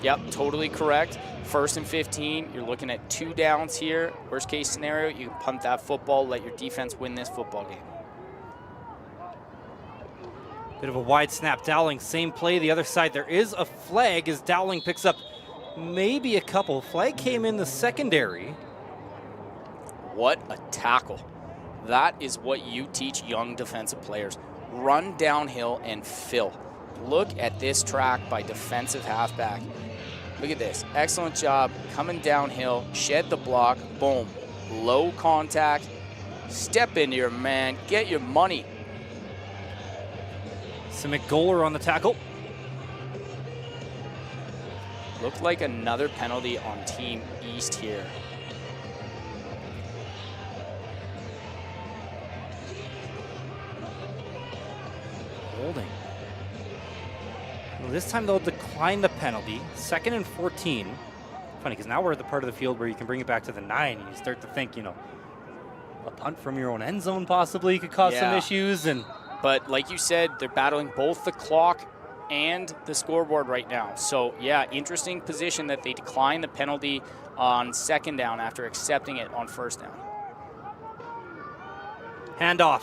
Yep, totally correct. 1st and 15, you're looking at 2 downs here. Worst case scenario, you can punt that football, let your defense win this football game. Bit of a wide snap. Dowling, same play. The other side, there is a flag as Dowling picks up maybe a couple. Flag came in the secondary. What a tackle. That is what you teach young defensive players. Run downhill and fill. Look at this track by defensive halfback. Look at this. Excellent job coming downhill, shed the block, boom. Low contact. Step into your man, get your money. Simic Goler on the tackle. Looked like another penalty on Team East here. Holding. Well, this time they'll decline the penalty. 2nd and 14. Funny, because now we're at the part of the field where you can bring it back to the 9. And you start to think, you know, a punt from your own end zone possibly could cause some issues. But like you said, they're battling both the clock and the scoreboard right now. So yeah, interesting position that they decline the penalty on 2nd down after accepting it on 1st down. Handoff.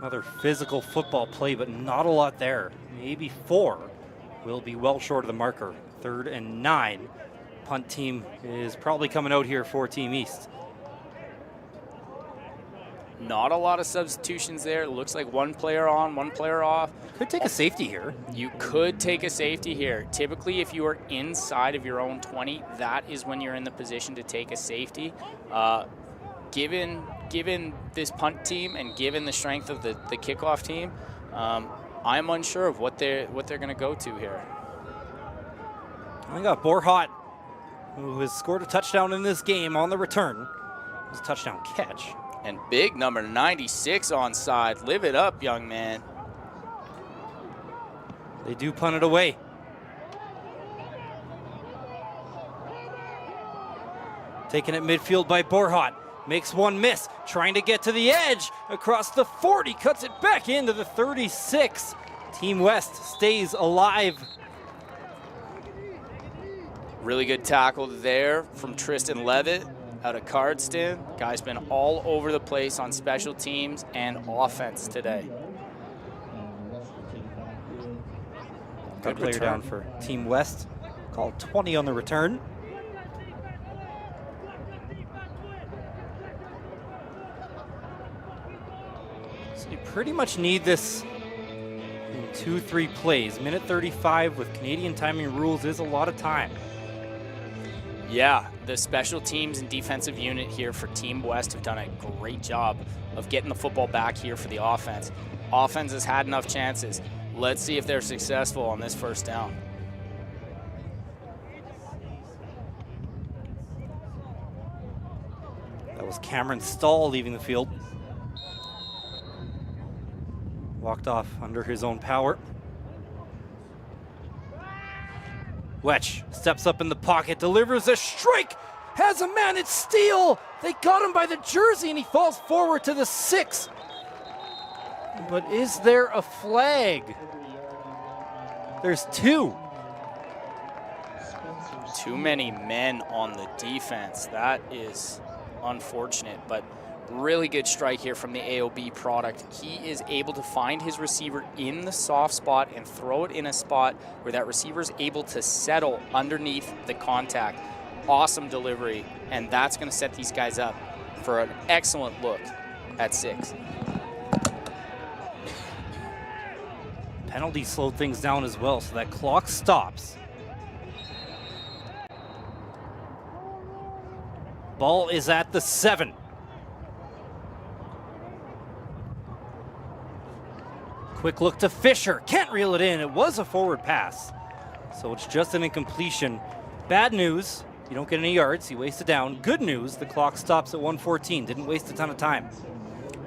Another physical football play, but not a lot there. Maybe 4 will be well short of the marker. 3rd and 9. Punt team is probably coming out here for Team East. Not a lot of substitutions there. It looks like 1 player on, 1 player off. Could take a safety here. You could take a safety here. Typically, if you are inside of your own 20, that is when you're in the position to take a safety. Given this punt team and given the strength of the kickoff team, I'm unsure of what they're going to go to here. I got Borhot, who has scored a touchdown in this game on the return. It was a touchdown catch. And big number 96 onside. Live it up, young man. They do punt it away. Taken at midfield by Borhot. Makes 1 miss, trying to get to the edge across the 40, cuts it back into the 36. Team West stays alive. Really good tackle there from Tristan Levitt out of Cardston. Guy's been all over the place on special teams and offense today. Good player down for Team West. Called 20 on the return. So you pretty much need this in 2-3 plays. Minute 35 with Canadian timing rules is a lot of time. Yeah, the special teams and defensive unit here for Team West have done a great job of getting the football back here for the offense. Offense has had enough chances. Let's see if they're successful on this 1st down. That was Cameron Stahl leaving the field. Walked off under his own power. Wetch steps up in the pocket, delivers a strike, has a man, it's Steele. They got him by the jersey and he falls forward to the 6. But is there a flag? There's 2. Too many men on the defense. That is unfortunate, but really good strike here from the AOB product. He is able to find his receiver in the soft spot and throw it in a spot where that receiver is able to settle underneath the contact. Awesome delivery, and that's going to set these guys up for an excellent look at 6. Penalty slowed things down as well, so that clock stops. Ball is at the 7. Quick look to Fisher. Can't reel it in. It was a forward pass. So it's just an incompletion. Bad news, you don't get any yards. You waste it down. Good news, the clock stops at 1:14. Didn't waste a ton of time.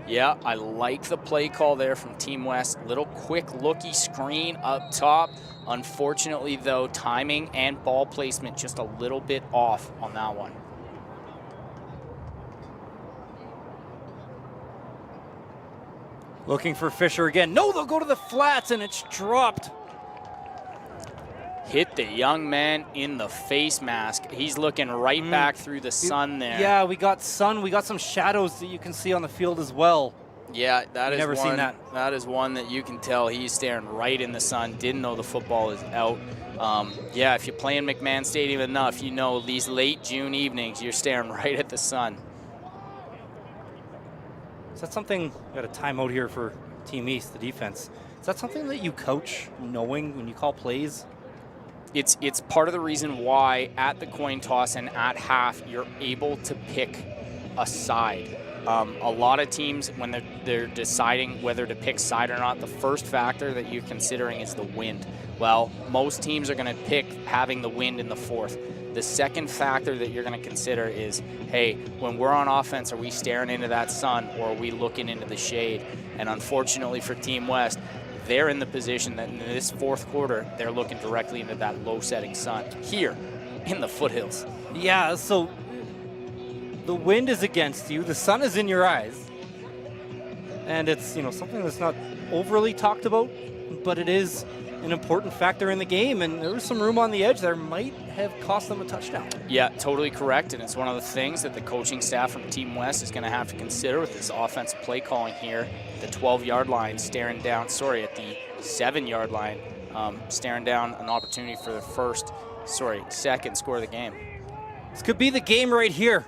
Yeah, I like the play call there from Team West. Little quick looky screen up top. Unfortunately, though, timing and ball placement just a little bit off on that one. Looking for Fisher again. No, they'll go to the flats, and it's dropped. Hit the young man in the face mask. He's looking right back through the sun there. Yeah, we got sun. We got some shadows that you can see on the field as well. Yeah, that is never one. seen that. That is one that you can tell he's staring right in the sun. Didn't know the football is out. Yeah, if you're playing McMahon Stadium enough, you know these late June evenings, you're staring right at the sun. Is that something, got a timeout here for Team East, the defense. Is that something that you coach knowing when you call plays? It's part of the reason why at the coin toss and at half, you're able to pick a side. A lot of teams, when they're deciding whether to pick side or not, the first factor that you're considering is the wind. Well, most teams are going to pick having the wind in the 4th. The second factor that you're going to consider is, hey, when we're on offense, are we staring into that sun or are we looking into the shade? And unfortunately for Team West, they're in the position that in this 4th quarter, they're looking directly into that low-setting sun here in the foothills. Yeah, so the wind is against you, the sun is in your eyes, and it's, you know, something that's not overly talked about, but it is an important factor in the game, and there was some room on the edge there might have cost them a touchdown. Yeah, totally correct, and it's one of the things that the coaching staff from Team West is going to have to consider with this offensive play calling here. The 12-yard line staring down, at the 7-yard line, staring down an opportunity for the second score of the game. This could be the game right here.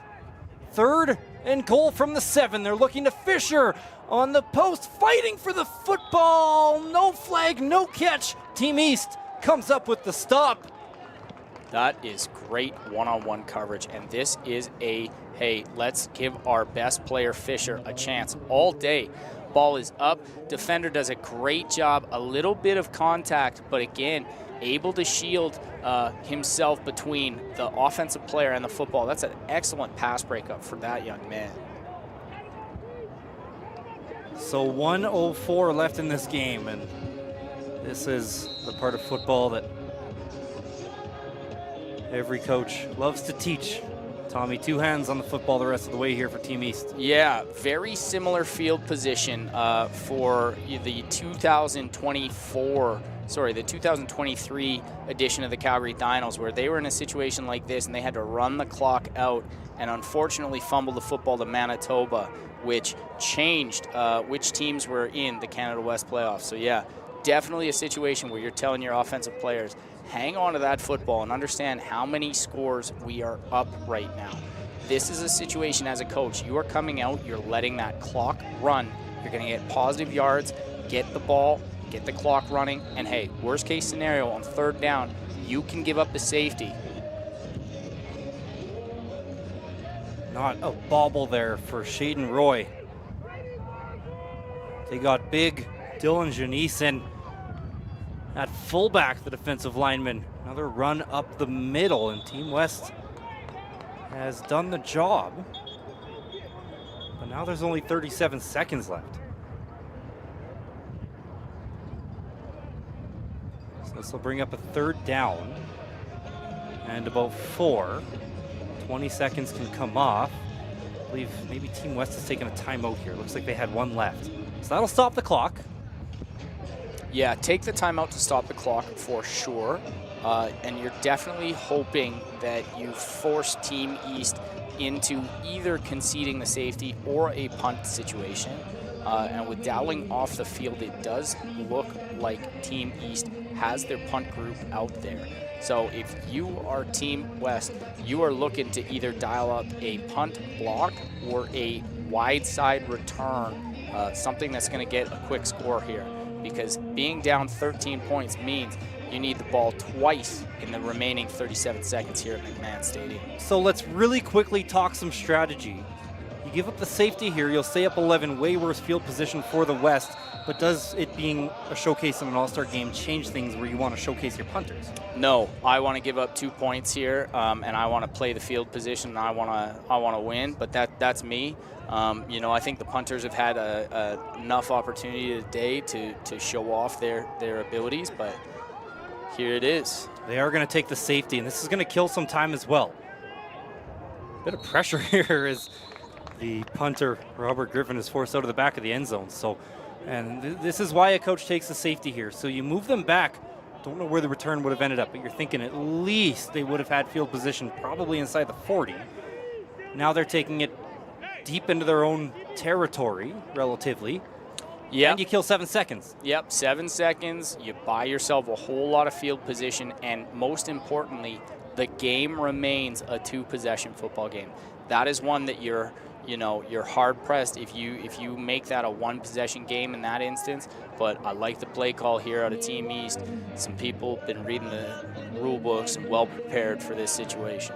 3rd and goal from the 7. They're looking to Fisher on the post, fighting for the football. No flag, no catch. Team East comes up with the stop. That is great one-on-one coverage, and this is a, hey, let's give our best player, Fisher, a chance all day. Ball is up. Defender does a great job. A little bit of contact, but again, able to shield himself between the offensive player and the football. That's an excellent pass breakup for that young man. So 1:04 left in this game, and this is the part of football that every coach loves to teach. Tommy, 2 hands on the football the rest of the way here for Team East. Yeah, very similar field position for the 2023 edition of the Calgary Dinos, where they were in a situation like this and they had to run the clock out and unfortunately fumble the football to Manitoba, which changed which teams were in the Canada West playoffs. So yeah, definitely a situation where you're telling your offensive players, hang on to that football and understand how many scores we are up right now. This is a situation as a coach, you are coming out, you're letting that clock run, you're going to get positive yards, get the ball, get the clock running, and hey, worst case scenario on 3rd down, you can give up the safety. Not a bobble there for Shaden Roy. They got big Dylan Janisen at fullback, the defensive lineman. Another run up the middle, and Team West has done the job. But now there's only 37 seconds left. So this will bring up a 3rd down. and about 4. 20 seconds can come off. I believe maybe Team West has taken a timeout here. Looks like they had 1 left. So that'll stop the clock. Yeah, take the timeout to stop the clock for sure. And you're definitely hoping that you force Team East into either conceding the safety or a punt situation. And with Dowling off the field, it does look like Team East has their punt group out there. So if you are Team West, you are looking to either dial up a punt block or a wide side return, something that's going to get a quick score here. Because being down 13 points means you need the ball twice in the remaining 37 seconds here at McMahon Stadium. So let's really quickly talk some strategy. You give up the safety here, you'll stay up 11, way worse field position for the West, but does it being a showcase in an all-star game change things where you want to showcase your punters? No, I want to give up 2 points here, and I want to play the field position, and I want to win, but that's me. You know, I think the punters have had enough opportunity today to show off their abilities, but here it is. They are going to take the safety, and this is going to kill some time as well. Bit of pressure here as the punter, Robert Griffin, is forced out of the back of the end zone. So, and this is why a coach takes the safety here. So you move them back. Don't know where the return would have ended up, but you're thinking at least they would have had field position probably inside the 40. Now they're taking it deep into their own territory, relatively. Yeah. And you kill 7 seconds. Yep, 7 seconds. You buy yourself a whole lot of field position, and most importantly, the game remains a 2-possession football game. That is one that you're hard pressed if you make that a 1-possession game in that instance. But I like the play call here out of Team East. Some people have been reading the rule books and well prepared for this situation.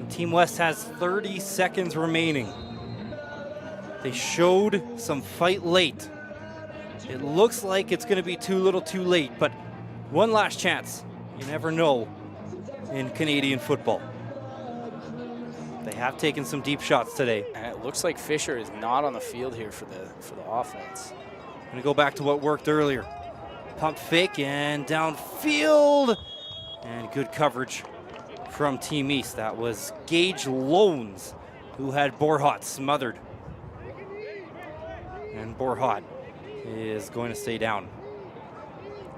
Team West has 30 seconds remaining. They showed some fight late. It looks like it's going to be too little too late, but one last chance. You never know in Canadian football. They have taken some deep shots today. And it looks like Fisher is not on the field here for the offense. Going to go back to what worked earlier. Pump fake and downfield. And good coverage from Team East. That was Gage Loans who had Borhat smothered. And Borhat is going to stay down.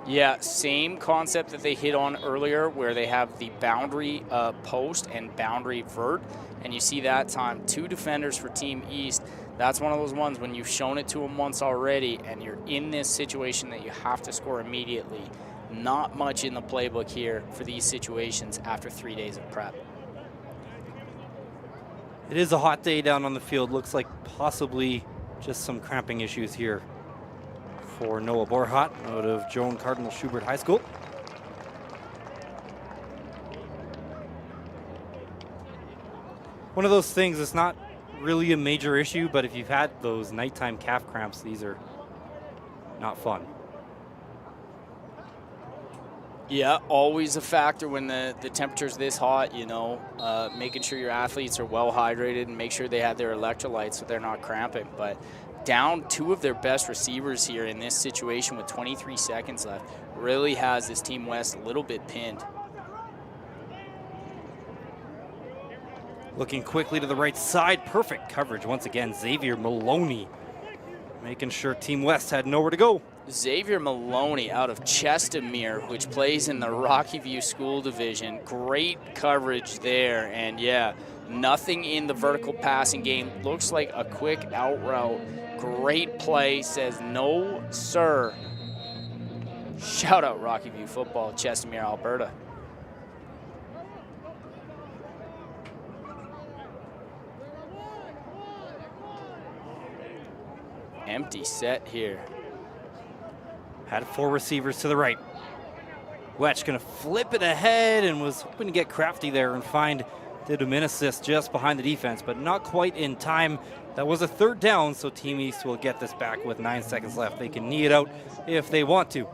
Yeah, same concept that they hit on earlier where they have the boundary post and boundary vert. And you see that time, 2 defenders for Team East. That's one of those ones when you've shown it to them once already and you're in this situation that you have to score immediately. Not much in the playbook here for these situations after 3 days of prep. It is a hot day down on the field. Looks like possibly just some cramping issues here for Noah Borhat out of Joan Cardinal Schubert High School. One of those things, it's not really a major issue, but if you've had those nighttime calf cramps, these are not fun. Yeah, always a factor when the temperature's this hot, making sure your athletes are well hydrated and make sure they have their electrolytes so they're not cramping. But down 2 of their best receivers here in this situation with 23 seconds left really has this Team West a little bit pinned. Looking quickly to the right side. Perfect coverage once again. Xavier Maloney making sure Team West had nowhere to go. Xavier Maloney out of Chestermere, which plays in the Rocky View School Division. Great coverage there. And yeah, nothing in the vertical passing game. Looks like a quick out route. Great play. Says no, sir. Shout out Rocky View football, Chestermere, Alberta. Empty set here. Had 4 receivers to the right. Wetch going to flip it ahead and was hoping to get crafty there and find the assist just behind the defense, but not quite in time. That was a 3rd down, so Team East will get this back with 9 seconds left. They can knee it out if they want to.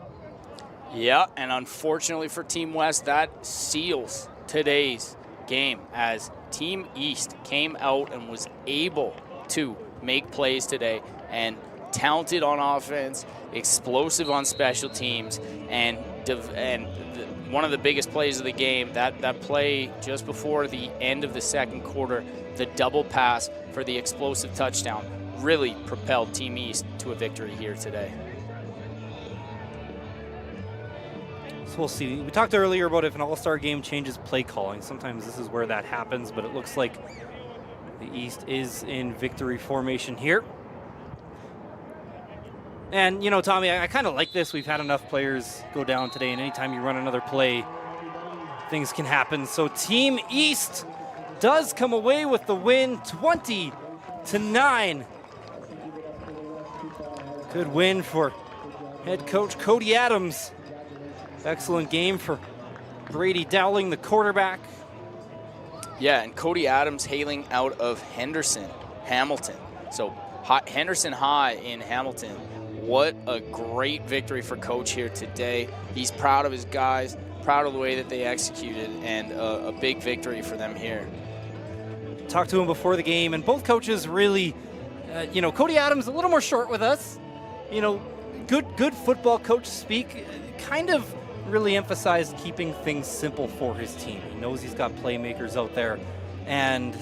Yeah, and unfortunately for Team West, that seals today's game as Team East came out and was able to make plays today and talented on offense, explosive on special teams, and one of the biggest plays of the game, that play just before the end of the second quarter, the double pass for the explosive touchdown, really propelled Team East to a victory here today. So we'll see. We talked earlier about if an all-star game changes play calling. Sometimes this is where that happens, but it looks like the East is in victory formation here. And, you know, Tommy, I kind of like this. We've had enough players go down today, and anytime you run another play, things can happen. So Team East does come away with the win, 20-9. Good win for head coach Cody Adams. Excellent game for Brady Dowling, the quarterback. Yeah, and Cody Adams hailing out of Hamilton. So Henderson High in Hamilton. What a great victory for Coach here today. He's proud of his guys, proud of the way that they executed, and a big victory for them here. Talked to him before the game, and both coaches really, you know, Cody Adams a little more short with us. You know, good football coach speak, kind of really emphasized keeping things simple for his team. He knows he's got playmakers out there, and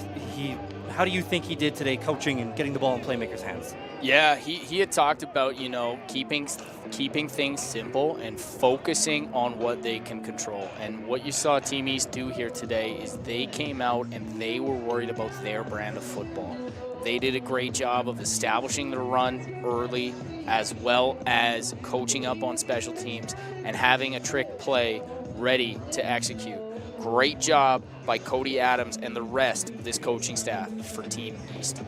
how do you think he did today coaching and getting the ball in playmakers' hands? Yeah, he had talked about, you know, keeping things simple and focusing on what they can control. And what you saw Team East do here today is they came out and they were worried about their brand of football. They did a great job of establishing the run early, as well as coaching up on special teams and having a trick play ready to execute. Great job by Cody Adams and the rest of this coaching staff for Team East.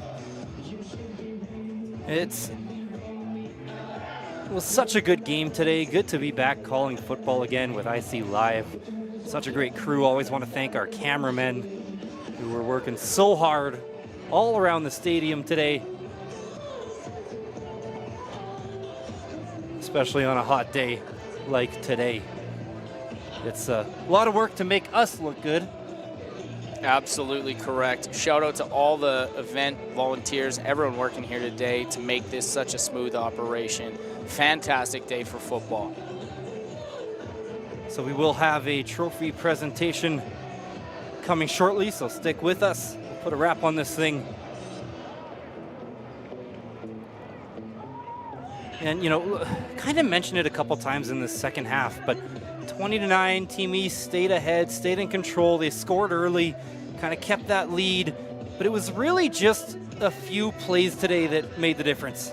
It was such a good game today. Good to be back calling football again with IC Live. Such a great crew. Always want to thank our cameramen who were working so hard all around the stadium today, especially on a hot day like today. It's a lot of work to make us look good. Absolutely correct. Shout out to all the event volunteers, everyone working here today to make this such a smooth operation. Fantastic day for football. So we will have a trophy presentation coming shortly, so stick with us. We'll put a wrap on this thing. And, you know, kind of mentioned it a couple times in the second half, but 20-9, Team East stayed ahead, stayed in control. They scored early, kind of kept that lead, but it was really just a few plays today that made the difference.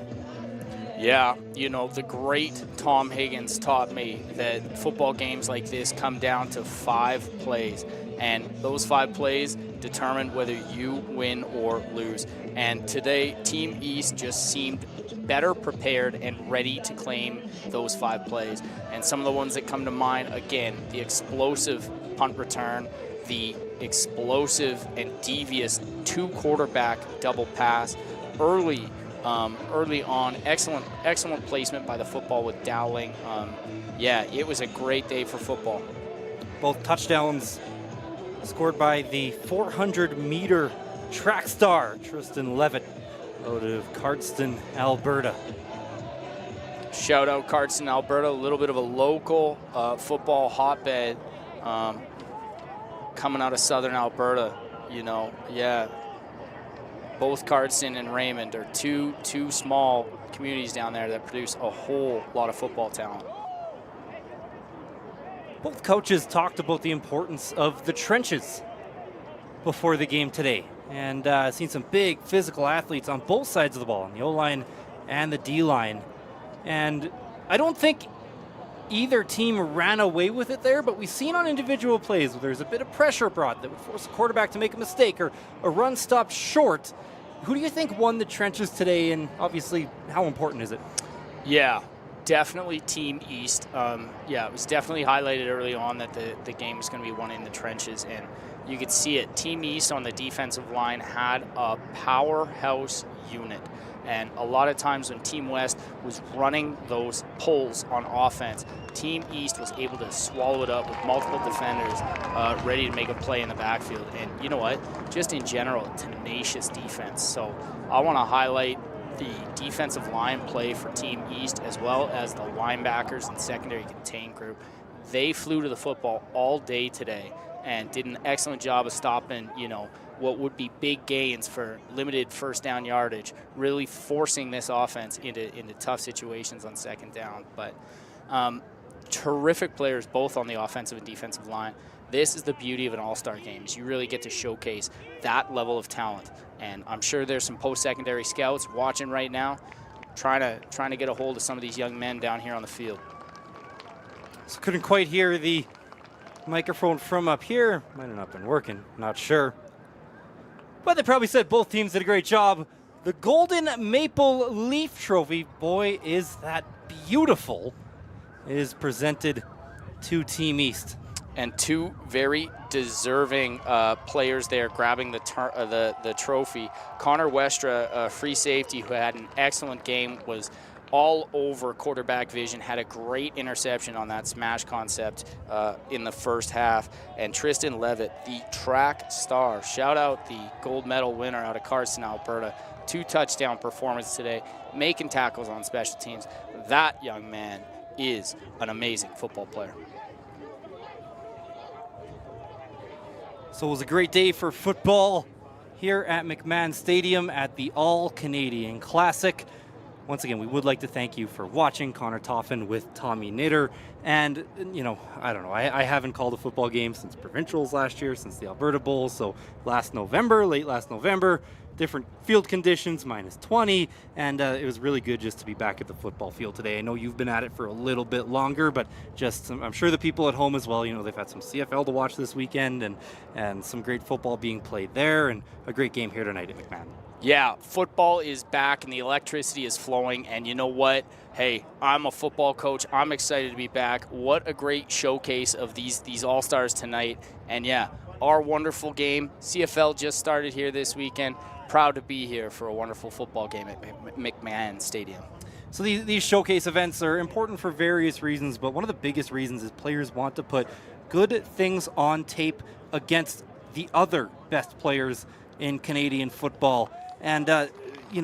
Yeah, you know, the great Tom Higgins taught me that football games like this come down to 5 plays, and those 5 plays determine whether you win or lose. And today, Team East just seemed better prepared and ready to claim those 5 plays. And some of the ones that come to mind, again, the explosive punt return, the explosive and devious 2-quarterback double pass early on. Excellent placement by the football with Dowling. Yeah, it was a great day for football. Both touchdowns scored by the 400-meter track star, Tristan Levitt, out of Cardston, Alberta. Shout out Cardston, Alberta, a little bit of a local football hotbed coming out of southern Alberta, you know. Yeah, both Cardston and Raymond are two small communities down there that produce a whole lot of football talent. Both coaches talked about the importance of the trenches before the game today. And seen some big physical athletes on both sides of the ball, on the O-line and the D-line. And I don't think either team ran away with it there, but we've seen on individual plays where there's a bit of pressure brought that would force the quarterback to make a mistake or a run stopped short. Who do you think won the trenches today, and obviously how important is it? Yeah, definitely Team East. Yeah, it was definitely highlighted early on that the game was going to be won in the trenches, and you could see it. Team East on the defensive line had a powerhouse unit. And a lot of times when Team West was running those pulls on offense, Team East was able to swallow it up with multiple defenders ready to make a play in the backfield. And you know what? Just in general, tenacious defense. So I want to highlight the defensive line play for Team East, as well as the linebackers and secondary contain group. They flew to the football all day today and did an excellent job of stopping, what would be big gains for limited first down yardage, really forcing this offense into tough situations on second down. But terrific players both on the offensive and defensive line. This is the beauty of an all-star game, is you really get to showcase that level of talent. And I'm sure there's some post-secondary scouts watching right now, trying to get a hold of some of these young men down here on the field. So couldn't quite hear the microphone from up here. Might have not been working, not sure. But they probably said both teams did a great job. The Golden Maple Leaf Trophy, boy, is that beautiful, is presented to Team East. And two very deserving players there grabbing the trophy. Connor Westra, free safety, who had an excellent game, was all over quarterback vision, had a great interception on that smash concept in the first half. And Tristan Levitt, the track star, shout out the gold medal winner out of Carson, Alberta. 2 touchdown performance today, making tackles on special teams. That young man is an amazing football player. So it was a great day for football here at McMahon Stadium at the All-Canadian Classic. Once again, we would like to thank you for watching. Connor Toffin with Tommy Nitter. And, I don't know, I haven't called a football game since provincials last year, since the Alberta Bowl. So late last November, different field conditions, -20. And it was really good just to be back at the football field today. I know you've been at it for a little bit longer, but I'm sure the people at home as well, they've had some CFL to watch this weekend and some great football being played there, and a great game here tonight at McMahon. Yeah, football is back and the electricity is flowing, and you know what? Hey, I'm a football coach. I'm excited to be back. What a great showcase of these All-Stars tonight. And yeah, our wonderful game. CFL just started here this weekend. Proud to be here for a wonderful football game at McMahon Stadium. So these showcase events are important for various reasons, but one of the biggest reasons is players want to put good things on tape against the other best players in Canadian football. And,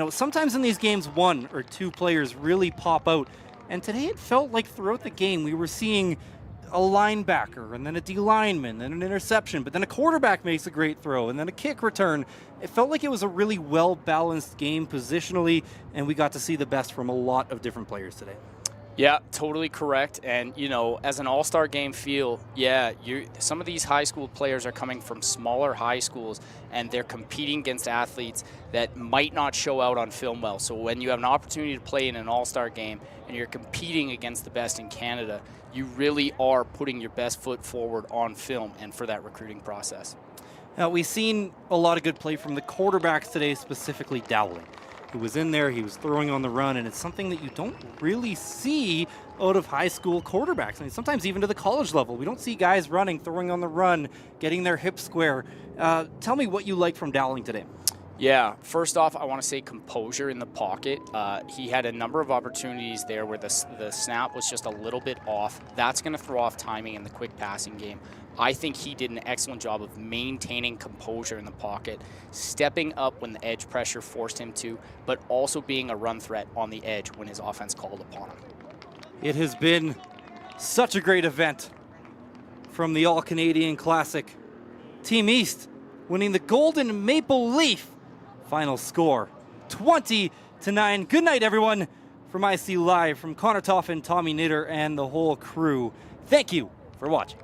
sometimes in these games, 1 or 2 players really pop out. And today it felt like throughout the game we were seeing a linebacker and then a D lineman, then an interception, but then a quarterback makes a great throw and then a kick return. It felt like it was a really well-balanced game positionally, and we got to see the best from a lot of different players today. Yeah, totally correct. And, as an all-star game feel, some of these high school players are coming from smaller high schools, and they're competing against athletes that might not show out on film well. So when you have an opportunity to play in an all-star game and you're competing against the best in Canada, you really are putting your best foot forward on film and for that recruiting process. Now, we've seen a lot of good play from the quarterbacks today, specifically Dowling, who was in there. He was throwing on the run, and it's something that you don't really see out of high school quarterbacks. I mean, sometimes even to the college level, we don't see guys running, throwing on the run, getting their hips square. Tell me what you like from Dowling today. Yeah, first off, I want to say composure in the pocket. He had a number of opportunities there where the snap was just a little bit off. That's going to throw off timing in the quick passing game. I think he did an excellent job of maintaining composure in the pocket, stepping up when the edge pressure forced him to, but also being a run threat on the edge when his offense called upon him. It has been such a great event from the All-Canadian Classic. Team East winning the Golden Maple Leaf. Final score, 20-9. Good night, everyone. From IC Live, from Connor Toffin, Tommy Nitter, and the whole crew, thank you for watching.